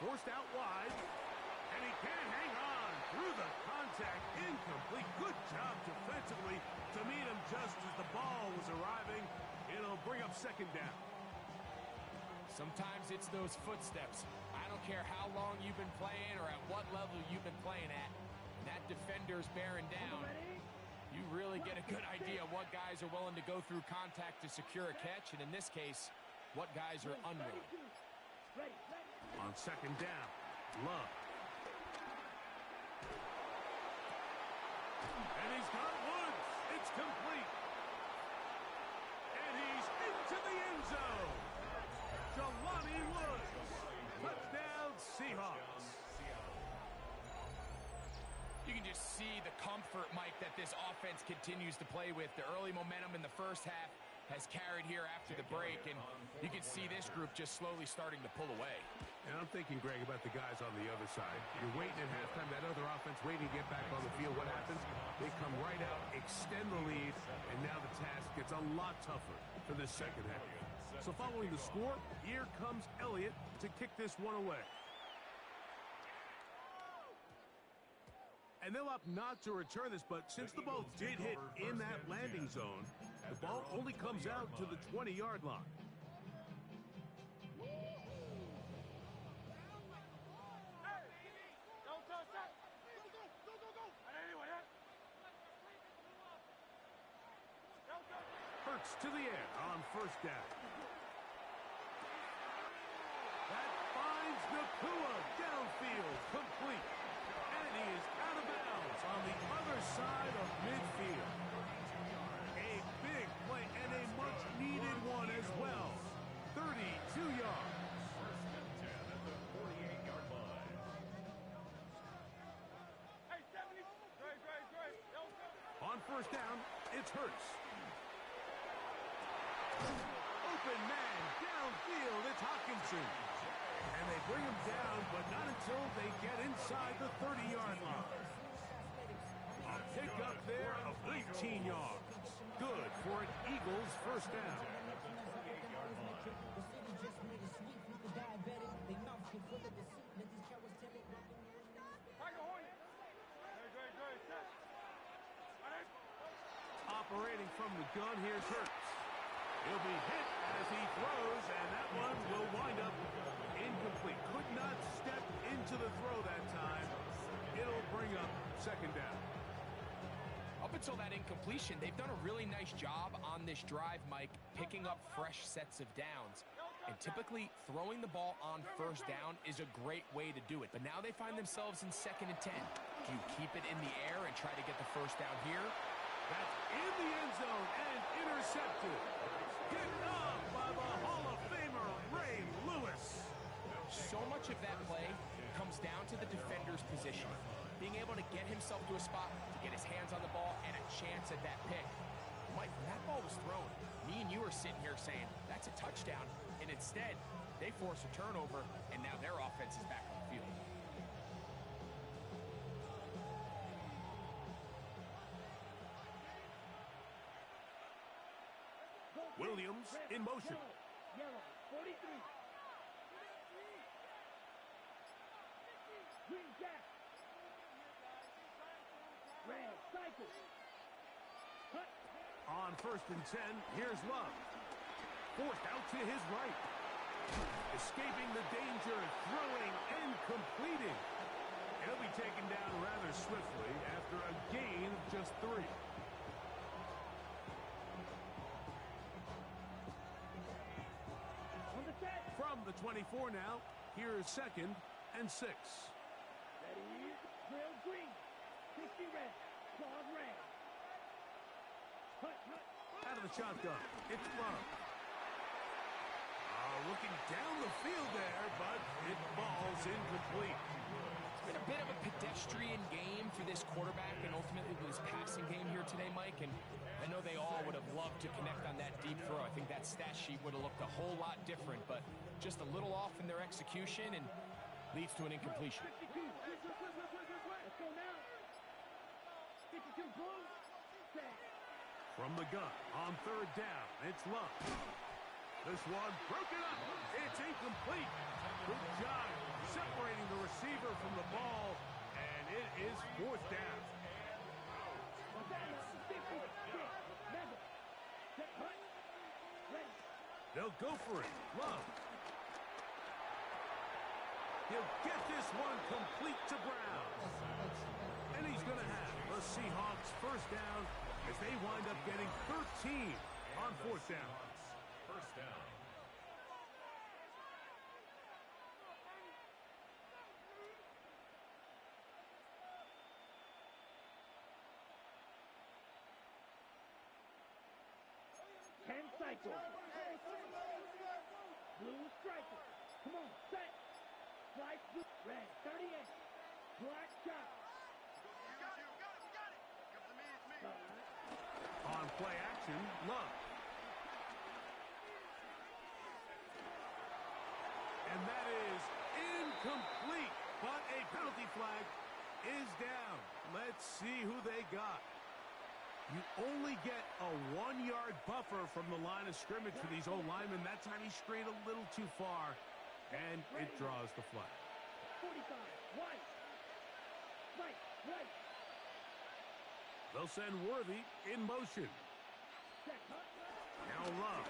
Forced out wide. And he can't hang on through the contact. Incomplete. Good job defensively to meet him just as the ball was arriving. It'll bring up second down. Sometimes it's those footsteps. I don't care how long you've been playing or at what level you've been playing at. And that defender's bearing down. You really get a good idea of what guys are willing to go through contact to secure a catch, and in this case, what guys are unwilling. On second down, Love. And he's got Woods. It's complete. And he's into the end zone. Jelani Woods. Touchdown, Seahawks. You can just see the comfort, Mike, that this offense continues to play with. The early momentum in the first half has carried here after the break, and you can see this group just slowly starting to pull away. And I'm thinking, Greg, about the guys on the other side. You're waiting at halftime, that other offense waiting to get back on the field. What happens? They come right out, extend the lead, and now the task gets a lot tougher for this second half. So following the score, here comes Elliott to kick this one away. And they'll opt not to return this, but since the ball did hit in that landing zone, the ball only comes out to the 20-yard line. Hurts to the air on first down. That finds Nakua downfield, complete. And he is out of bounds on the other side of midfield. A big play and a much-needed one as well. 32 yards. First and 10 at the 48-yard line. On first down, it's Hurts. Open man downfield, it's Hockenson. And they bring him down, but not until they get inside the 30-yard line. A pickup there of 19 yards. Good for an Eagles first down. Operating from the gun, here's Hurts. He'll be hit as he throws, and that one will wind up incomplete. Could not step into the throw that time. It'll bring up second down. Up until that incompletion, they've done a really nice job on this drive, Mike, picking up fresh sets of downs. And typically, throwing the ball on first down is a great way to do it. But now they find themselves in 2nd and 10. Do you keep it in the air and try to get the first down here? That's in the end zone and intercepted. Picked off by the Hall of Famer, Ray Lewis. So much of that play comes down to the defender's position. Being able to get himself to a spot, to get his hands on the ball, and a chance at that pick. Mike, when that ball was thrown, me and you are sitting here saying, that's a touchdown. And instead, they force a turnover, and now their offense is back on the field. Williams in motion. Yellow, 43. Green jack. Red, cycle. Cut. On 1st and 10, here's Love. Forced out to his right. Escaping the danger, throwing and completing. He'll be taken down rather swiftly after a gain of just 3. From the 24 now, here is 2nd and 6. Ready, drill green. 60 red, claws red. Cut, cut. Out of the shotgun, it's Love. Looking down the field there, but it falls incomplete. It's been a bit of a pedestrian game for this quarterback and ultimately this passing game here today, Mike. And I know they all would have loved to connect on that deep throw. I think that stat sheet would have looked a whole lot different, but just a little off in their execution and leads to an incompletion. Let's go now. 52 blue. Set. From the gun on 3rd down, it's Love. This one broken up. It's incomplete. Good job separating the receiver from the ball, and it is 4th down. They'll go for it. Love. He'll get this one complete to Brown. And he's going to have the Seahawks first down as they wind up getting 13 on 4th down. First down. Cycle. Blue striker. Come on, set. Slice blue. Red, 38. Black chop. On play action, Love. And that is incomplete, but a penalty flag is down. Let's see who they got. You only get a 1-yard buffer from the line of scrimmage for these old linemen. That time he strayed a little too far, and it draws the flag. 45, white. Right, right. They'll send Worthy in motion. Now Love.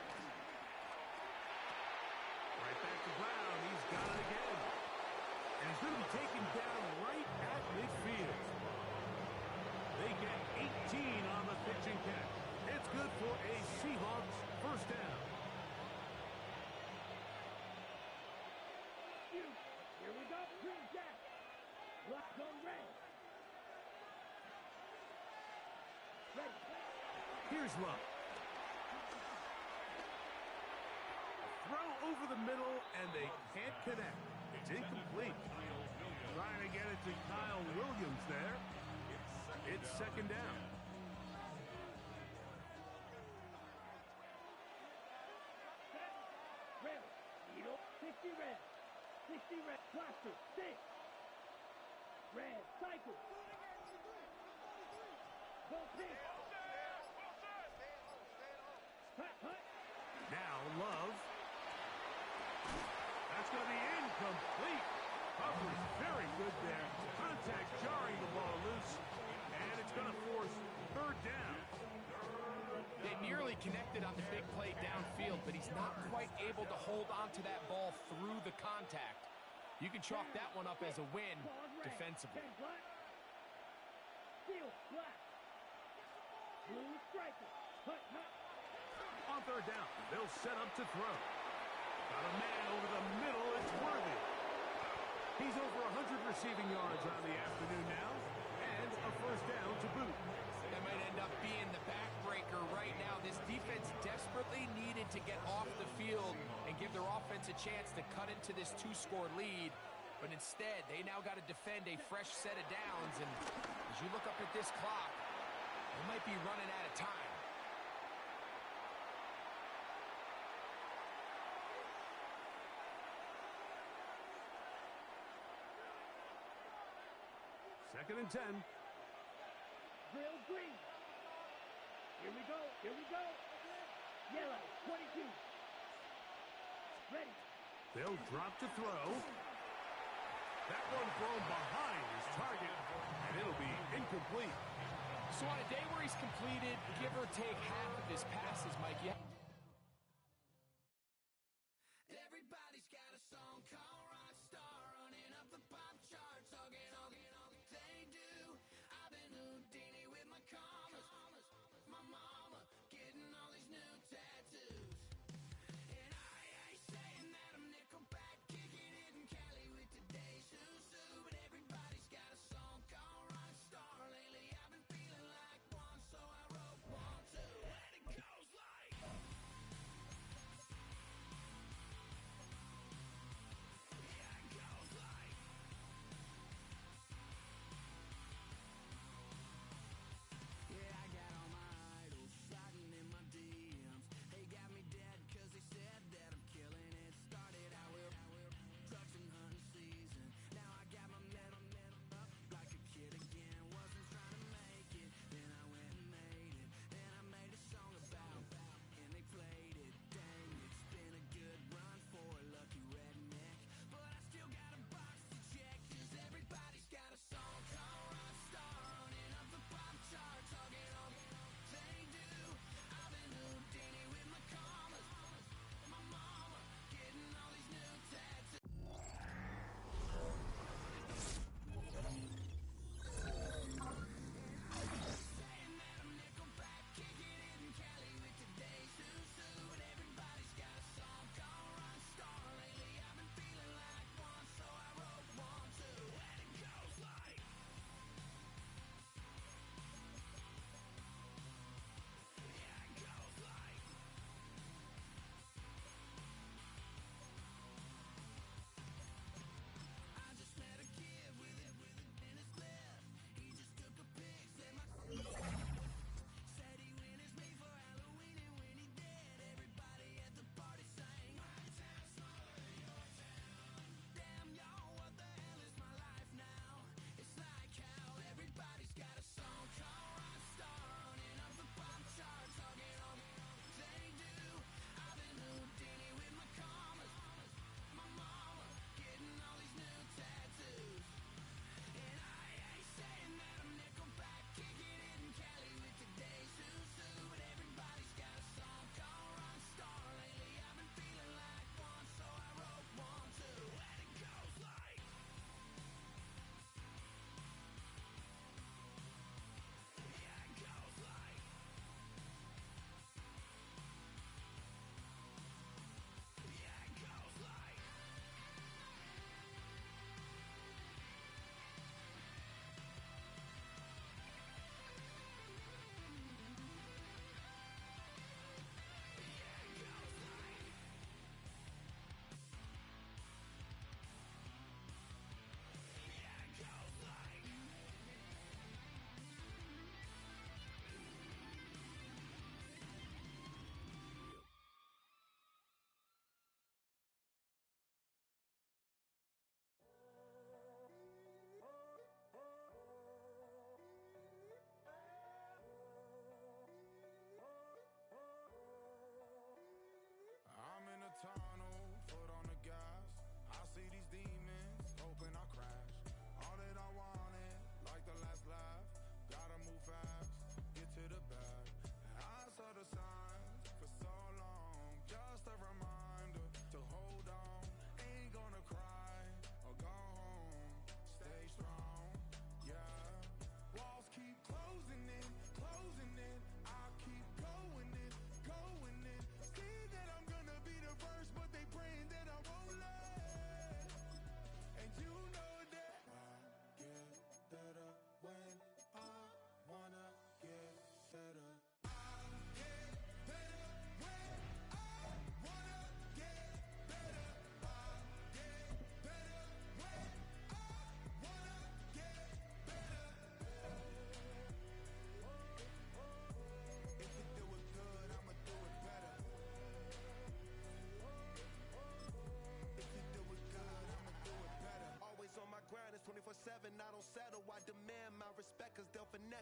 Right back to Brown. He's got it again. And he's going to be taken down right at midfield. They get 18 on the pitch and catch. It's good for a Seahawks first down. Here we go. Green jack. Black on red. Red. Here's Love. Throw over the middle, and they can't connect. It's incomplete. Trying to get it to Kyle Williams there. It's second down. Red. 50 red. 60 red. Cluster. 6. Red. Cycle. Go 6. Hut, hut. Now Love. That's going to be incomplete. Coverage very good there. Contact jarring the ball loose. And it's going to force third down. They nearly connected on the big play downfield, but he's not quite able to hold on to that ball through the contact. You can chalk that one up as a win defensively. Steel, black. Blue striker. Hut, hut. On third down, they'll set up to throw. Got a man over the middle, it's Worthy. He's over 100 receiving yards on the afternoon now, and a first down to boot. That might end up being the backbreaker right now. This defense desperately needed to get off the field and give their offense a chance to cut into this 2-score lead. But instead, they now got to defend a fresh set of downs. And as you look up at this clock, they might be running out of time. Second and 10. Drill green. Here we go. Here we go. Yellow. 22. Ready. They'll drop to throw. That one thrown behind his target, and it'll be incomplete. So on a day where he's completed, give or take half of his passes, Mike, Everybody's got a song called Rockstar, running up the pop charts, hugging, they do. I've been Houdini with my commas, my mama getting all these new tattoos. And I ain't saying that I'm Nickelback, kicking it in Cali with today's Susu, but everybody's got a song called Rockstar. Lately I've been feeling like one, so I wrote one too. And it goes like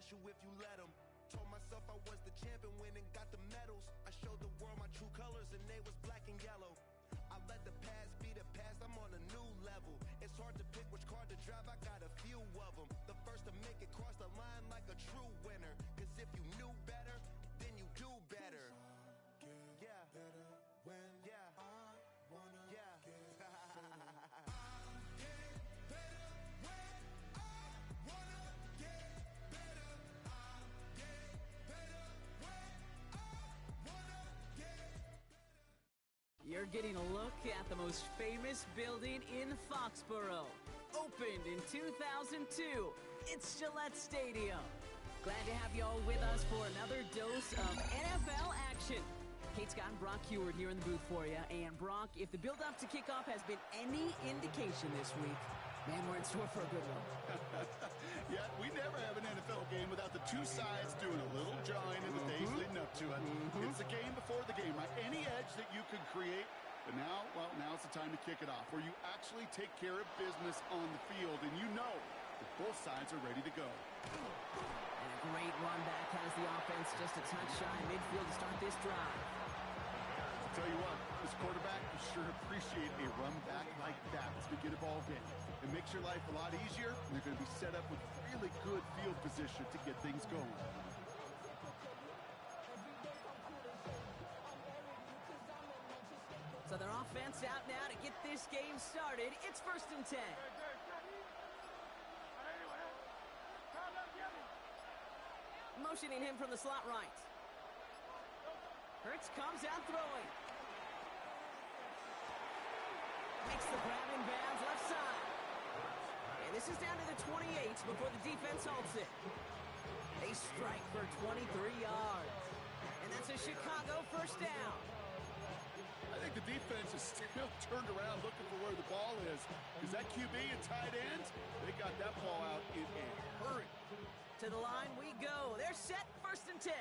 you if you let them. Told myself I was the champion, went and got the medals. I showed the world my true colors and they was black and yellow. I let the past be the past, I'm on a new level. It's hard to pick which card to drive, I got a few of them. The first to make it cross the line like a true winner. Cause if you knew better, then you do better. Yeah. Better when I wanna get better. You're getting a look at the most famous building in Foxborough. Opened in 2002, it's Gillette Stadium. Glad to have you all with us for another dose of NFL action. Kate Scott and Brock Heward here in the booth for you. And Brock, if the build-up to kickoff has been any indication this week, man, we're in store for a good one. Yeah, we never have an NFL game without the two sides doing a little jawing in the days leading up to it. It's the game before the game, right? Any edge that you could create. But now, well, now's the time to kick it off, where you actually take care of business on the field, and you know that both sides are ready to go. And a great run back has the offense just a touch shy midfield to start this drive. I'll tell you what, this quarterback will sure appreciate a run back like that as we get a ball game. It makes your life a lot easier, and they're going to be set up with really good field position to get things going. So their offense out now to get this game started. It's 1st and 10. Motioning him from the slot right. Hurts comes out throwing. Makes the grab in bounds left side. And this is down to the 28 before the defense halts it. They strike for 23 yards. And that's a Chicago first down. I think the defense is still turned around looking for where the ball is. Because that QB and tight end, they got that ball out in a hurry. To the line we go. They're set, 1st and 10.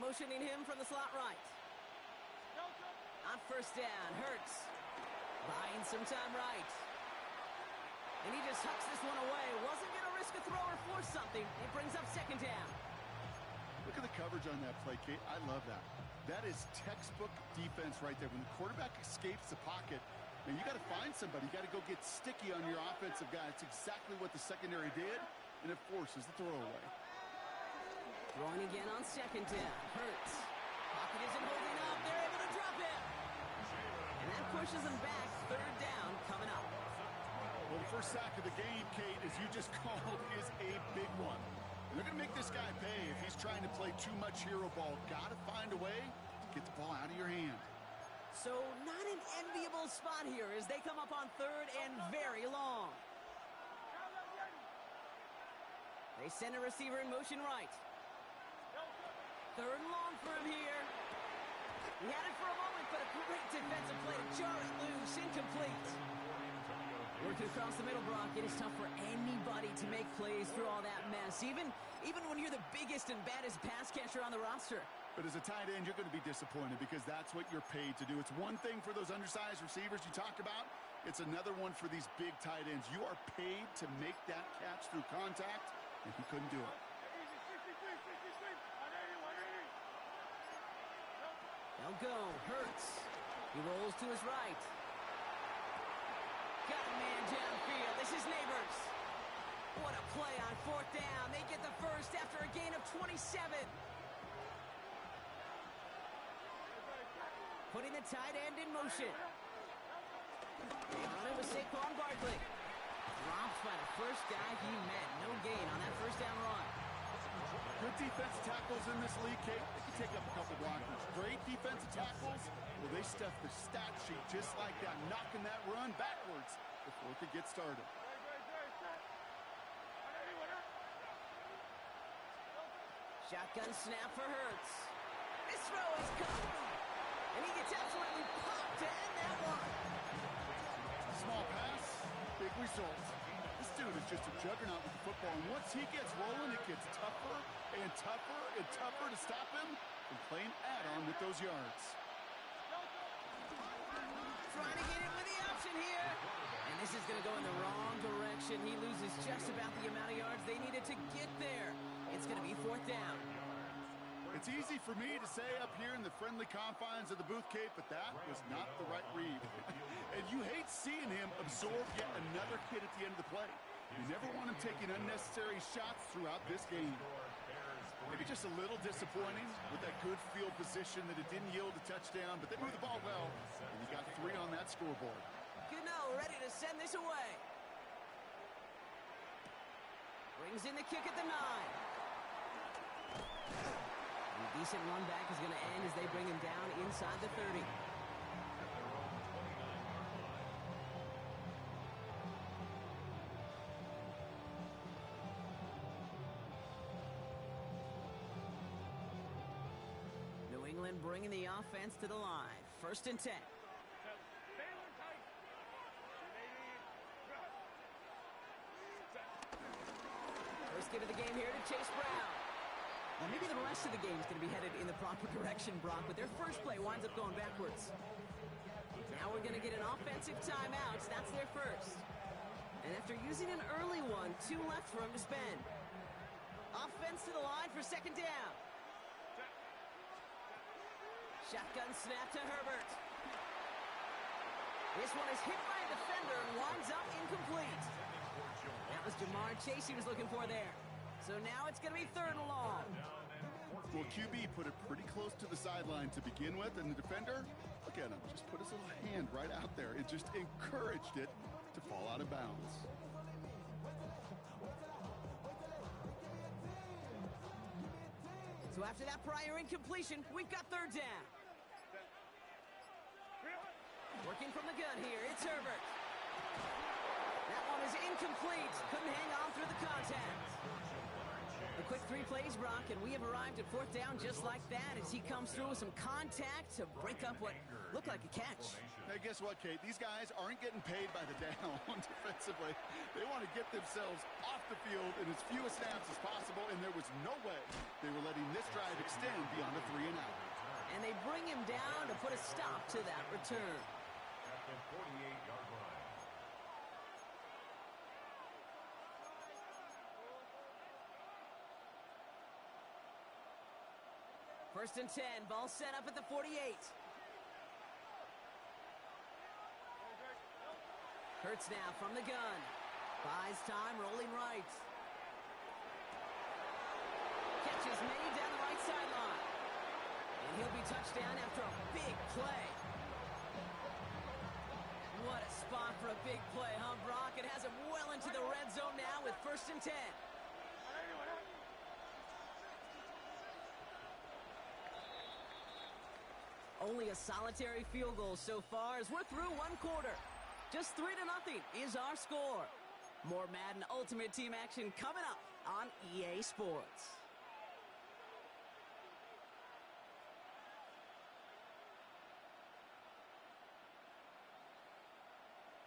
Motioning him from the slot right. On 1st down, Hurts buying some time right. And he just hucks this one away. Wasn't going to risk a throw or force something. It brings up 2nd down. Look at the coverage on that play, Kate. I love that. That is textbook defense right there. When the quarterback escapes the pocket, man, you got to find somebody. You got to go get sticky on your offensive guy. It's exactly what the secondary did, and it forces the throw away. Throwing again on 2nd down. Hurts. Pocket isn't holding up. They're able to drop him. And that pushes them back. 3rd down coming up. Well, the first sack of the game, Kate, as you just called, is a big one. And they're going to make this guy pay if he's trying to play too much hero ball. Got to find a way to get the ball out of your hand. So not an enviable spot here as they come up on 3rd and very long. They send a receiver in motion right. 3rd and long for him here. He had it for a moment, but a great defensive play to jar it loose, incomplete. Working across the middle, Brock, it is tough for anybody to make plays through all that mess, even when you're the biggest and baddest pass catcher on the roster. But as a tight end, you're going to be disappointed because that's what you're paid to do. It's one thing for those undersized receivers you talk about. It's another one for these big tight ends. You are paid to make that catch through contact, and he couldn't do it. They'll go. Hurts. He rolls to his right. Got a man downfield. This is Neighbors. What a play on 4th down. They get the first after a gain of 27. Putting the tight end in motion. They run it with Saquon Barkley. Drops by the first guy he met. No gain on that 1st down run. Good defensive tackles in this league, Kate. They can take up a couple blockers. Great defensive tackles. Well, they stuff the stat sheet just like that, knocking that run backwards before it could get started. Shotgun snap for Hurts. This throw is caught. And he gets absolutely popped to end that one. Small pass, big result. This dude is just a juggernaut with the football, and once he gets rolling, it gets tougher and tougher and tougher to stop him from playing add-on with those yards. Trying to get in with the here. And this is going to go in the wrong direction. He loses just about the amount of yards they needed to get there. It's going to be 4th down. It's easy for me to say up here in the friendly confines of the booth, Kate, but that was not the right read. And you hate seeing him absorb yet another hit at the end of the play. You never want him taking unnecessary shots throughout this game. Maybe just a little disappointing with that good field position that it didn't yield a touchdown, but they moved the ball well, and you got 3 on that scoreboard. Gano ready to send this away. Brings in the kick at the 9. A decent run back is going to end as they bring him down inside the 30. New England bringing the offense to the line. 1st and 10. First give of the game here to Chase Brown. Now maybe the rest of the game is going to be headed in the proper direction, Brock, but their first play winds up going backwards. Now we're going to get an offensive timeout. That's their first. And after using an early one, 2 left for him to spend. Offense to the line for 2nd down. Shotgun snap to Herbert. This one is hit by a defender and winds up incomplete. That was Jamar Chase he was looking for there. So now it's going to be 3rd and long. Well, QB put it pretty close to the sideline to begin with, and the defender, look at him, just put his little hand right out there. It just encouraged it to fall out of bounds. So after that prior incompletion, we've got 3rd down. Working from the gun here, it's Herbert. That one is incomplete. Couldn't hang on through the contact. A quick 3 plays, Brock, and we have arrived at 4th down just like that as he comes through with some contact to break up what looked like a catch. Hey, guess what, Kate? These guys aren't getting paid by the down defensively. They want to get themselves off the field in as few snaps as possible, and there was no way they were letting this drive extend beyond a 3 and out. And they bring him down to put a stop to that return. At the 48-yard line. First and 10, ball set up at the 48. Hurts now from the gun. Buys time, rolling right. Catch is made down the right sideline. And he'll be touched down after a big play. What a spot for a big play, huh, Brock? It has him well into the red zone now with 1st and 10. Only a solitary field goal so far as we're through 1 quarter. Just 3-0 is our score. More Madden Ultimate Team action coming up on EA Sports.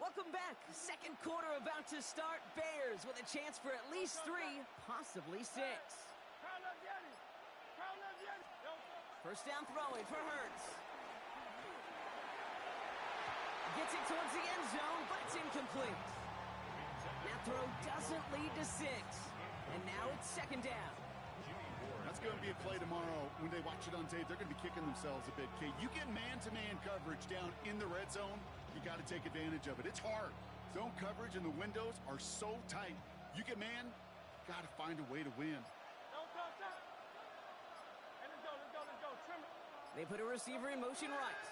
Welcome back. 2nd quarter about to start. Bears with a chance for at least 3, possibly 6. First down throwing for Hurts. Gets it towards the end zone, but it's incomplete. That throw doesn't lead to 6. And now it's 2nd down. That's going to be a play tomorrow. When they watch it on tape, they're going to be kicking themselves a bit. Kate, you get man-to-man coverage down in the red zone, you got to take advantage of it. It's hard. Zone coverage and the windows are so tight. You get man, got to find a way to win. They put a receiver in motion right.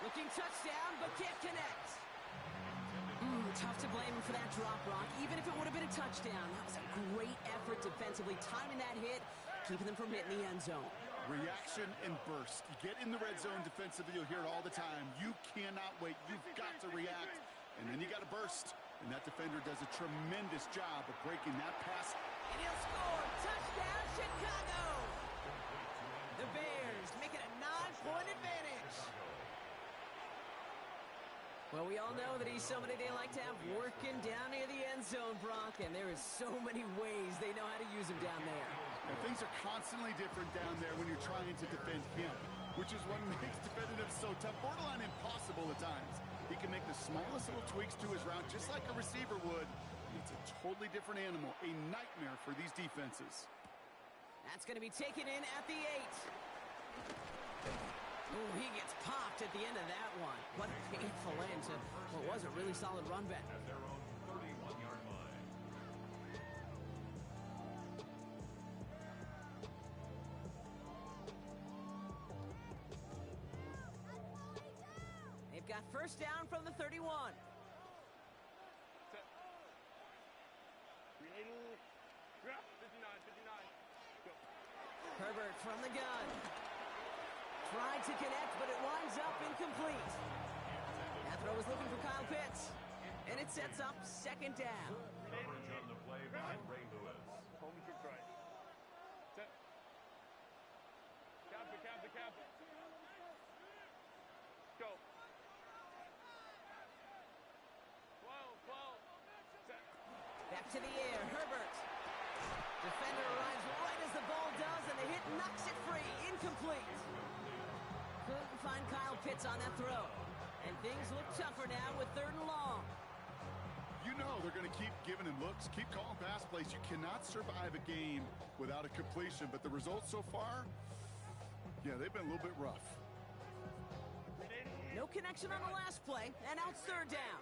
Looking touchdown, but can't connect. Tough to blame him for that drop, Rock. Even if it would have been a touchdown, that was a great effort defensively, timing that hit, keeping them from hitting the end zone. Reaction and burst. You get in the red zone defensively, you'll hear it all the time. You cannot wait. You've got to react, and then you got to burst. And that defender does a tremendous job of breaking that pass. And he'll score. Touchdown, Chicago! The Bears make it a 9-point advantage. Well, we all know that he's somebody they like to have working down near the end zone, Brock, and there is so many ways they know how to use him down there. And things are constantly different down there when you're trying to defend him. which is what makes defending him so tough, borderline impossible at times. He can make the smallest little tweaks to his route just like a receiver would. It's a totally different animal, a nightmare for these defenses. That's going to be taken in at the 8. Ooh, he gets popped at the end of that one. What a painful end to what was a really solid run back. At their own 31-yard line. They've got first down from the 31. Herbert from the gun. Tried to connect, but it winds up incomplete. That throw was looking for Kyle Pitts. And it sets up second down. Coverage on the play by Ray Lewis. Go. Back to the air, Herbert. Defender arrives right as the ball does, and the hit knocks it free. Incomplete. Couldn't find Kyle Pitts on that throw. And things look tougher now with 3rd and long. You know they're going to keep giving him looks, keep calling pass plays. You cannot survive a game without a completion, but the results so far, yeah, they've been a little bit rough. No connection on the last play, and now it's 3rd down.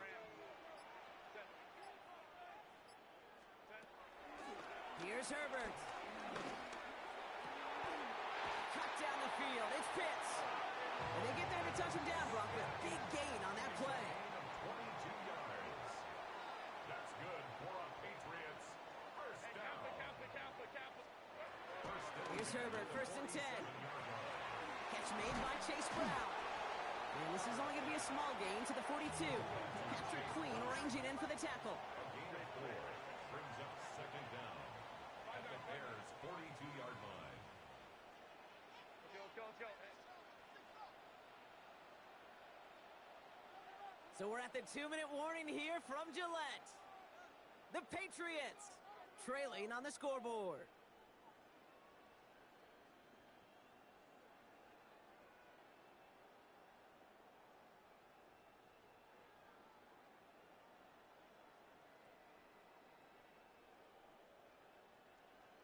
Here's Herbert. Cut down the field. It's Pitts. And they get there to touch him down, Brock, with a big gain on that play. 22 yards. That's good for a Patriots first down. Here's Herbert, 1st and 10. Catch made by Chase Brown. And this is only going to be a small gain to the 42. Patrick Queen ranging in for the tackle. A gain of 4 brings up second down at the Bears' 42-yard line. So we're at the 2-minute warning here from Gillette. The Patriots trailing on the scoreboard.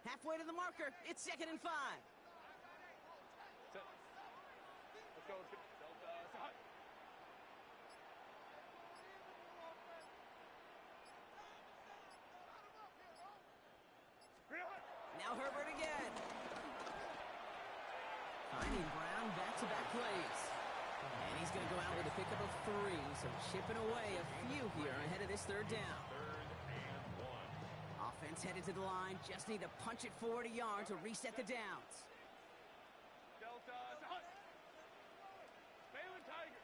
Halfway to the marker, it's 2nd and 5. Let's go. Now Herbert again. Finding Brown back-to-back plays. And he's going to go out with a pickup of 3, so chipping away a few here ahead of this 3rd down. 3rd and 1. Offense headed to the line, just need to punch it forward a yard to reset the downs. Delta. Baylor Tiger.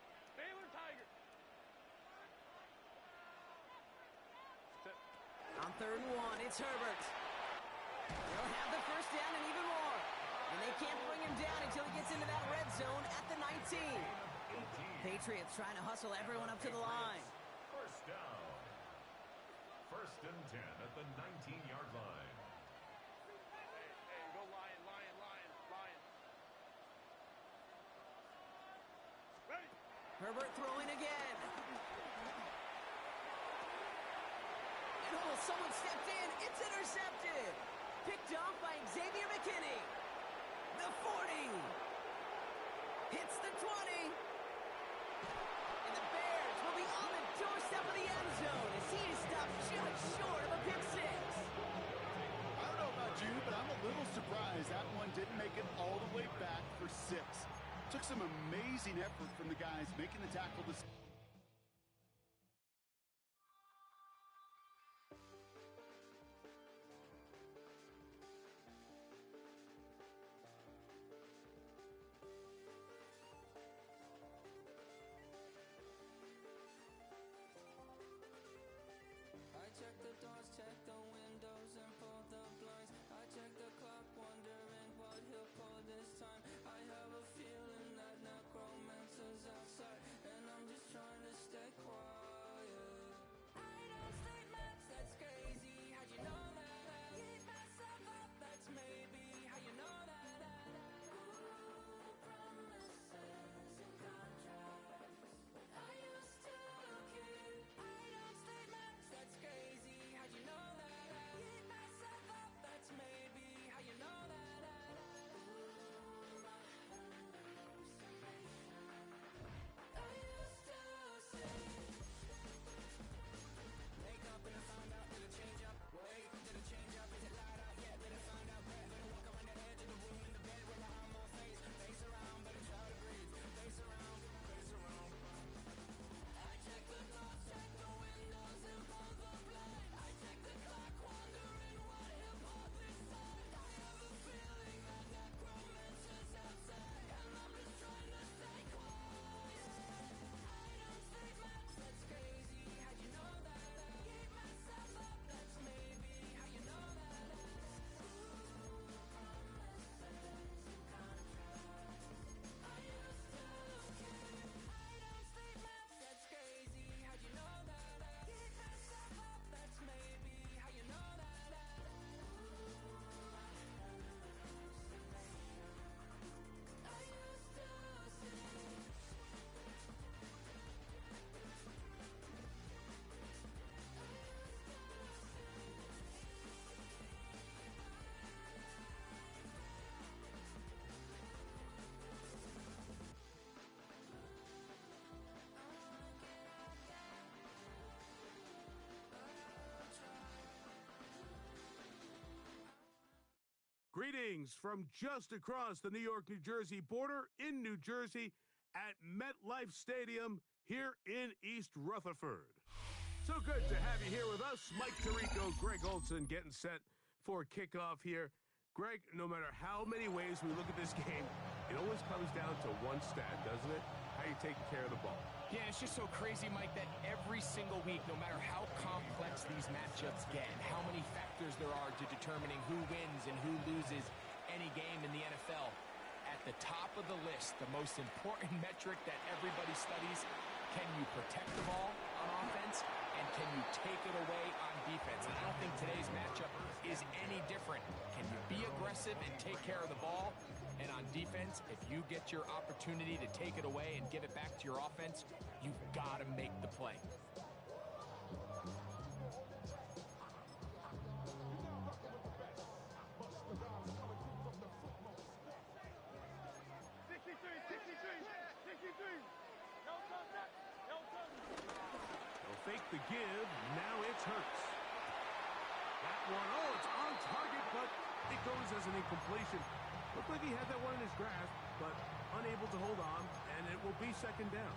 On 3rd and 1, it's Herbert. They'll have the first down and even more. And they can't bring him down until he gets into that red zone at the 19. Patriots trying to hustle everyone up to the line. First down. 1st and 10 at the 19-yard line. Hey, go Lion. Ready? Herbert throwing again. And someone stepped in. It's intercepted. Picked off by Xavier McKinney. The 40. Hits the 20. And the Bears will be on the doorstep of the end zone as he is stopped just short of a pick 6. I don't know about you, but I'm a little surprised that one didn't make it all the way back for 6. Took some amazing effort from the guys making the tackle to... Check the doors, check the windows, and pull the blinds. I check the clock, wondering what he'll pull this time. I have a feeling that necromancer's outside, and I'm just trying Greetings from just across the New York-New Jersey border in New Jersey at MetLife Stadium here in East Rutherford. So good to have you here with us. Mike Tirico, Greg Olson getting set for kickoff here. Greg, no matter how many ways we look at this game, it always comes down to one stat, doesn't it? How you taking care of the ball. Yeah, it's just so crazy, Mike, that every single week, no matter how complex these matchups get and how many factors there are to determining who wins and who loses any game in the NFL, at the top of the list, the most important metric that everybody studies, can you protect the ball on offense and can you take it away on defense? And I don't think today's matchup is any different. Can you be aggressive and take care of the ball? And on defense, if you get your opportunity to take it away and give it back to your offense, you've got to make the play. They'll fake the give. Now it's Hurts. That one, oh, it's on target, but it goes as an incompletion. Looked like he had that one in his grasp, but unable to hold on, and it will be second down.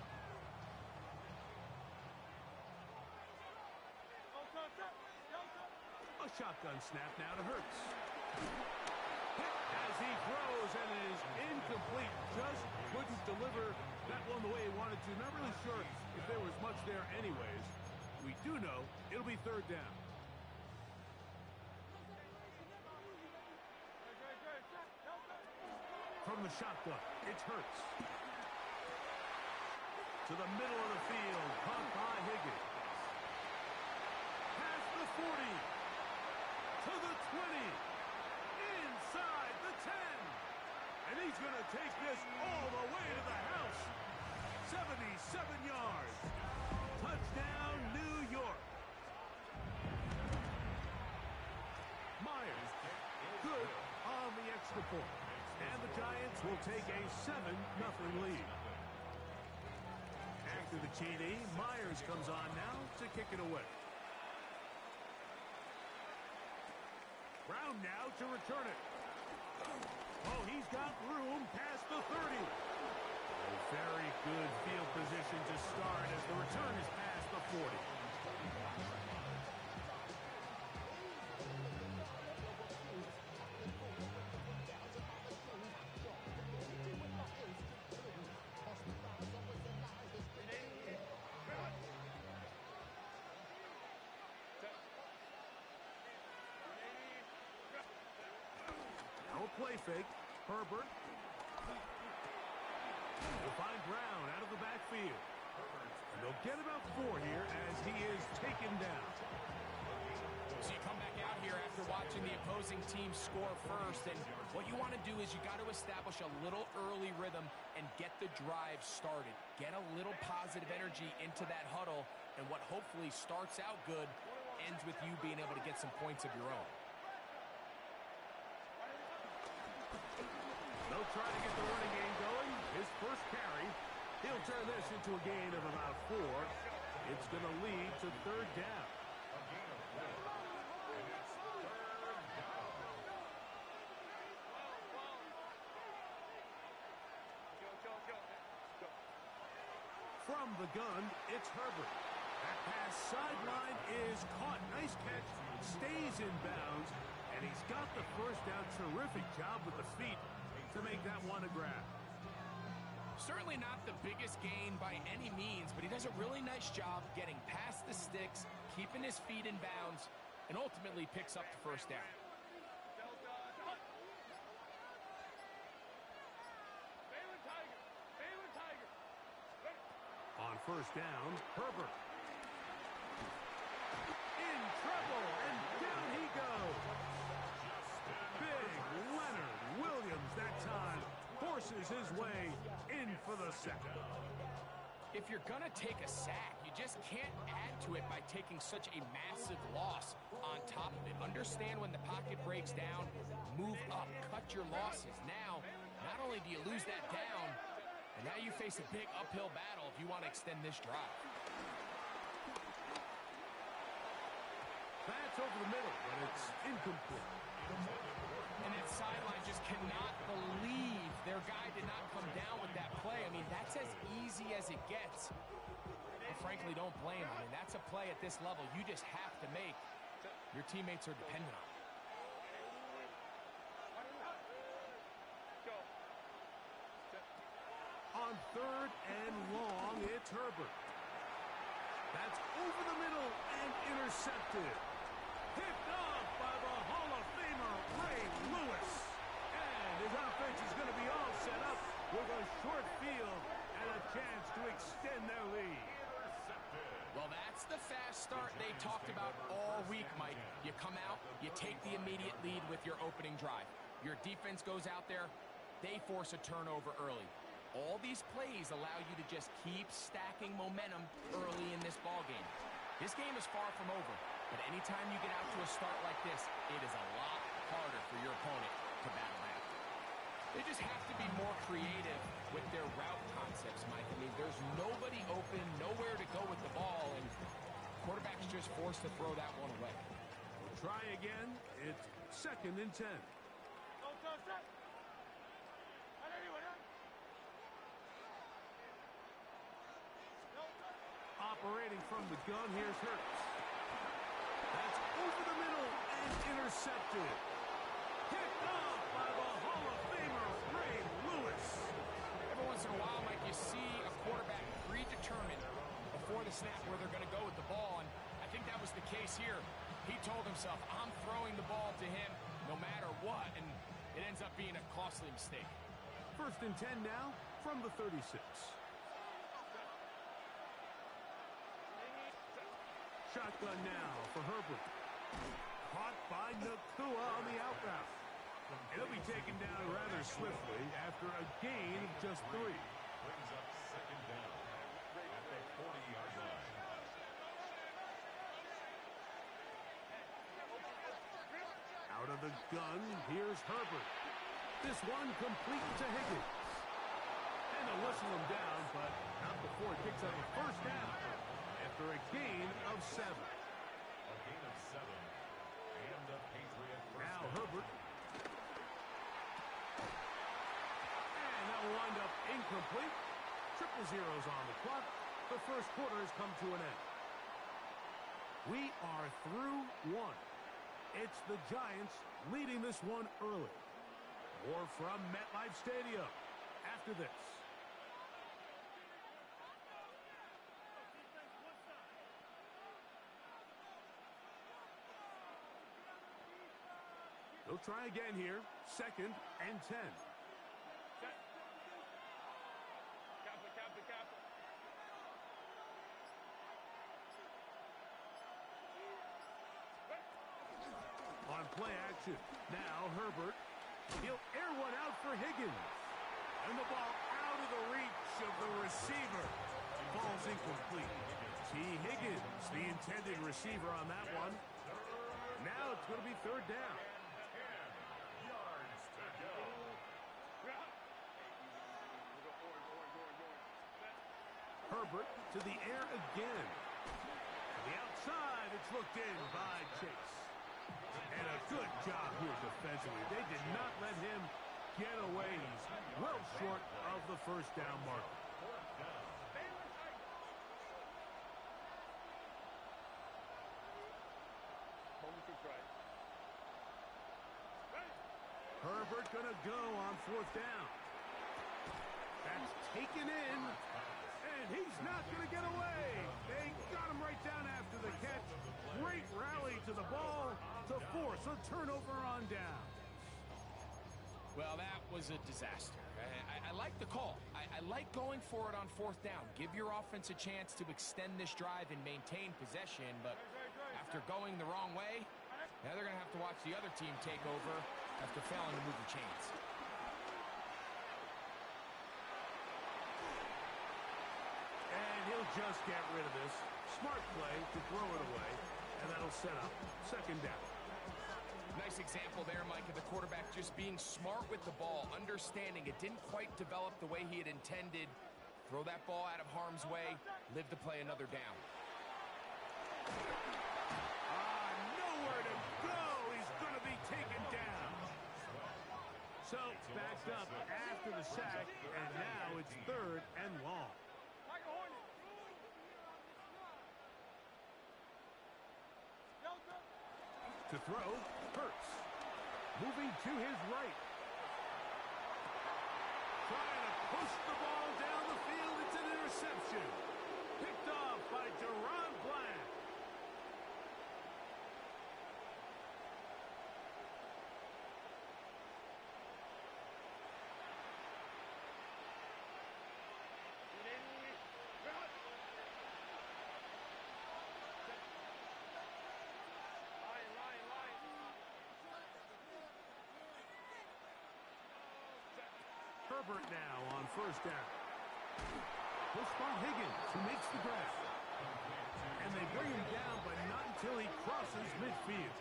A shotgun snap now to Hurts. Hit as he throws, and it is incomplete. Just couldn't deliver that one the way he wanted to. Not really sure if there was much there anyways. We do know it'll be third down. From the shotgun, it's Hurts. To the middle of the field, caught by Higgins. Past the 40. To the 20. Inside the 10. And he's going to take this all the way to the house. 77 yards. Touchdown, New York. Myers, good on the extra point. And the Giants will take a 7-0 lead. After the TD, Myers comes on now to kick it away. Brown now to return it. Oh, he's got room past the 30. A very good field position to start as the return is past the 40. Play fake. Herbert. They'll find Brown out of the backfield. And they'll get about 4 here as he is taken down. So you come back out here after watching the opposing team score first, and what you want to do is you got to establish a little early rhythm and get the drive started. Get a little positive energy into that huddle, and what hopefully starts out good ends with you being able to get some points of your own. They'll try to get the running game going. His first carry. He'll turn this into a gain of about 4. It's going to lead to third down. From the gun, it's Herbert. That pass sideline is caught. Nice catch. Stays in bounds. And he's got the first down. Terrific job with the feet to make that one a grab. Certainly not the biggest gain by any means, but he does a really nice job getting past the sticks, keeping his feet in bounds, and ultimately picks up the first down. On first down, Herbert. In trouble, and down he goes. Big Leonard Williams that time forces his way in for the second. If you're going to take a sack, you just can't add to it by taking such a massive loss on top of it. Understand when the pocket breaks down, move up, cut your losses. Now, not only do you lose that down, and now you face a big uphill battle if you want to extend this drive. That's over the middle, but it's incomplete. And that sideline just cannot believe their guy did not come down with that play. I mean, that's as easy as it gets. But frankly, don't blame him. I mean, that's a play at this level you just have to make. Your teammates are dependent on it. On 3rd and long, it's Herbert. That's over the middle and intercepted. Picked off by the Hall of Famer, Ray Lewis. And his offense is going to be all set up with a short field and a chance to extend their lead. Well, that's the fast start they talked about all week, Mike. You come out, you take the immediate lead with your opening drive. Your defense goes out there, they force a turnover early. All these plays allow you to just keep stacking momentum early in this ballgame. This game is far from over, but anytime you get out to a start like this, it is a lot harder for your opponent to battle back. They just have to be more creative with their route concepts, Mike. I mean, there's nobody open, nowhere to go with the ball, and quarterback's just forced to throw that one away. We'll try again. It's 2nd and 10. Operating from the gun, here's Hurts. That's over the middle and intercepted. Picked off by the Hall of Famer, Ray Lewis. Every once in a while, Mike, you see a quarterback predetermined before the snap where they're going to go with the ball, and I think that was the case here. He told himself, I'm throwing the ball to him no matter what, and it ends up being a costly mistake. 1st and 10 now from the 36. Shotgun now for Herbert. Caught by Nacua on the outroute. He'll be taken down rather swiftly after a gain of just 3. Brings up 2nd down at the 40-yard line. Out of the gun, here's Herbert. This one complete to Higgins. And they'll whistle him down, but not before he picks up a 1st down after a gain of 7. A gain of 7. And the Patriot first Now down. Herbert. And that'll wind up incomplete. 0-0s on the clock. The 1st quarter has come to an end. We are through 1. It's the Giants leading this one early. More from MetLife Stadium after this. They'll try again here. 2nd and 10. On play action. Now Herbert. He'll air one out for Higgins. And the ball out of the reach of the receiver. Ball's incomplete. T. Higgins, the intended receiver on that one. Now it's going to be 3rd down. 10 yards to go. Herbert to the air again. To the outside, it's looked in by Chase. And a good job here defensively. They did not let him get away. He's well short of the 1st down mark. 4th down. Herbert gonna go on 4th down. That's taken in. And he's not gonna get away. They got him right down after the catch. Great rally to the ball to force a turnover on down. Well, that was a disaster. I like the call. I like going for it on 4th down. Give your offense a chance to extend this drive and maintain possession, but after going the wrong way, now they're going to have to watch the other team take over after failing to move the chains. And he'll just get rid of this. Smart play to throw it away, and that'll set up 2nd down. Nice example there, Mike, of the quarterback just being smart with the ball, understanding it didn't quite develop the way he had intended. Throw that ball out of harm's way, live to play another down. Nowhere to go. He's going to be taken down. So, backed up after the sack, and now it's 3rd and long. To throw, Hurts. Moving to his right. Trying to push the ball down the field. It's an interception. Picked off by Deron Bland. Herbert now on 1st down. He'll spot Higgins, who makes the grab. And they bring him down, but not until he crosses midfield.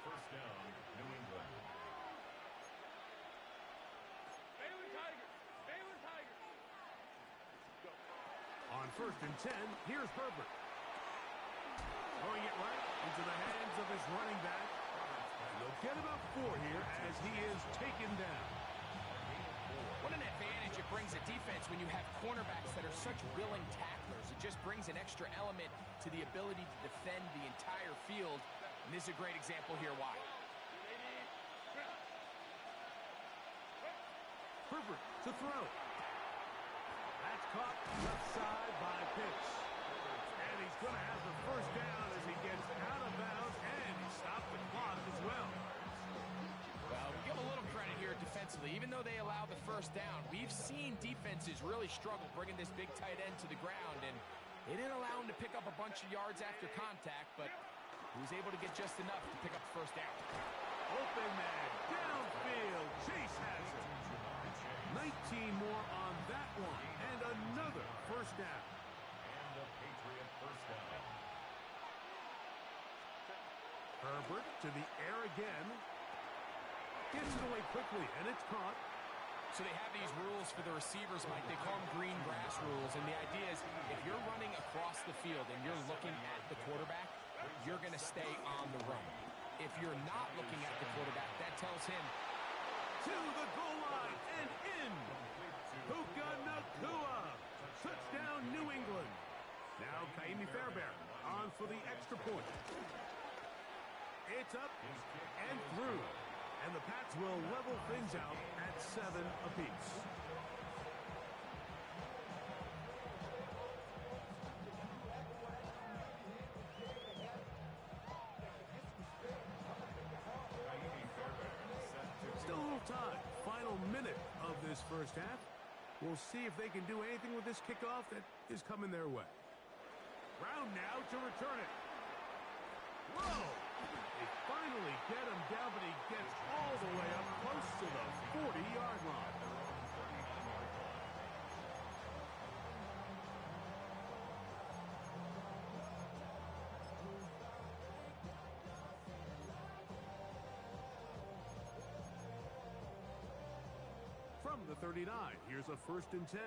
1st down, New England. On 1st and 10, here's Herbert. Throwing it right into the hands of his running back. And they'll get about 4 here as he is taken down. What an advantage it brings a defense when you have cornerbacks that are such willing tacklers. It just brings an extra element to the ability to defend the entire field. And this is a great example here why. Herbert to throw. That's caught left side by Pitts. And he's going to have the 1st down as he gets out of bounds, and he stopped the clock as well. Well, we give a little credit here defensively. Even though they allow the 1st down, we've seen defenses really struggle bringing this big tight end to the ground, and they didn't allow him to pick up a bunch of yards after contact, but he was able to get just enough to pick up the 1st down. Open man, downfield, Chase has it. 19 more on that one, and another 1st down. And a Patriot 1st down. Herbert to the air again. Gets it away quickly, and it's caught. So they have these rules for the receivers, Mike. They call them green grass rules, and the idea is if you're running across the field and you're looking at the quarterback, you're going to stay on the run. If you're not looking at the quarterback, that tells him to the goal line and in. Puka Nacua. Touchdown, New England. Now Kaimi Fairbairn on for the extra point. It's up and through. And the Pats will level things out at 7 apiece. Still a little time. Final minute of this 1st half. We'll see if they can do anything with this kickoff that is coming their way. Brown now to return it. Whoa! They finally get him down, but he gets all the way up close to the 40-yard line. From the 39, here's a 1st and 10.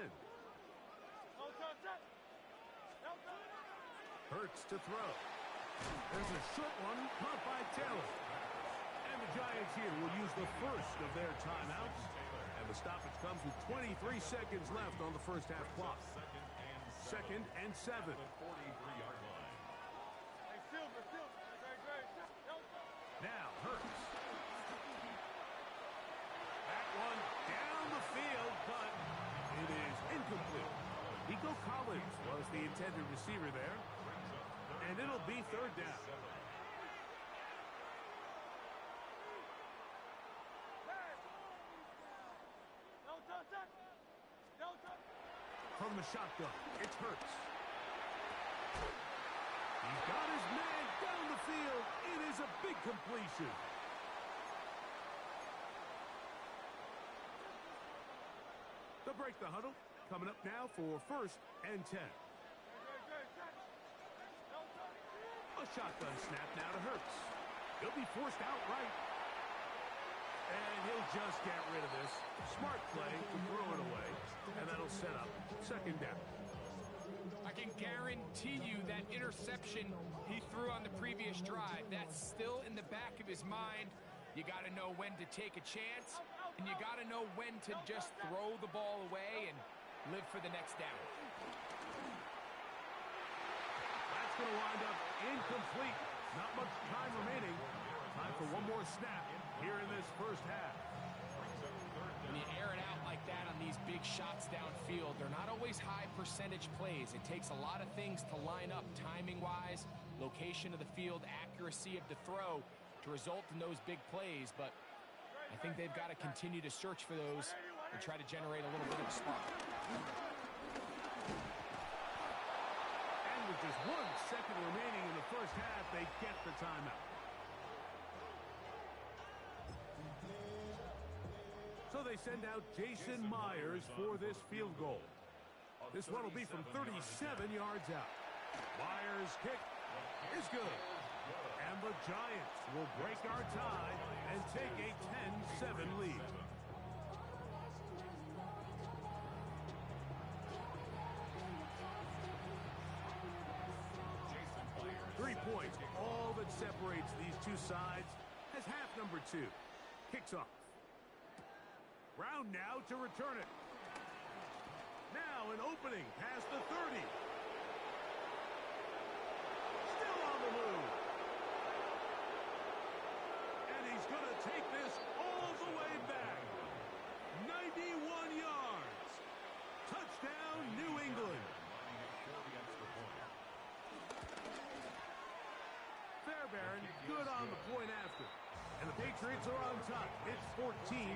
Hurts to throw. There's a short one caught by Taylor. And the Giants here will use the 1st of their timeouts. And the stoppage comes with 23 seconds left on the 1st half clock. 2nd and 7. Now Hurts. That one down the field, but it is incomplete. Nico Collins was the intended receiver there. And it'll be 3rd down. From the shotgun, it's Hurts. He's got his man down the field. It is a big completion. They'll break the huddle. Coming up now for 1st and 10. A shotgun snap now to Hurts. He'll be forced outright. And he'll just get rid of this. Smart play to throw it away. And that'll set up 2nd down. I can guarantee you that interception he threw on the previous drive, that's still in the back of his mind. You got to know when to take a chance, and you got to know when to just throw the ball away and live for the next down. That's going to wind up incomplete. Not much time remaining. Time for one more snap here in this first half. When you air it out like that on these big shots downfield, they're not always high percentage plays. It takes a lot of things to line up timing-wise, location of the field, accuracy of the throw to result in those big plays. But I think they've got to continue to search for those and try to generate a little bit of a spark. And with just 1 second remaining in the first half, they get the timeout. So they send out Jason Myers for this field goal. This one will be from 37 yards out. Myers' kick is good. And the Giants will break our tie and take a 10-7 lead. Points, all that separates these two sides as half number 2 kicks off. Brown now to return it. Now an opening past the 30. Still on the move. And he's going to take this all the way back. 91 yards. Touchdown, New England. Fairbairn good on the point after. And the Patriots are on top. It's 14-10.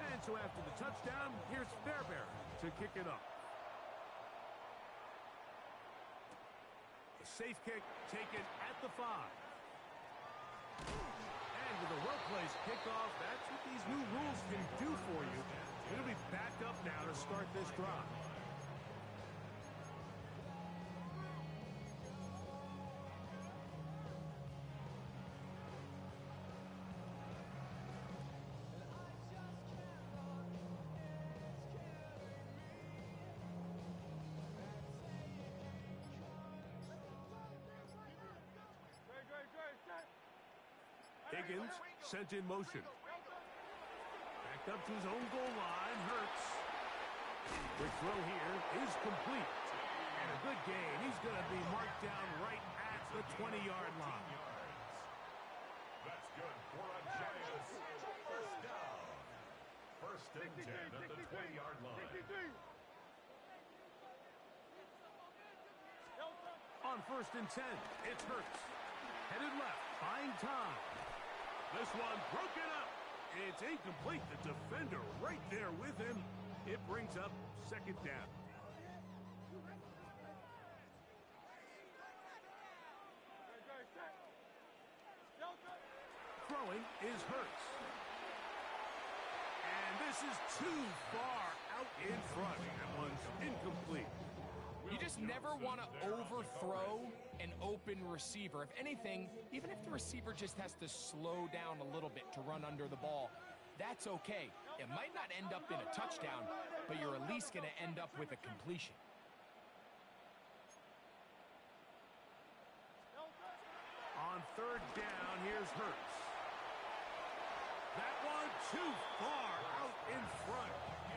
And so after the touchdown, here's Fairbairn to kick it off. Safe kick taken at the 5. And with a well-placed kickoff, that's what these new rules can do for you. It'll be back up now to start this drive. Higgins sent in motion. Backed up to his own goal line. Hurts. Quick throw here is complete. And a good gain. He's going to be marked down right at the 20-yard line. That's good for a Giants first down. First and 10 at the 20-yard line. On first and 10, it's Hurts. Headed left, buying time. This one broken up. It's incomplete. The defender right there with him. It brings up second down. Throwing is Hurts. And this is too far out in front. That one's incomplete. You just never want to overthrow an open receiver. If anything, even if the receiver just has to slow down a little bit to run under the ball, that's okay. It might not end up in a touchdown, but you're at least going to end up with a completion. On third down, here's Hurts. That one too far out in front.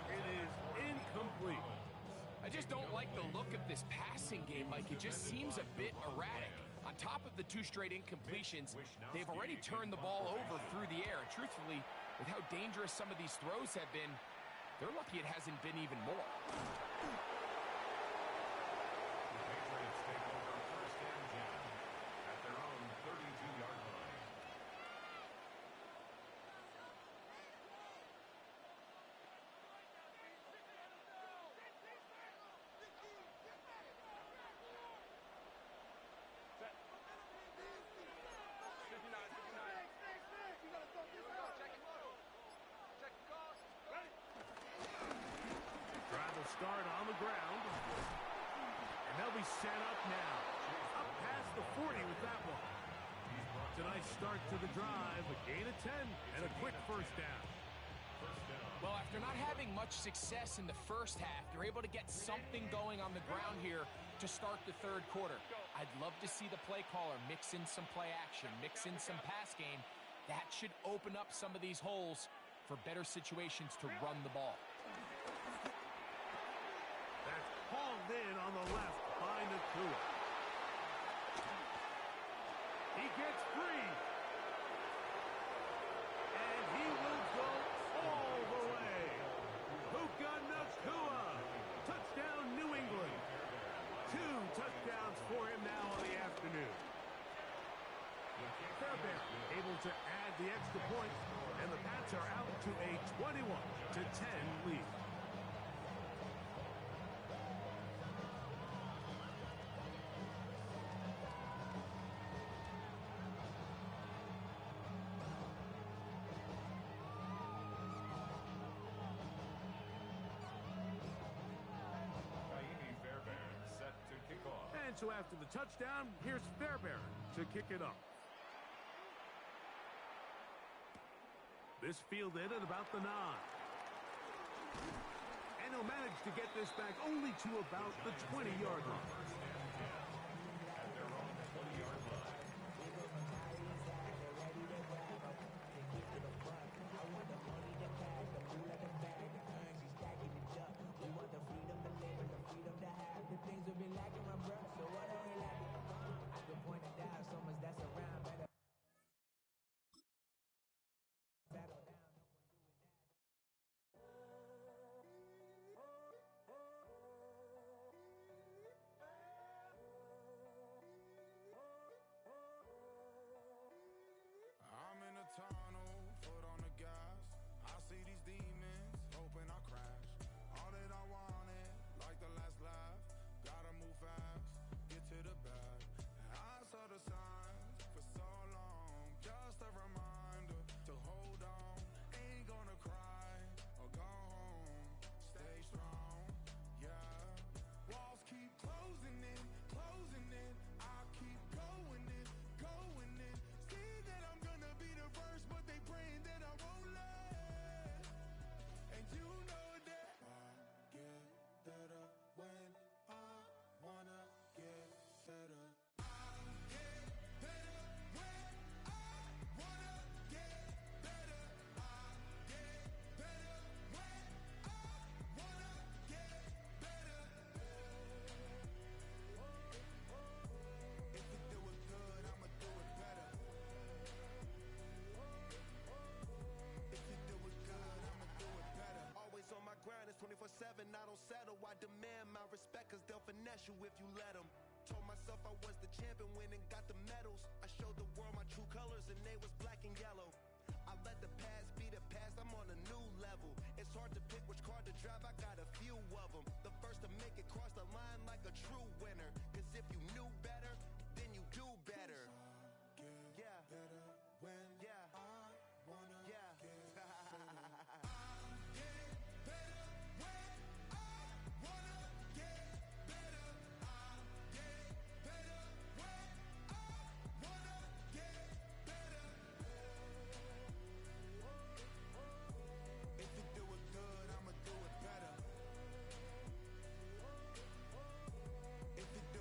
It is incomplete. I just don't like the look of this passing game, Mike. It just seems a bit erratic. On top of the 2 straight incompletions, they've already turned the ball over through the air. Truthfully, with how dangerous some of these throws have been, they're lucky it hasn't been even more. The Patriots take over first and 10 at their own 32-yard line. Start on the ground. And they'll They'll be set up now. Up past the 40 with that one. It's a nice start to the drive. A gain of 10 and a quick first down. Well, after not having much success in the first half, they're able to get something going on the ground here to start the third quarter. I'd love to see the play caller mix in some play action, mix in some pass game. That should open up some of these holes for better situations to run the ball. That's hauled in on the left by Nacua. He gets free. And he will go all the way. Puka Nacua. Touchdown, New England. 2 touchdowns for him now on the afternoon. Fairbairn able to add the extra point, and the Pats are out to a 21-10 lead. And so after the touchdown, here's Fairbairn to kick it off. This fielded at about the 9. And he'll manage to get this back only to about the 20-yard line. I'm in a tunnel, foot on the gas. I see these demons, hoping I crash. All that I wanted, like the last laugh. Gotta move fast, get to the bag. I saw the signs for so long, just a reminder to hold on. Ain't gonna cry or go home. Stay strong, yeah. Walls keep closing in, closing in. I keep going in, going in. See that I'm gonna be the first, but they praying that I won't let. And you know that I get better when I wanna get better. I get better when I wanna get better. I get better when I wanna get better. If you do it good, I'ma do it better. If you do it good, I'ma do it better. Always on my grind, it's 24/7, I don't settle. I demand my respect, cause they'll finesse you if you let them. Told myself I was the champion, went and got the medals. I showed the world my true colors, and they was black and yellow. I let the past be the past, I'm on a new level. It's hard to pick which car to drive, I got a few of them. The first to make it cross the line like a true winner. Cause if you knew better, then you do better. Yeah. Better when I wanna get better. I get better when I wanna get better. I get better when I wanna get better. If you do it good, I'ma do it better. If you do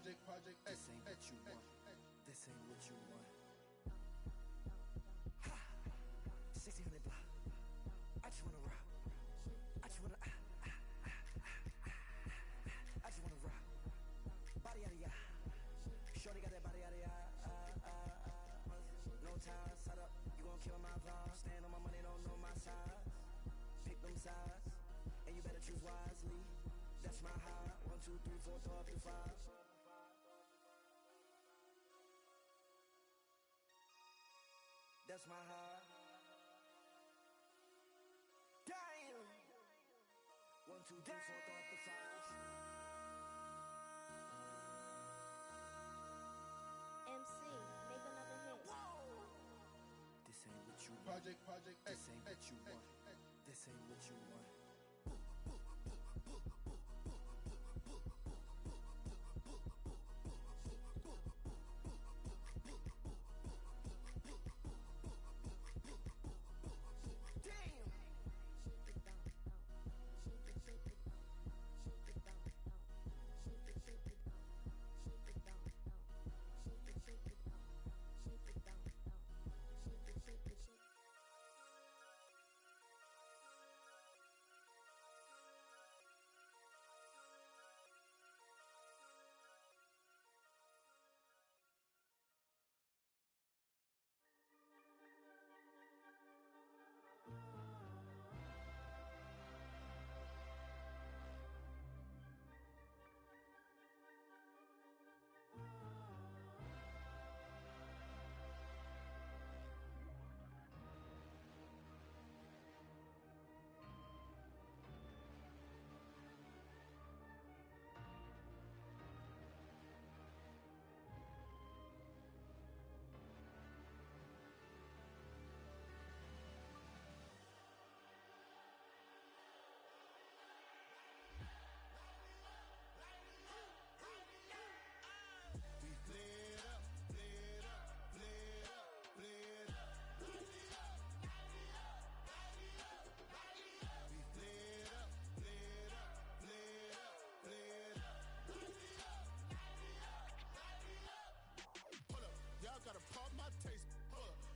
Project X. This ain't what you want. This ain't what you want. 1600 block. I just wanna rock. I just wanna I just wanna rock. Body yada yada. Shorty got that body yada yada. No ties, set up. You gon' kill my vibe. Stand on my money, don't know my size. Pick them sides, and you better choose wisely. That's my high. 1, 2, 3, 4, throw up to 5. That's my high. Damn. 1, 2, 3, 4, throw up to 5. MC, make another hit. This ain't what you want. Project X. This ain't what you want. This ain't what you want.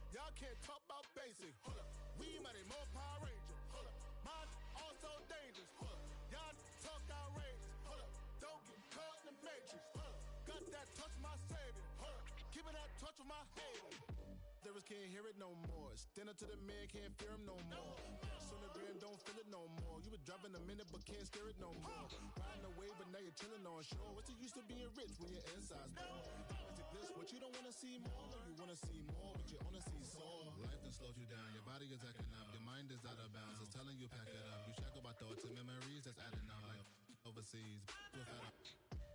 Y'all can't talk about basic. Hold up. We might be more Power Ranger. Hold up. Mine also dangerous. Hold up. Y'all talk outrageous. Hold up. Don't get caught in the matrix. Hold up. Got that touch of my savior. Hold up. Keeping that touch with my hater. Lyrics can't hear it no more. Stand up to the man, can't fear him no more. On the grand, don't feel it no more. You were driving a minute, but can't steer it no more. Riding the wave, but now you're chilling on shore. What's the use of being rich when your inside's poor? Is it this what you don't wanna see more? You wanna see more, but you wanna see sore. Life done slowed you down. Your body is acting up. Your mind is out of bounds. It's telling you pack it up. You shackle by thoughts and memories that's adding up. Like overseas,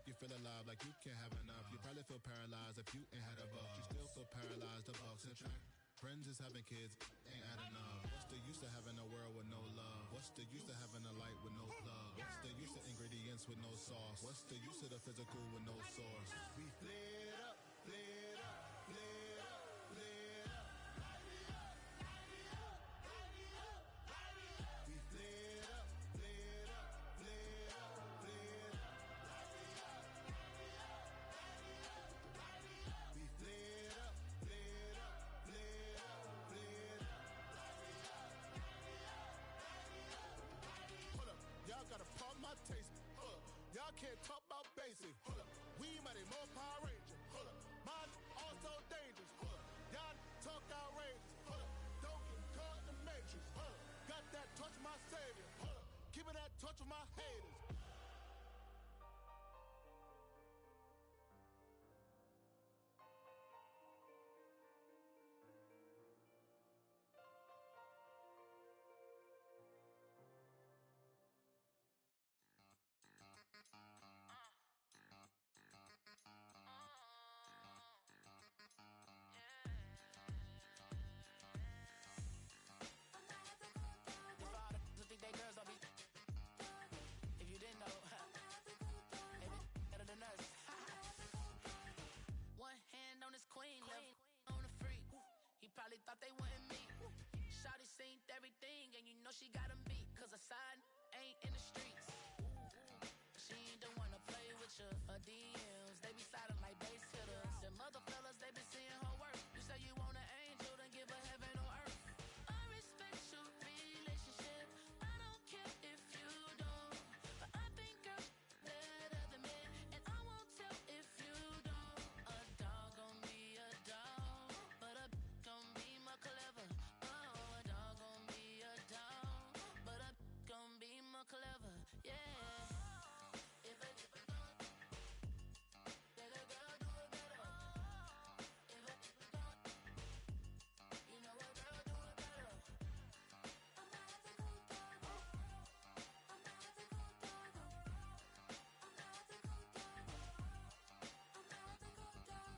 you feel alive like you can't have enough. You probably feel paralyzed if you ain't had a buck. You still feel paralyzed. The bucks and track. Friends is having kids, ain't adding up. What's the use of having a world with no love? What's the use of having a light with no plug? What's the use of ingredients with no sauce? What's the use of the physical with no source? We flared up, flared up, flared up, flared up. We flared up, flared up, flared up, flared up. We flared up, flared up, flared up, flared up. Hold up, y'all gotta pump my taste. Hold up, y'all can't talk about basic. Hold up, we might be more Power Ranger. Hold up, mine more clever, yeah. If a girl do it better. You know a girl do it better.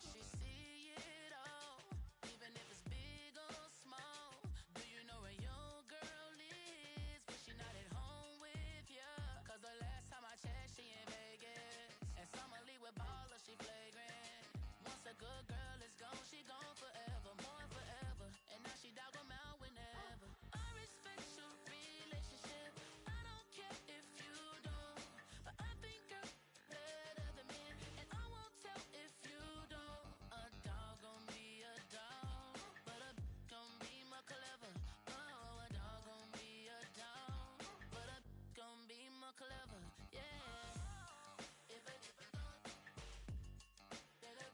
She see it all, even if it's big or small. Do you know where your girl is, but she not at home with ya? 'Cause the last time I checked, she in Vegas, and Summer Lee with Baller, she flagrant. Once a good girl is gone, she gone forever, more forever, and now she dog 'em out whenever. I respect your relationship, I don't care if you don't, but I think girl better than men, and I won't tell if you don't. A dog gon' be a dog, but a gon' be more clever. Oh, a dog gon' be a dog, but a gon' be more clever, yeah. If a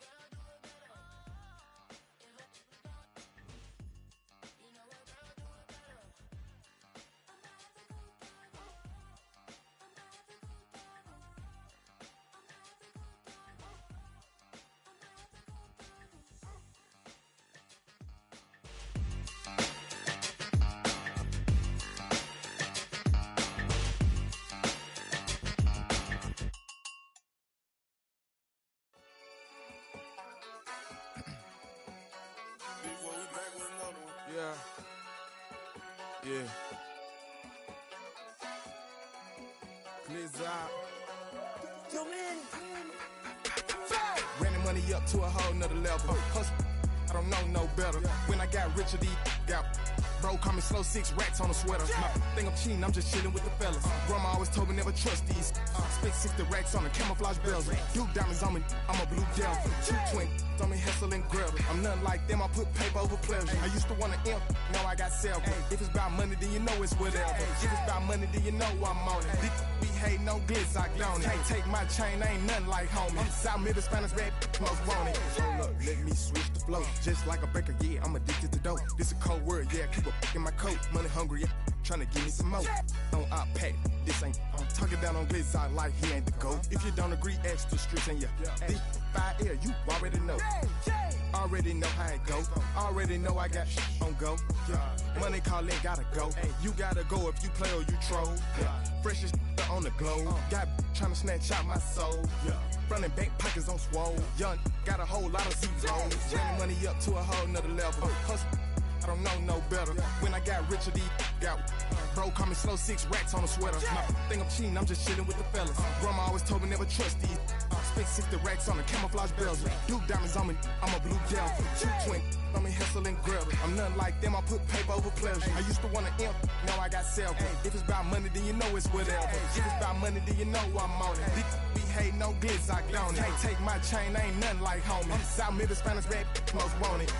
girl do it better. If a you know a girl do it better. Yeah. Yeah. Blizzard. Yo, man. Ran the money up to a whole nother level. Hustle, I don't know no better. When I got rich, these got bro, call me slow, 6 racks on a sweater. My thing I'm cheating, I'm just chilling with the fellas. Grandma always told me never trust these. Spent 60 racks on the camouflage bells. Duke diamonds on me, I'm a blue gel. 220 on me, Hessel and Grub. I'm nothing like them, I put paper over pleasure. I used to want to imp, now I got several. If it's about money, then you know it's whatever. If it's about money, then you know I'm on it. Be hate no glitz, I don't it. Take my chain, ain't nothing like homie. South Middle Spanish red, most want it. Hold up, let me switch the flow. Just like a breaker, yeah, I'm addicted to dope. This a cold word, yeah, keep a in my coat. Money hungry, yeah, tryna give me some more. On I pack, this ain't. I'm talking down on glitz, I like he ain't the GOAT. If you don't agree, ask the streets and yeah. This 5 air, you already know. Already know how it go. Already know I got shit on go. Money calling, gotta go. You gotta go if you play or you troll. Freshest on the globe. Got tryna snatch out my soul. Front and back pockets on swole. Young, got a whole lot of zeros. Running money up to a whole nother level. Hustle, I don't know no better. When I got richer, these got bro, call me slow, 6 racks on a sweater. My thing I'm cheating, I'm just chilling with the fellas. Grandma always told me never trust these. Spent 60 racks on the camouflage bells. Duke diamonds on me, I'm a blue gel. 220 on me, Hessel and Grub. I'm nothing like them, I put paper over pleasure. I used to want to imp, now I got several. If it's about money, then you know it's whatever. If it's about money, then you know I'm on it. Be hate no glitz, I don't it. Take my chain, ain't nothing like homie. South Middle Spanish red, most want it.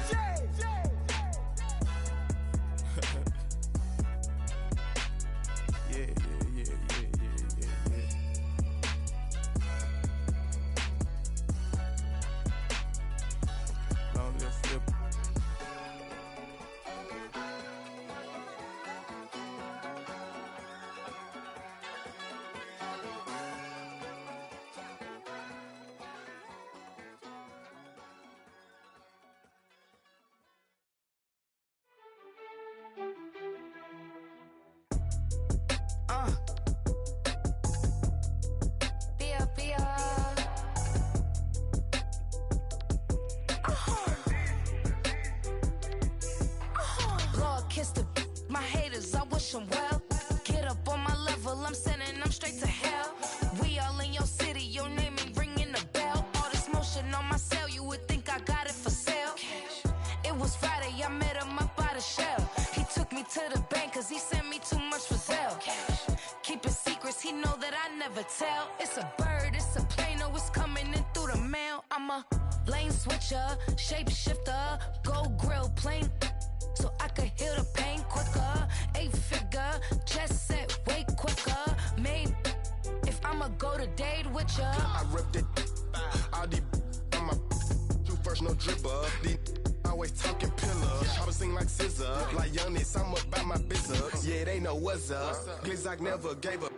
Well, get up on my level, I'm sending them straight to hell. We all in your city, your name ain't ringing the bell. All this motion on my cell, you would think I got it for sale. It was Friday, I met him up by the shell. He took me to the bank, cause he sent me too much for Zelle. Keeping secrets, he know that I never tell. It's a bird, it's a plane, oh, it's coming in through the mail. I'm a lane switcher, shapeshifter, gold grill, plane, so I could heal the pain quicker. 8-figure, just set way quicker. Made if I'ma go to date with ya. I ripped it. All these on my you first, no dripper. These always talking pillars. Chopper sing like scissor. Like young niggas, I'm about my business. Yeah, they know what's up. Glizak never gave up.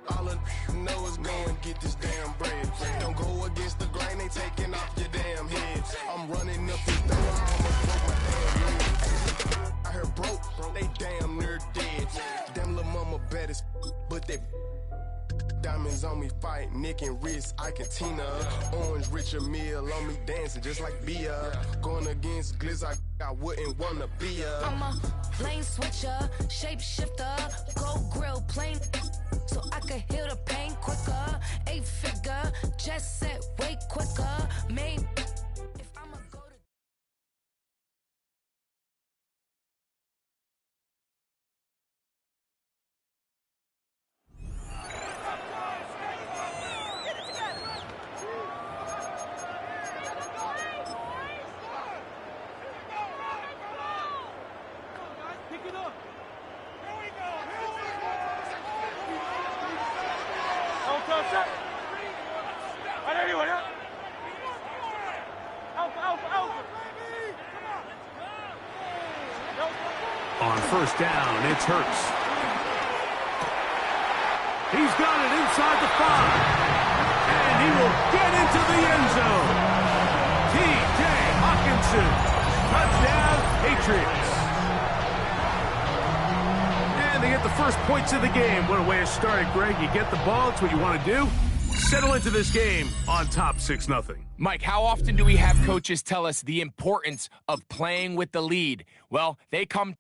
All I know is go and get this damn bread. Don't go against the grain, they taking off your damn head. I'm running up this door, I almost broke my damn leg. I heard broke, they damn near dead. Damn little mama bad as but they diamonds on me fight, neck and wrist, I can Tina. Orange Richard Mill on me dancing just like Bia. Going against Glizz, I wouldn't wanna be I'm a lane switcher, shapeshifter, go grill plane, so I can heal the pain quicker. 8-figure, just set way quicker. Made if I'ma go to On first down, it's Hurts. He's got it inside the 5. And he will get into the end zone. T.J. Hawkinson. Touchdown, Patriots. And they get the first points of the game. What a way to start it, Greg. You get the ball. It's what you want to do. Settle into this game on top 6-0. Mike, how often do we have coaches tell us the importance of playing with the lead? Well, they come